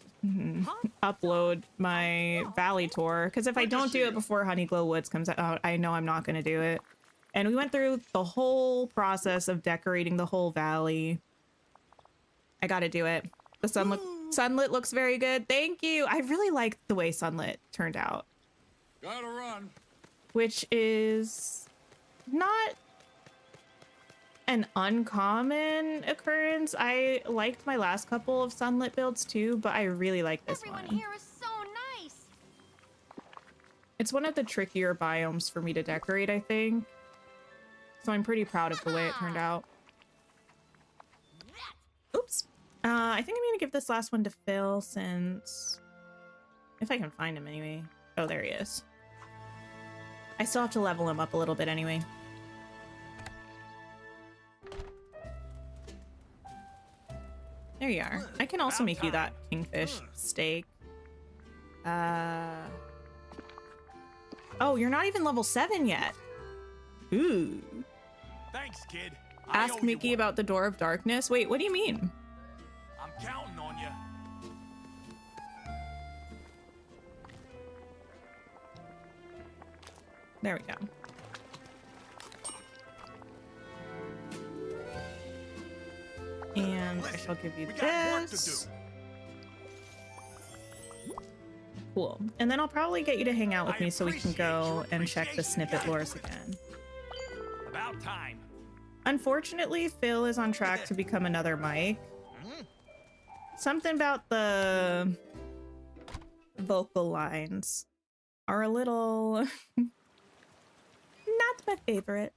upload my Valley tour, because if I don't do it before Honeyglow Woods comes out, I know I'm not going to do it. And we went through the whole process of decorating the whole valley. I got to do it. The Sunlit looks very good. Thank you. I really like the way Sunlit turned out. Gotta run. Which is not an uncommon occurrence. I liked my last couple of Sunlit builds too, but I really like this one. Everyone here is so nice. It's one of the trickier biomes for me to decorate, I think. So I'm pretty proud of the way it turned out. Oops. I think I'm gonna give this last one to Phil, since if I can find him anyway. Oh, there he is. I still have to level him up a little bit anyway. There you are. I can also make you that kingfish steak. Oh, you're not even level 7 yet. Ooh. Thanks, kid. I Ask owe you Mickey one. about the Door of Darkness. Wait, what do you mean? I'm counting on you. There we go. And I shall give you We got work to this. do. Cool. And then I'll probably get you to hang out with I me so we can appreciate go your and check the appreciation. snippet lures again. About time. Unfortunately, Phil is on track to become another Mike. Something about the vocal lines are a little not my favorite.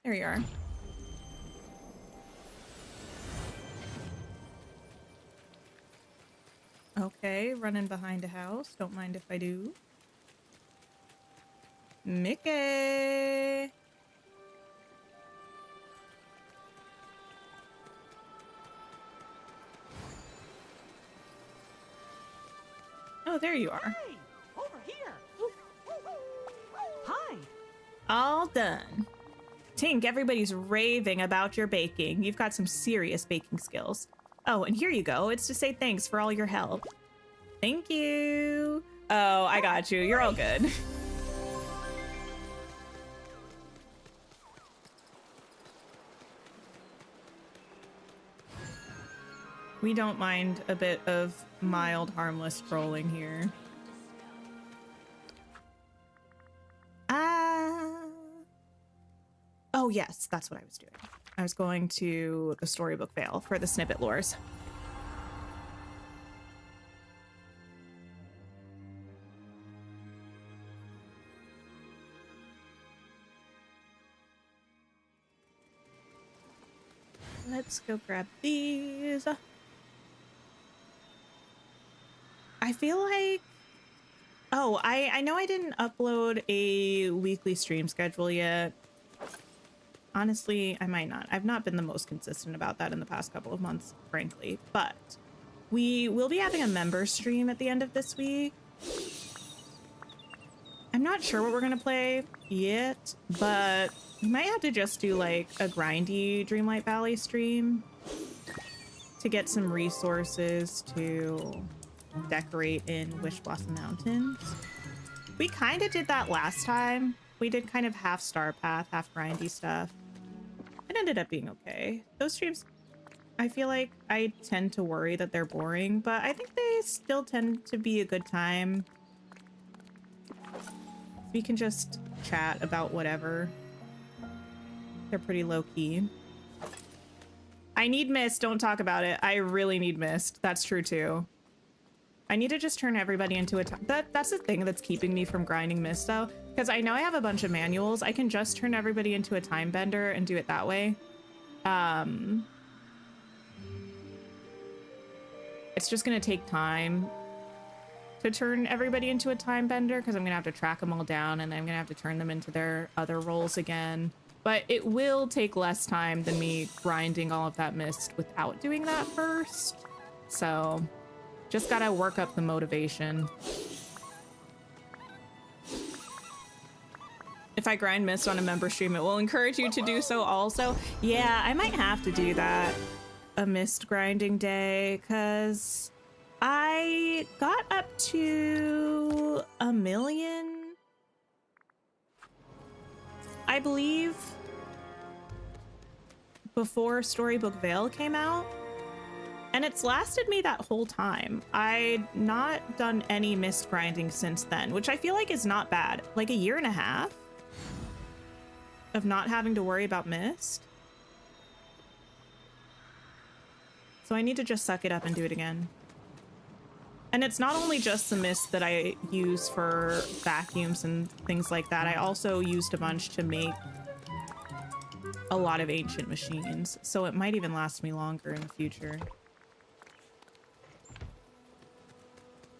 There you are. Okay, running behind a house. Don't mind if I do. Mickey! Oh, there you are. Hey, over here. Hi. All done. Tink, everybody's raving about your baking. You've got some serious baking skills. Oh, and here you go. It's to say thanks for all your help. Thank you. Oh, I got you. You're all good. We don't mind a bit of mild, harmless trolling here. Oh yes, that's what I was doing. I was going to the storybook veil for the snippet lures. Let's go grab these. I feel like... Oh, I know I didn't upload a weekly stream schedule yet. Honestly, I might not. I've not been the most consistent about that in the past couple of months, frankly. But we will be having a member stream at the end of this week. I'm not sure what we're going to play yet, but we might have to just do like a grindy Dreamlight Valley stream to get some resources to decorate in Wish Blossom Mountains. We kind of did that last time. We did kind of half star path, half grindy stuff. It ended up being okay. Those streams, I feel like I tend to worry that they're boring, but I think they still tend to be a good time. We can just chat about whatever. They're pretty low key. I need mist. Don't talk about it. I really need mist. That's true too. I need to just turn everybody into a that's the thing that's keeping me from grinding mist though, because I know I have a bunch of manuals. I can just turn everybody into a time bender and do it that way. It's just gonna take time to turn everybody into a time bender because I'm gonna have to track them all down and then I'm gonna have to turn them into their other roles again. But it will take less time than me grinding all of that mist without doing that first. So just gotta work up the motivation. If I grind mist on a member stream, it will encourage you to do so also. Yeah, I might have to do that. A mist grinding day, because I got up to 1 million, I believe, before Storybook Veil came out. And it's lasted me that whole time. I'd not done any mist grinding since then, which I feel like is not bad. Like a 1.5 years of not having to worry about mist. So I need to just suck it up and do it again. And it's not only just the mist that I use for vacuums and things like that. I also used a bunch to make a lot of ancient machines. So it might even last me longer in the future.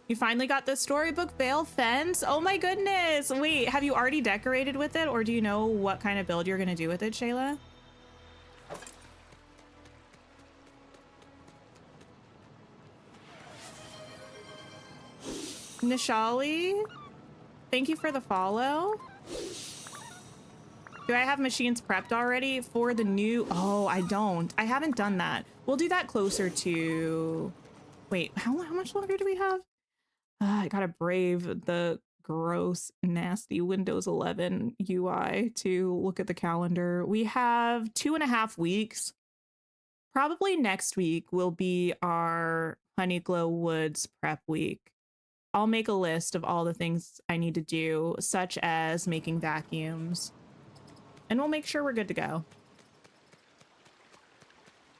You finally got the Storybook Veil fence? Oh my goodness. Wait, have you already decorated with it, or do you know what kind of build you're gonna do with it, Shayla? Nishali? thank you for the follow. Do I have machines prepped already for the new? Oh, I don't. I haven't done that. We'll do that closer to... Wait, how much longer do we have? I gotta brave the gross, nasty Windows 11 UI to look at the calendar. We have 2.5 weeks. Probably next week will be our Honeyglow Woods prep week. I'll make a list of all the things I need to do, such as making vacuums. And we'll make sure we're good to go.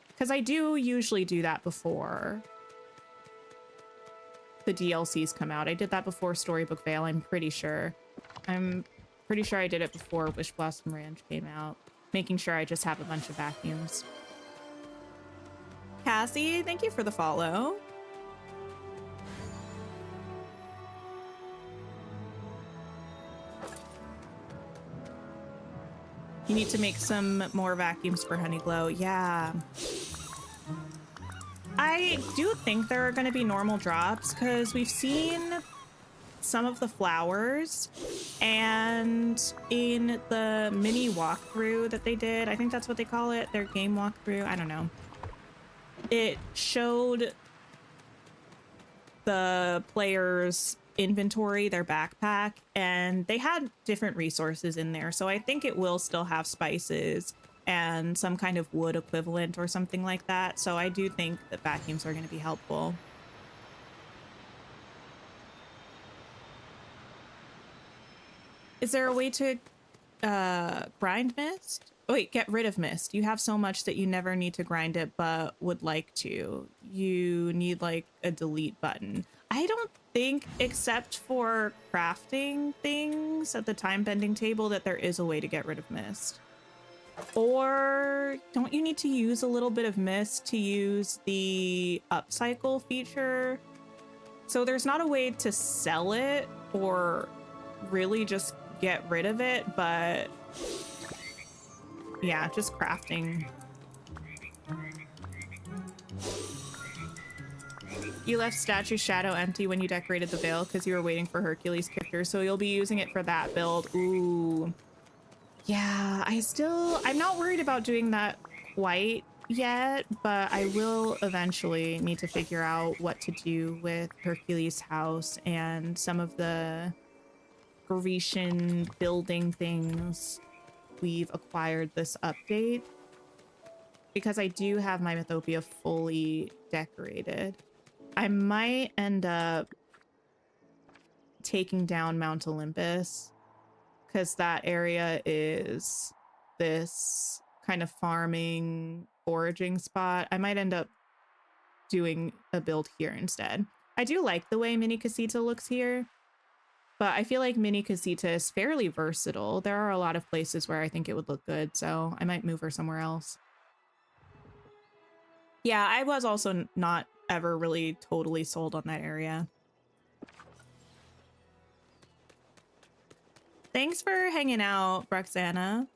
Because I do usually do that before the DLCs come out. I did that before Storybook Vale, I'm pretty sure. I'm pretty sure I did it before Wish Blossom Ranch came out. Making sure I just have a bunch of vacuums. Cassie, thank you for the follow. You need to make some more vacuums for Honeyglow. Yeah. I do think there are going to be normal drops because we've seen some of the flowers, and in the mini walkthrough that they did, I think that's what they call it, their game walkthrough, I don't know. It showed the players' inventory, their backpack, and they had different resources in there. So I think it will still have spices and some kind of wood equivalent or something like that. So I do think that vacuums are going to be helpful. Is there a way to grind mist? Oh, wait, get rid of mist. You have so much that you never need to grind it, but would like to. You need like a delete button. I don't think, except for crafting things at the time bending table, that there is a way to get rid of mist. Or don't you need to use a little bit of mist to use the upcycle feature? So there's not a way to sell it or really just get rid of it, but yeah, just crafting. You left Statue Shadow empty when you decorated the veil because you were waiting for Hercules character, so you'll be using it for that build. Ooh. Yeah, I'm not worried about doing that quite yet, but I will eventually need to figure out what to do with Hercules' house and some of the Grecian building things we've acquired this update, because I do have my Mythopia fully decorated. I might end up taking down Mount Olympus, because that area is this kind of farming, foraging spot. I might end up doing a build here instead. I do like the way Mini Casita looks here, but I feel like Mini Casita is fairly versatile. There are a lot of places where I think it would look good, so I might move her somewhere else. Yeah, I was also not ever really totally sold on that area. Thanks for hanging out, Roxana.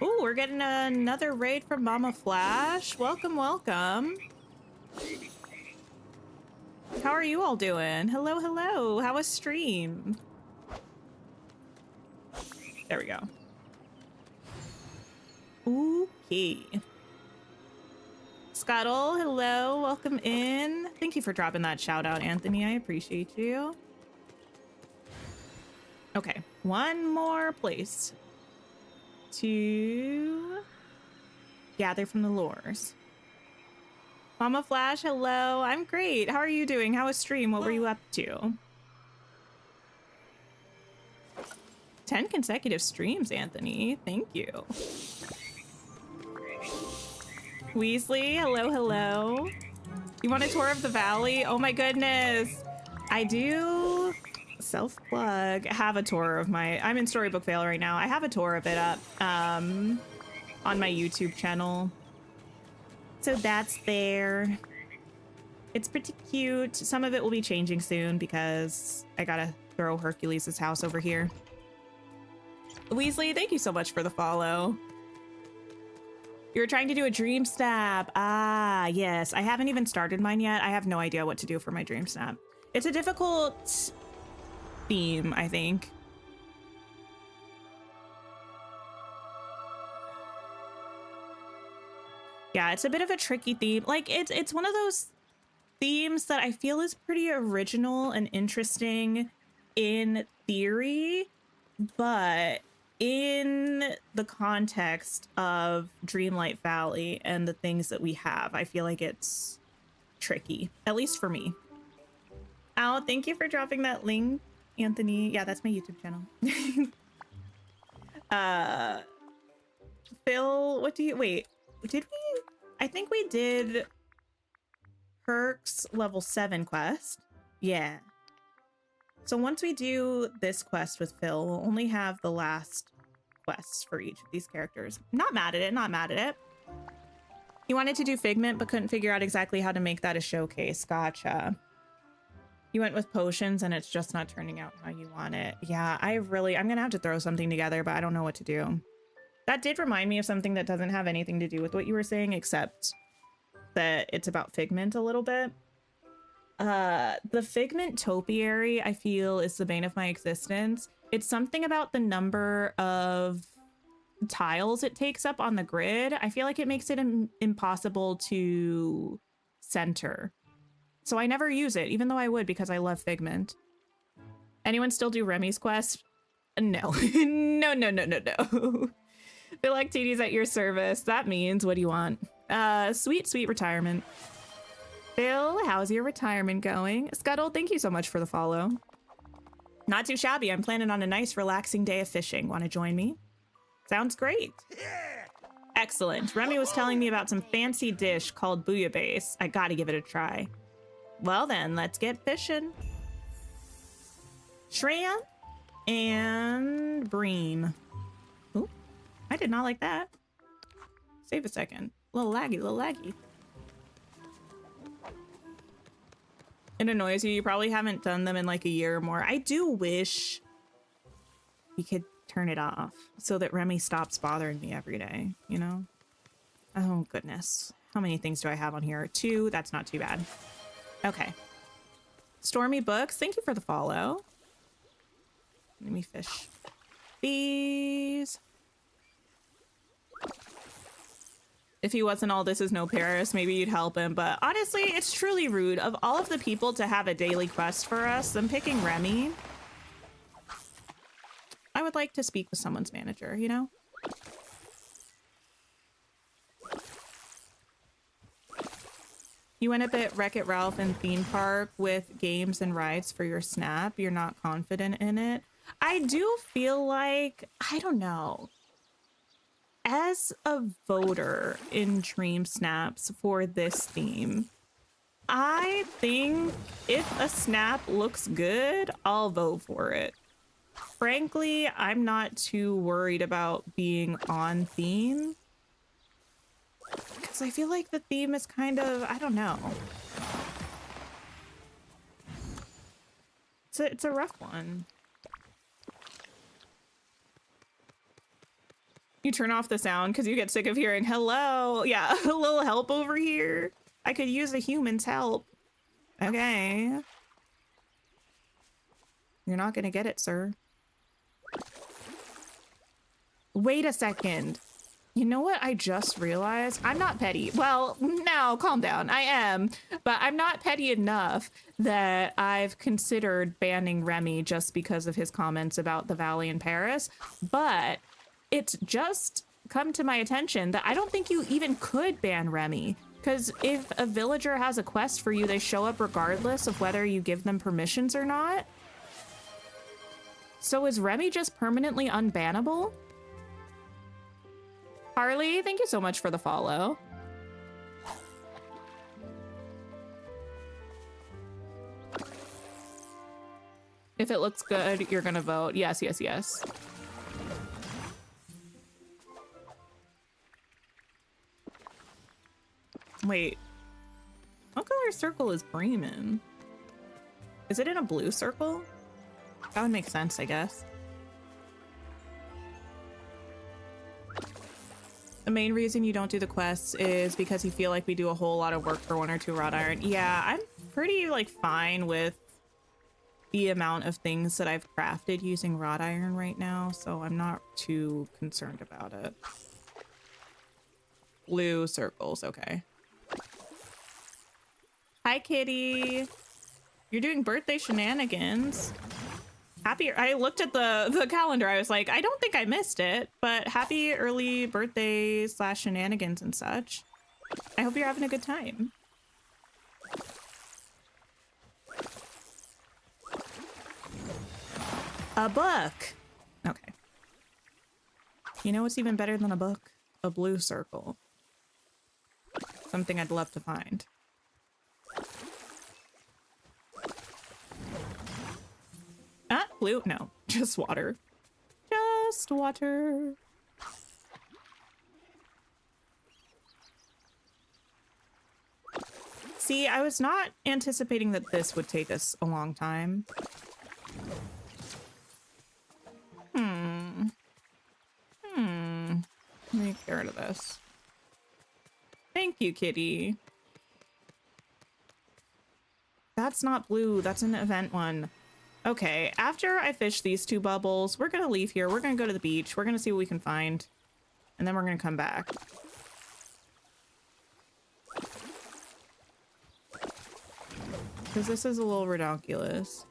Ooh, we're getting another raid from Mama Flash. Welcome, welcome. How are you all doing? Hello, hello. How was stream? There we go. Okay. Scuttle, hello, welcome in. Thank you for dropping that shout out, Anthony. I appreciate you. Okay, one more place to gather from the lores. Mama Flash, hello. I'm great. How are you doing? How was stream? What were you up to? 10 consecutive streams, Anthony. Thank you. Weasley, hello, hello. You want a tour of the valley? Oh my goodness. I do, self-plug, have a tour of I'm in Storybook Vale right now. I have a tour of it up on my YouTube channel. So that's there. It's pretty cute. Some of it will be changing soon because I gotta throw Hercules' house over here. Weasley, thank you so much for the follow. You were trying to do a dream snap. Ah, yes. I haven't even started mine yet. I have no idea what to do for my dream snap. It's a difficult theme, I think. Yeah, it's a bit of a tricky theme. Like, it's one of those themes that I feel is pretty original and interesting in theory, but in the context of Dreamlight Valley and the things that we have, I feel like it's tricky, at least for me. Oh, thank you for dropping that link, Anthony. Yeah, that's my YouTube channel. Phil, what do you, wait, did we, I think we did Herc's level 7 quest. Yeah. So once we do this quest with Phil, we'll only have the last quests for each of these characters. Not mad at it, not mad at it. You wanted to do Figment, but couldn't figure out exactly how to make that a showcase. Gotcha. You went with potions and it's just not turning out how you want it. Yeah, I'm gonna have to throw something together, but I don't know what to do. That did remind me of something that doesn't have anything to do with what you were saying, except that it's about Figment a little bit. The Figment topiary, I feel, is the bane of my existence. It's something about the number of tiles it takes up on the grid. I feel like it makes it impossible to center. So I never use it, even though I would because I love Figment. Anyone still do Remy's quest? No. No. Feel like TD's at your service. That means, what do you want? Sweet retirement. Phil, how's your retirement going? Scuttle, thank you so much for the follow. Not too shabby. I'm planning on a nice, relaxing day of fishing. Want to join me? Sounds great. Excellent. Remy was telling me about some fancy dish called bouillabaisse. I gotta give it a try. Well then, let's get fishing. Shreya and Bream. Ooh, I did not like that. Save a second. A little laggy. It annoys you. You probably haven't done them in like a year or more. I do wish we could turn it off so that Remy stops bothering me every day, you know? Oh, goodness. How many things do I have on here? 2. That's not too bad. Okay. Stormy Books, thank you for the follow. Let me fish these. If he wasn't all this is no Paris, maybe you'd help him. But honestly, it's truly rude of all of the people to have a daily quest for us. I'm picking Remy. I would like to speak with someone's manager, you know? You went a bit Wreck-It Ralph and theme park with games and rides for your snap. You're not confident in it. I do feel like, I don't know. As a voter in Dream Snaps for this theme, I think if a snap looks good, I'll vote for it. Frankly, I'm not too worried about being on theme, because I feel like the theme is kind of, I don't know. It's a rough one. You turn off the sound because you get sick of hearing hello. Yeah, a little help over here. I could use a human's help. Okay. You're not gonna get it, sir. Wait a second. You know what I just realized? I'm not petty. Well, no, calm down. I am. But I'm not petty enough that I've considered banning Remy just because of his comments about the Valley in Paris. But it's just come to my attention that I don't think you even could ban Remy. Because if a villager has a quest for you, they show up regardless of whether you give them permissions or not. So is Remy just permanently unbannable? Harley, thank you so much for the follow. If it looks good, you're gonna vote. Yes, yes, yes. Wait, what color circle is Bream in? Is it in a blue circle? That would make sense, I guess. The main reason you don't do the quests is because you feel like we do a whole lot of work for 1 or 2 wrought iron. Yeah, I'm pretty like fine with the amount of things that I've crafted using wrought iron right now, so I'm not too concerned about it. Blue circles, okay. Hi, kitty. You're doing birthday shenanigans. Happy, I looked at the calendar. I was like, I don't think I missed it, but happy early birthday / shenanigans and such. I hope you're having a good time. A book. Okay. You know what's even better than a book? A blue circle. Something I'd love to find. Ah, blue? No, just water. Just water. See, I was not anticipating that this would take us a long time. Let me get rid of this. Thank you, kitty. That's not blue. That's an event one. Okay, after I fish these 2 bubbles, we're gonna leave here. We're gonna go to the beach. We're gonna see what we can find. And then we're gonna come back. Because this is a little ridiculous.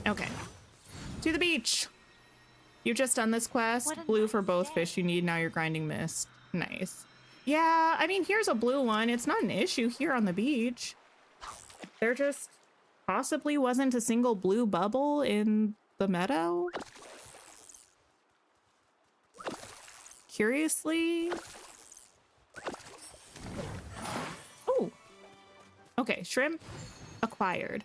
Okay. To the beach. You've just done this quest. Blue for both fish you need. Now you're grinding mist. Nice. Yeah, I mean, here's a blue one. It's not an issue here on the beach. There just possibly wasn't a single blue bubble in the meadow. Curiously. Oh. Okay, shrimp acquired.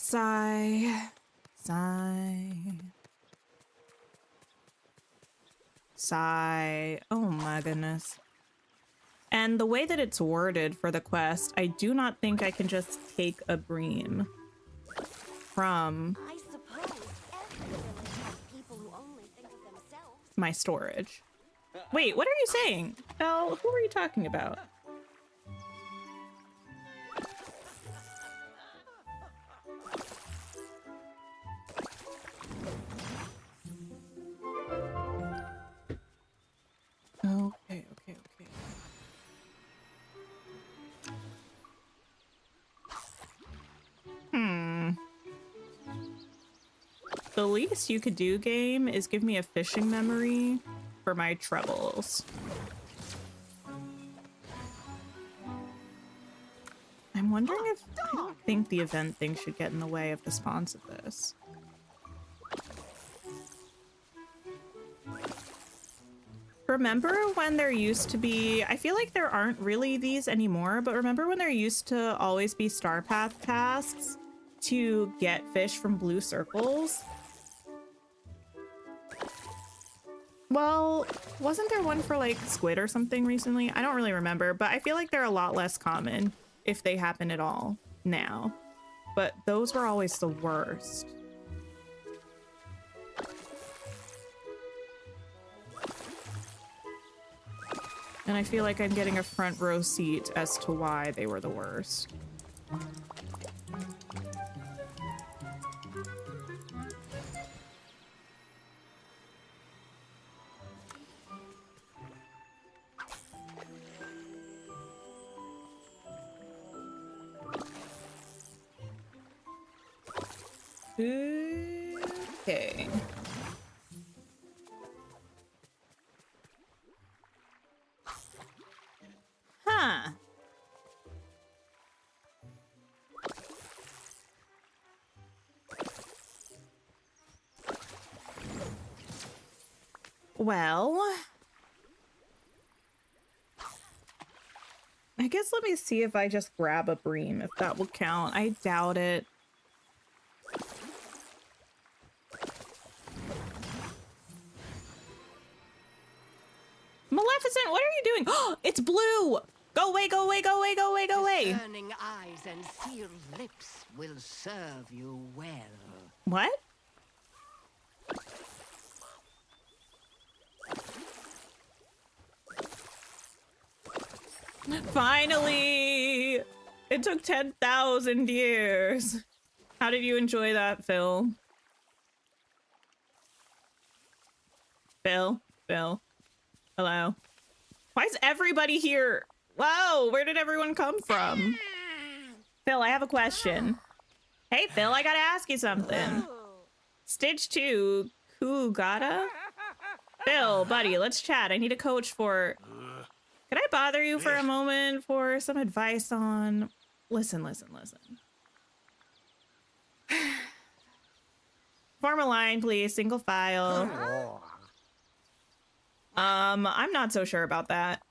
Sigh. Sigh. Sigh. Oh my goodness. And the way that it's worded for the quest, I do not think I can just take a bream from I suppose every village has people who only think of themselves. my storage. Wait, what are you saying? Elle, who are you talking about? Okay. The least you could do, game, is give me a fishing memory for my trebles. I'm wondering if... I don't think the event thing should get in the way of the spawns of this. Remember when there used to be... I feel like there aren't really these anymore, but remember when there used to always be Star Path tasks to get fish from blue circles? Well, wasn't there one for like squid or something recently? I don't really remember, but I feel like they're a lot less common if they happen at all now. But those were always the worst. And I feel like I'm getting a front row seat as to why they were the worst. Okay. Huh. Well, I guess let me see if I just grab a bream, if that will count. I doubt it. Maleficent, what are you doing? Oh, it's blue. Go away, go away, go away, go away, go away. Discerning eyes and sealed lips will serve you well. What? Finally! It took 10,000 years. How did you enjoy that, Phil? Phil? Phil? Hello? Why is everybody here? Whoa, where did everyone come from? Phil, I have a question. Hey, Phil, I gotta ask you something. Stitch 2, qotd? Phil, buddy, let's chat. I need a coach for... Can I bother you for a moment for some advice on... Listen. Form a line, please. Single file. I'm not so sure about that.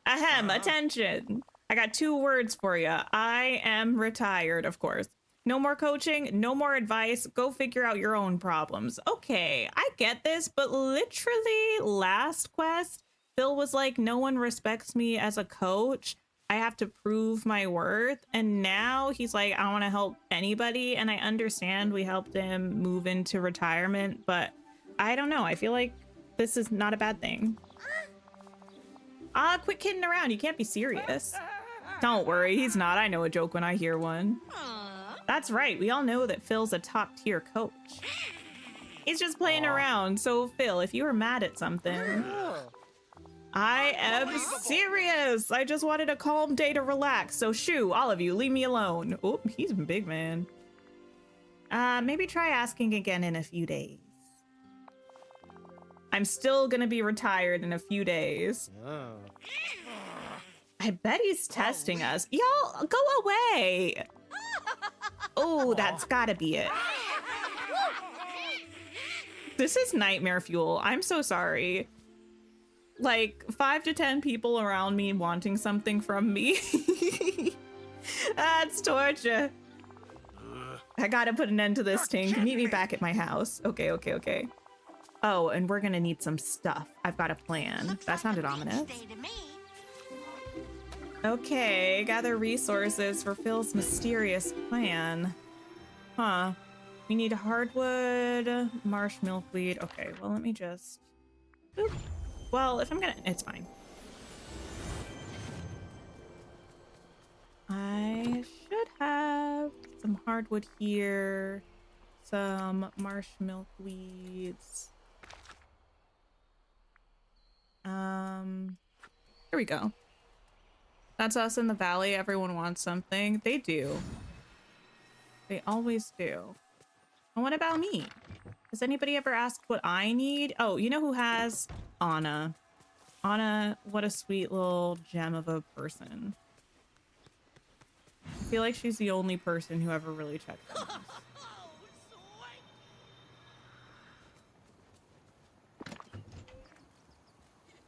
Ahem, attention. I got 2 words for you. I am retired, of course. No more coaching, no more advice. Go figure out your own problems. Okay, I get this, but literally last quest, Phil was like, no one respects me as a coach. I have to prove my worth. And now he's like, I want to help anybody. And I understand we helped him move into retirement, but I don't know. I feel like this is not a bad thing. Quit kidding around. You can't be serious. Don't worry, he's not. I know a joke when I hear one. That's right. We all know that Phil's a top tier coach. He's just playing around. So Phil, if you were mad at something... I am serious. I just wanted a calm day to relax. So shoo, all of you, leave me alone. Oh, he's a big man. Maybe try asking again in a few days. I'm still gonna be retired in a few days. I bet he's testing us. Y'all, go away. Oh, that's gotta be it. This is nightmare fuel. I'm so sorry. Like 5 to 10 people around me wanting something from me. That's torture. I gotta put an end to this, Tink. Meet me back at my house. Okay. Oh, and we're gonna need some stuff. I've got a plan. That sounded ominous. Okay, gather resources for Phil's mysterious plan. Huh. We need hardwood, marsh milkweed. Okay, well, let me just... Oop. Well, if I'm gonna... It's fine. I should have some hardwood here. Some marsh milkweeds. Here we go. That's us in the valley. Everyone wants something. They do. They always do. And what about me? Has anybody ever asked what I need? Oh, you know who has? Anna. Anna, what a sweet little gem of a person. I feel like she's the only person who ever really checked on us.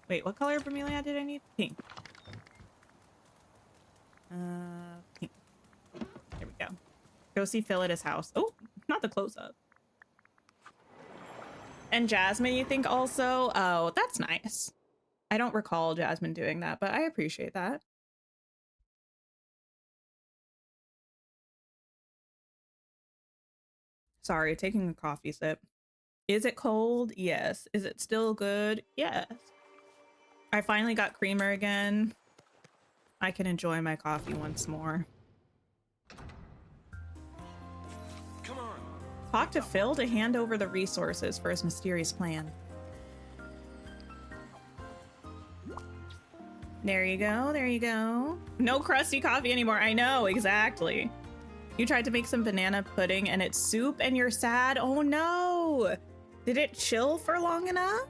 Wait, what color bromeliad did I need? Pink. Pink. There we go. Go see Phil at his house. Oh, not the close-up. And Jasmine, you think also? Oh, that's nice. I don't recall Jasmine doing that, but I appreciate that. Sorry, taking a coffee sip. Is it cold? Yes. Is it still good? Yes. I finally got creamer again. I can enjoy my coffee once more. Come on. Talk to Phil to hand over the resources for his mysterious plan. There you go, there you go. No crusty coffee anymore. I know, exactly. You tried to make some banana pudding and it's soup and you're sad? Oh no! Did it chill for long enough?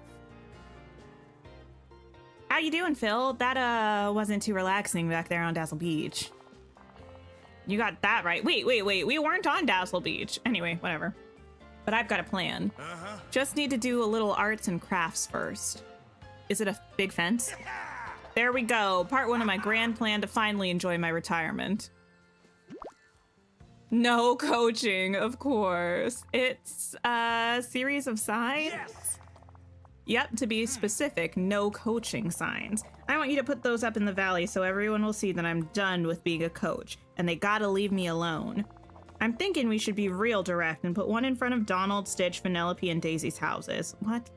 How you doing, Phil? That wasn't too relaxing back there on Dazzle Beach. You got that right. Wait. We weren't on Dazzle Beach. Anyway, whatever. But I've got a plan. Just need to do a little arts and crafts first. Is it a big fence? There we go. Part 1 of my grand plan to finally enjoy my retirement. No coaching, of course. It's a series of signs. Yes. Yep, to be specific, no coaching signs. I want you to put those up in the valley so everyone will see that I'm done with being a coach, and they gotta leave me alone. I'm thinking we should be real direct and put one in front of Donald, Stitch, Penelope, and Daisy's houses. What?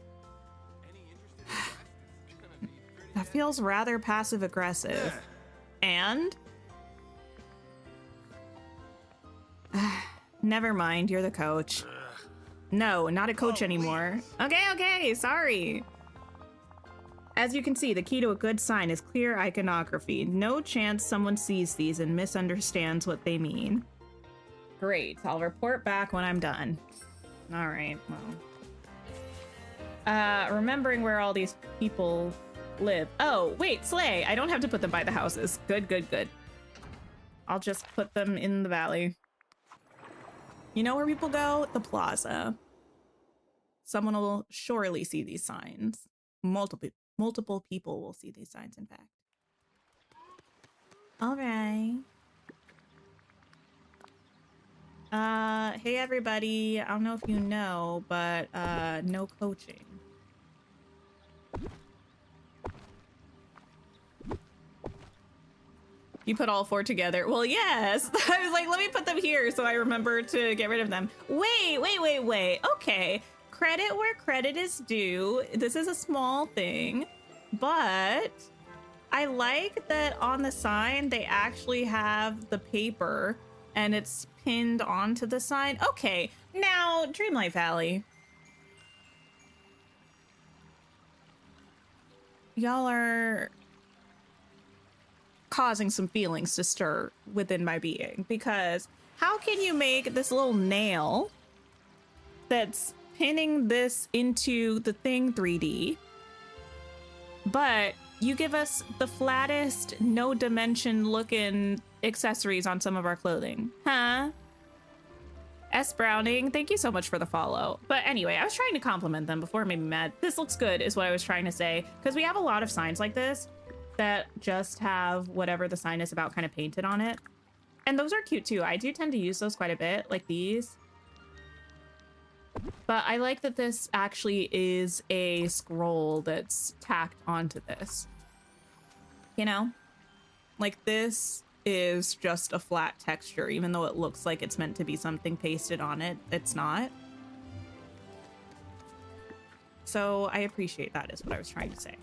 That feels rather passive-aggressive. And? Never mind, you're the coach. No, not a coach anymore. Okay, sorry. As you can see, the key to a good sign is clear iconography. No chance someone sees these and misunderstands what they mean. Great, I'll report back when I'm done. All right, well. Remembering where all these people live. Oh, wait, Slay, I don't have to put them by the houses. Good, good, good. I'll just put them in the valley. You know where people go? The plaza. Someone will surely see these signs. Multiple people will see these signs, in fact. All right. Hey everybody. I don't know if you know, but no coaching. You put all 4 together. Well, yes. I was like, let me put them here so I remember to get rid of them. Wait. Okay. Credit where credit is due. This is a small thing, but I like that on the sign they actually have the paper and it's pinned onto the sign. Okay. Now, Dreamlight Valley. Y'all are causing some feelings to stir within my being, because how can you make this little nail that's pinning this into the thing 3D, but you give us the flattest, no dimension looking accessories on some of our clothing? Huh? S Browning, thank you so much for the follow. But anyway, I was trying to compliment them before it made me mad. This looks good is what I was trying to say, because we have a lot of signs like this that just have whatever the sign is about kind of painted on it. And those are cute too. I do tend to use those quite a bit, like these. But I like that this actually is a scroll that's tacked onto this. You know? Like this is just a flat texture, even though it looks like it's meant to be something pasted on it. It's not. So I appreciate that is what I was trying to say.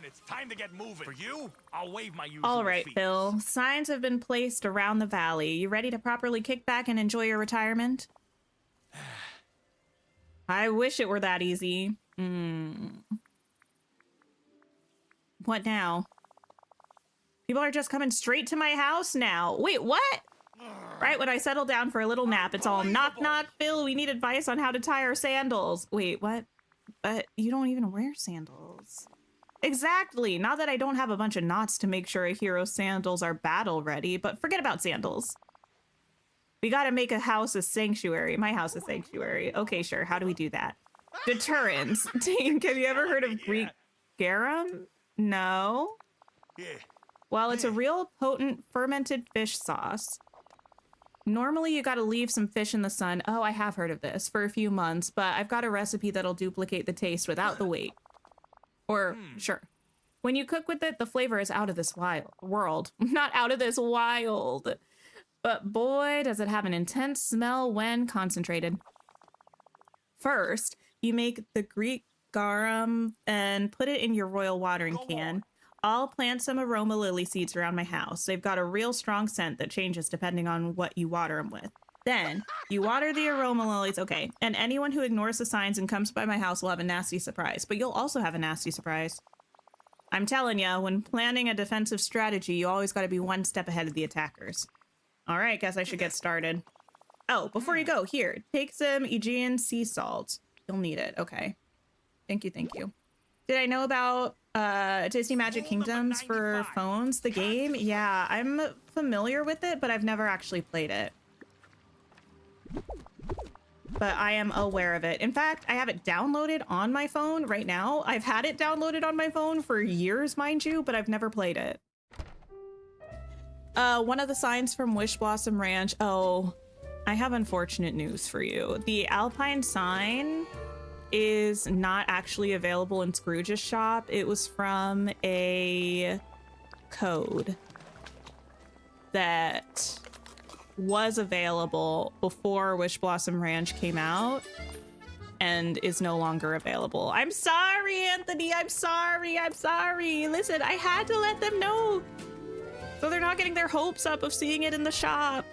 It's time to get moving. For you, I'll wave my usual All right, feet. Phil. Signs have been placed around the valley. You ready to properly kick back and enjoy your retirement? I wish it were that easy. What now? People are just coming straight to my house now. Wait, what? Right when I settle down for a little nap, it's all knock, knock, Phil. We need advice on how to tie our sandals. Wait, what? But you don't even wear sandals. Exactly. Not that I don't have a bunch of knots to make sure a hero's sandals are battle ready, but forget about sandals. We gotta make a house a sanctuary. My house a sanctuary. Okay, sure. How do we do that? Deterrence. Tink, have you ever heard of Greek garum? No? Yeah. Well, it's a real potent fermented fish sauce. Normally, you gotta leave some fish in the sun. Oh, I have heard of this for a few months, but I've got a recipe that'll duplicate the taste without the weight. Or, sure. When you cook with it, the flavor is out of this world. Not out of this wild. But boy, does it have an intense smell when concentrated. First, you make the Greek garum and put it in your royal watering can. I'll plant some aroma lily seeds around my house. They've got a real strong scent that changes depending on what you water them with. Then, you water the aroma lilies, okay, and anyone who ignores the signs and comes by my house will have a nasty surprise, but you'll also have a nasty surprise. I'm telling ya, when planning a defensive strategy, you always gotta be one step ahead of the attackers. All right, guess I should get started. Oh, before you go, here, take some Aegean sea salt. You'll need it, okay. Thank you, thank you. Did I know about Disney Magic Kingdoms for phones, the game? Yeah, I'm familiar with it, but I've never actually played it. But I am aware of it. In fact, I have it downloaded on my phone right now. I've had it downloaded on my phone for years, mind you, but I've never played it. one of the signs from Wish Blossom Ranch. Oh, I have unfortunate news for you. The Alpine sign is not actually available in Scrooge's shop. It was from a code that was available before Wish Blossom Ranch came out and is no longer available. I'm sorry, Anthony. I'm sorry. Listen, I had to let them know so they're not getting their hopes up of seeing it in the shop.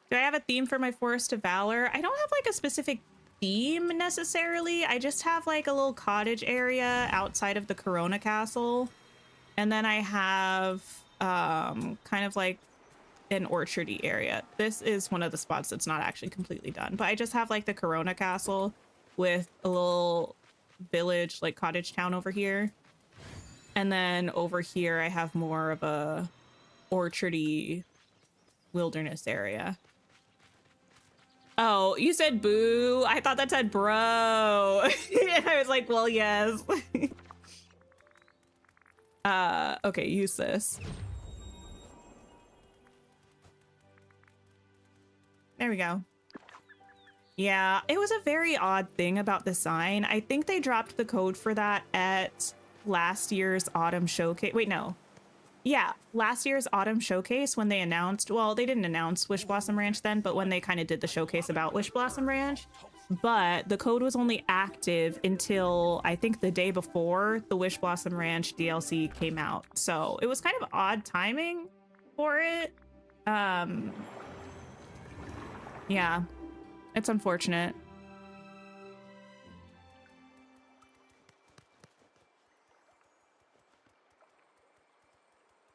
Do I have a theme for my Forest of Valor? I don't have like a specific theme necessarily. I just have like a little cottage area outside of the Corona Castle. And then I have kind of like an orchardy area. This is one of the spots that's not actually completely done, but I just have like the Corona Castle with a little village, like cottage town over here. And then over here, I have more of a orchardy wilderness area. Oh, you said boo. I thought that said bro. And I was like, well, yes. Okay, use this. There we go. Yeah, it was a very odd thing about the sign. I think they dropped the code for that at last year's autumn showcase. Wait, no. Yeah, last year's autumn showcase when they announced, well, they didn't announce Wish Blossom Ranch then, but when they kind of did the showcase about Wish Blossom Ranch, but the code was only active until I think the day before the Wish Blossom Ranch DLC came out. So it was kind of odd timing for it. Yeah, it's unfortunate.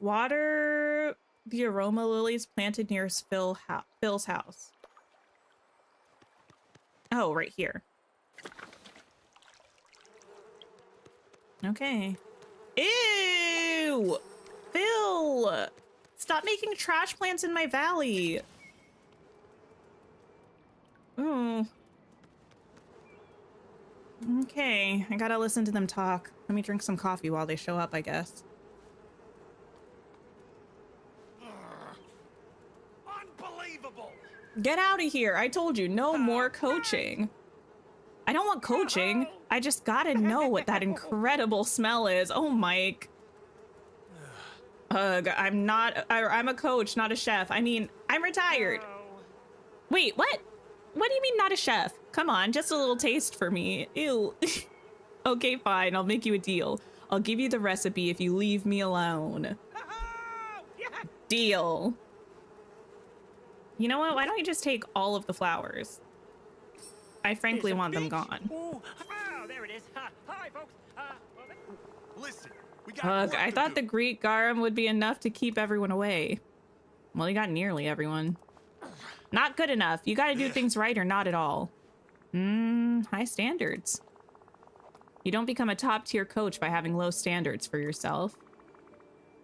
Water the aroma lilies planted near Phil's house. Oh, right here. Okay. Ew! Phil! Stop making trash plants in my valley. Oh. Okay, I gotta listen to them talk. Let me drink some coffee while they show up, I guess. Get out of here. I told you, no more coaching. I don't want coaching. I just gotta know what that incredible smell is. Oh, Mike. Ugh, I'm a coach, not a chef. I mean, I'm retired. Wait, what? What do you mean not a chef? Come on, just a little taste for me. Ew. Okay, fine. I'll make you a deal. I'll give you the recipe if you leave me alone. Deal. You know what? Why don't you just take all of the flowers? I frankly want them gone. Oh, there it is. Hi, folks. Listen, we got Ugh, I thought the Greek garum would be enough to keep everyone away. Well, you got nearly everyone. Not good enough. You gotta do things right or not at all. High standards. You don't become a top-tier coach by having low standards for yourself.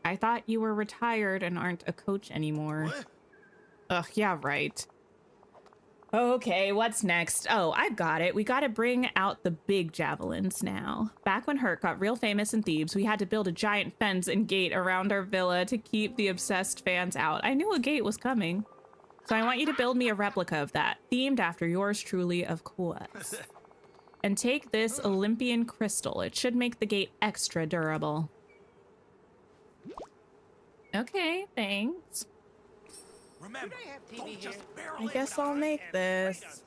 I thought you were retired and aren't a coach anymore. What? Ugh, yeah, right. Okay, what's next? Oh, I've got it. We gotta bring out the big javelins now. Back when Herc got real famous in Thebes, we had to build a giant fence and gate around our villa to keep the obsessed fans out. I knew a gate was coming. So I want you to build me a replica of that, themed after yours truly, of course. And take this Olympian crystal. It should make the gate extra durable. Okay, thanks. Remember, don't just I guess I'll make this.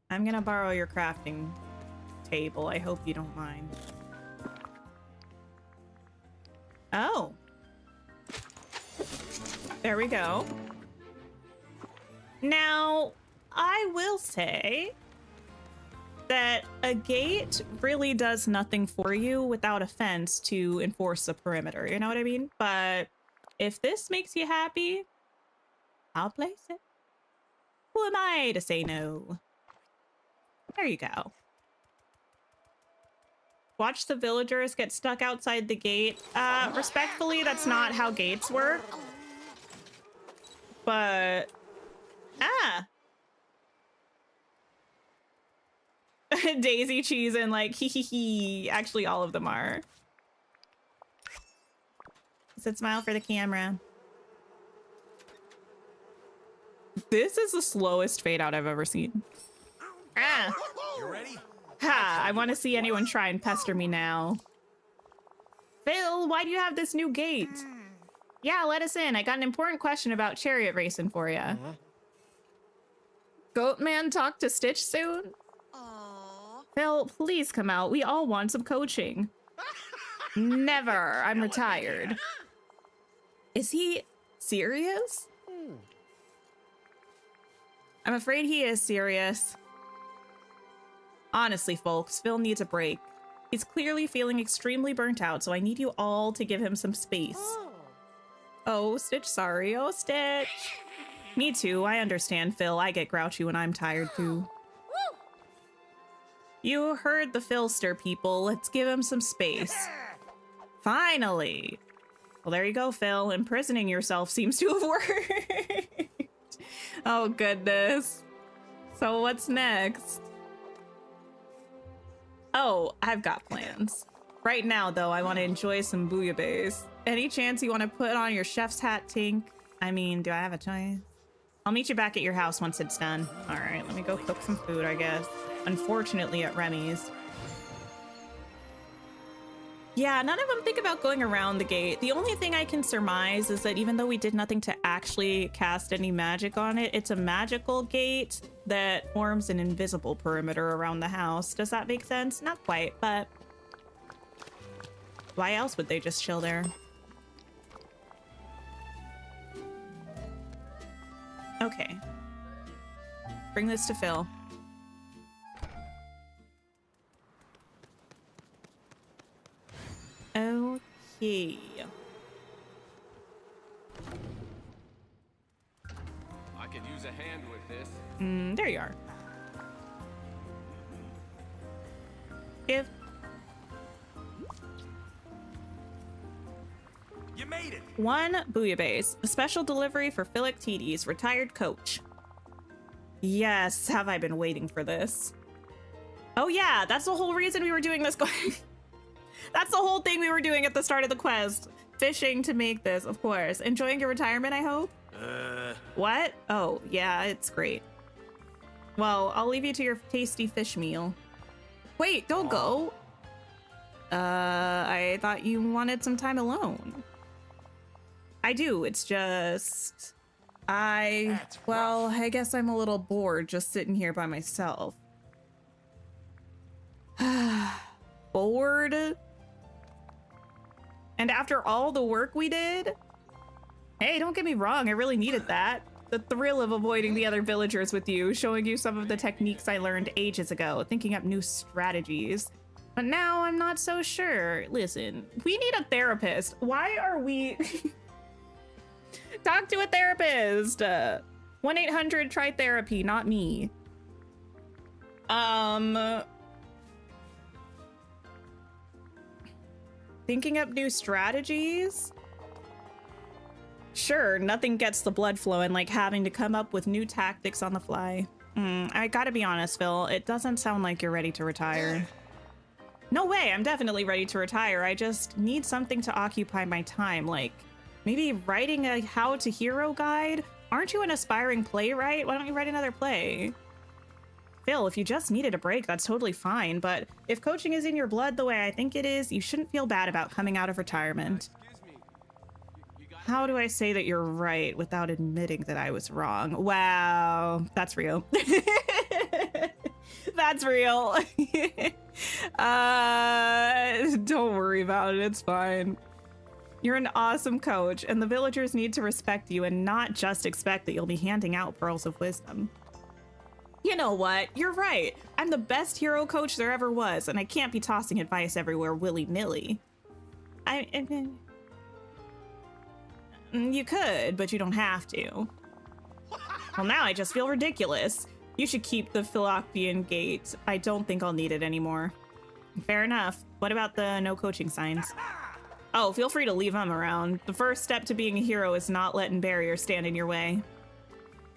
I'm gonna borrow your crafting table. I hope you don't mind. Oh. There we go. Now, I will say that a gate really does nothing for you without a fence to enforce the perimeter. You know what I mean? But if this makes you happy, I'll place it. Who am I to say no? There you go. Watch the villagers get stuck outside the gate. Respectfully, that's not how gates work. But... Daisy cheese and like hee hee hee. Actually, all of them are. Said smile for the camera. This is the slowest fade out I've ever seen. Ah. You ready? Ha! I want to see anyone try and pester me now. Phil, why do you have this new gate? Yeah, let us in. I got an important question about chariot racing for you. Goatman talk to Stitch soon? Phil, please come out. We all want some coaching. Never. I'm retired. Is he serious? I'm afraid he is serious. Honestly, folks, Phil needs a break. He's clearly feeling extremely burnt out, so I need you all to give him some space. Oh, Stitch, sorry. Oh, Stitch. Me too. I understand, Phil. I get grouchy when I'm tired, too. You heard the Philster, people. Let's give him some space. Finally. Well, there you go, Phil. Imprisoning yourself seems to have worked. Oh, goodness. So what's next? Oh, I've got plans. Right now, though, I want to enjoy some bouillabaisse. Any chance you want to put on your chef's hat, Tink? I mean, do I have a choice? I'll meet you back at your house once it's done. All right, let me go cook some food, I guess. Unfortunately, at Remy's. Yeah, none of them think about going around the gate. The only thing I can surmise is that even though we did nothing to actually cast any magic on it, it's a magical gate that forms an invisible perimeter around the house. Does that make sense? Not quite, but why else would they just chill there? Okay. Bring this to Phil. Okay. I could use a hand with this. There you are. If You made it. one bouillabaisse, a special delivery for Philoctetes, retired coach. Yes, have I been waiting for this? Oh yeah, that's the whole reason we were doing this. That's the whole thing we were doing at the start of the quest. Fishing to make this, of course. Enjoying your retirement, I hope? What? Oh, yeah, it's great. Well, I'll leave you to your tasty fish meal. Wait, don't go. I thought you wanted some time alone. I do, it's just... Well, I guess I'm a little bored just sitting here by myself. Bored? And after all the work we did? Hey, don't get me wrong, I really needed that. The thrill of avoiding the other villagers with you, showing you some of the techniques I learned ages ago, thinking up new strategies. But now I'm not so sure. Listen, we need a therapist. Why are we... Talk to a therapist. 1-800-TRY-THERAPY, not me. Thinking up new strategies? Sure, nothing gets the blood flowing like having to come up with new tactics on the fly. I gotta be honest, Phil, it doesn't sound like you're ready to retire. No way, I'm definitely ready to retire. I just need something to occupy my time, like maybe writing a how to hero guide? Aren't you an aspiring playwright? Why don't you write another play? Phil, if you just needed a break, that's totally fine, but if coaching is in your blood the way I think it is, you shouldn't feel bad about coming out of retirement. Excuse me. You got How do I say that you're right without admitting that I was wrong? Wow, that's real. That's real. Don't worry about it, it's fine. You're an awesome coach, and the villagers need to respect you and not just expect that you'll be handing out pearls of wisdom. You know what? You're right. I'm the best hero coach there ever was, and I can't be tossing advice everywhere willy-nilly. You could, but you don't have to. Well, now I just feel ridiculous. You should keep the Philoctean gate. I don't think I'll need it anymore. Fair enough. What about the no coaching signs? Oh, feel free to leave them around. The first step to being a hero is not letting barriers stand in your way.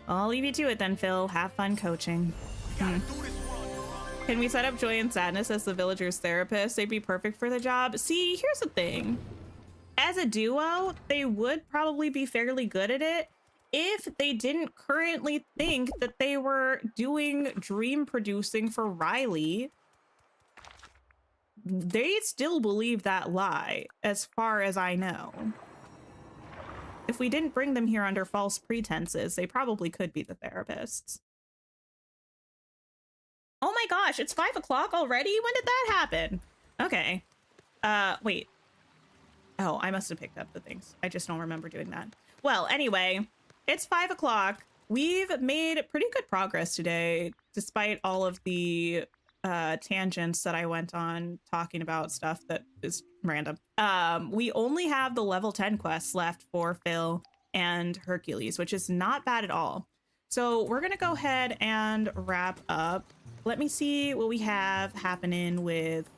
I'll leave you to it then, Phil. Have fun coaching. do this one on your own. Can we set up Joy and Sadness as the villagers' therapist? They'd be perfect for the job. See, here's the thing. As a duo, they would probably be fairly good at it if they didn't currently think that they were doing dream producing for Riley. They still believe that lie, as far as I know. If we didn't bring them here under false pretenses, they probably could be the therapists. Oh my gosh, it's 5 o'clock already? When did that happen? Okay. Wait. Oh, I must have picked up the things. I just don't remember doing that. Well, anyway, it's 5 o'clock. We've made pretty good progress today, despite all of the tangents that I went on talking about stuff that is random. We only have the level 10 quests left for Phil and Hercules, which is not bad at all. So we're gonna go ahead and wrap up. Let me see what we have happening with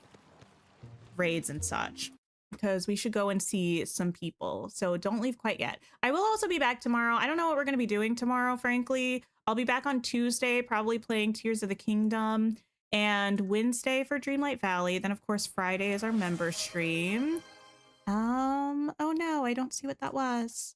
raids and such, because we should go and see some people. So don't leave quite yet. I will also be back tomorrow. I don't know what we're going to be doing tomorrow, frankly. I'll be back on Tuesday, probably playing Tears of the Kingdom, and Wednesday for Dreamlight Valley. Then, of course, Friday is our member stream. Oh no, I don't see what that was.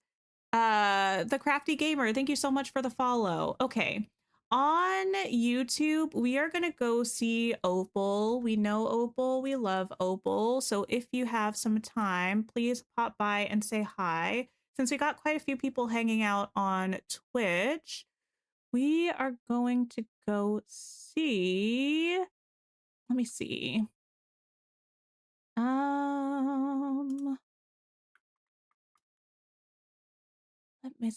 The Crafty Gamer, thank you so much for the follow. Okay. On YouTube, we are going to go see Opal. We know Opal. We love Opal. So if you have some time, please pop by and say hi. Since we got quite a few people hanging out on Twitch, we are going to go see... Let me see. Let me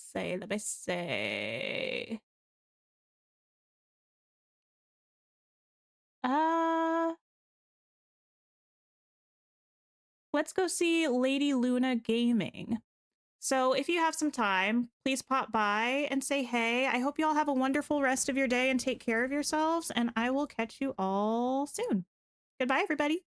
say. Let's go see Lady Luna Gaming. So if you have some time, please pop by and say hey. I hope you all have a wonderful rest of your day and take care of yourselves, and I will catch you all soon. Goodbye, everybody.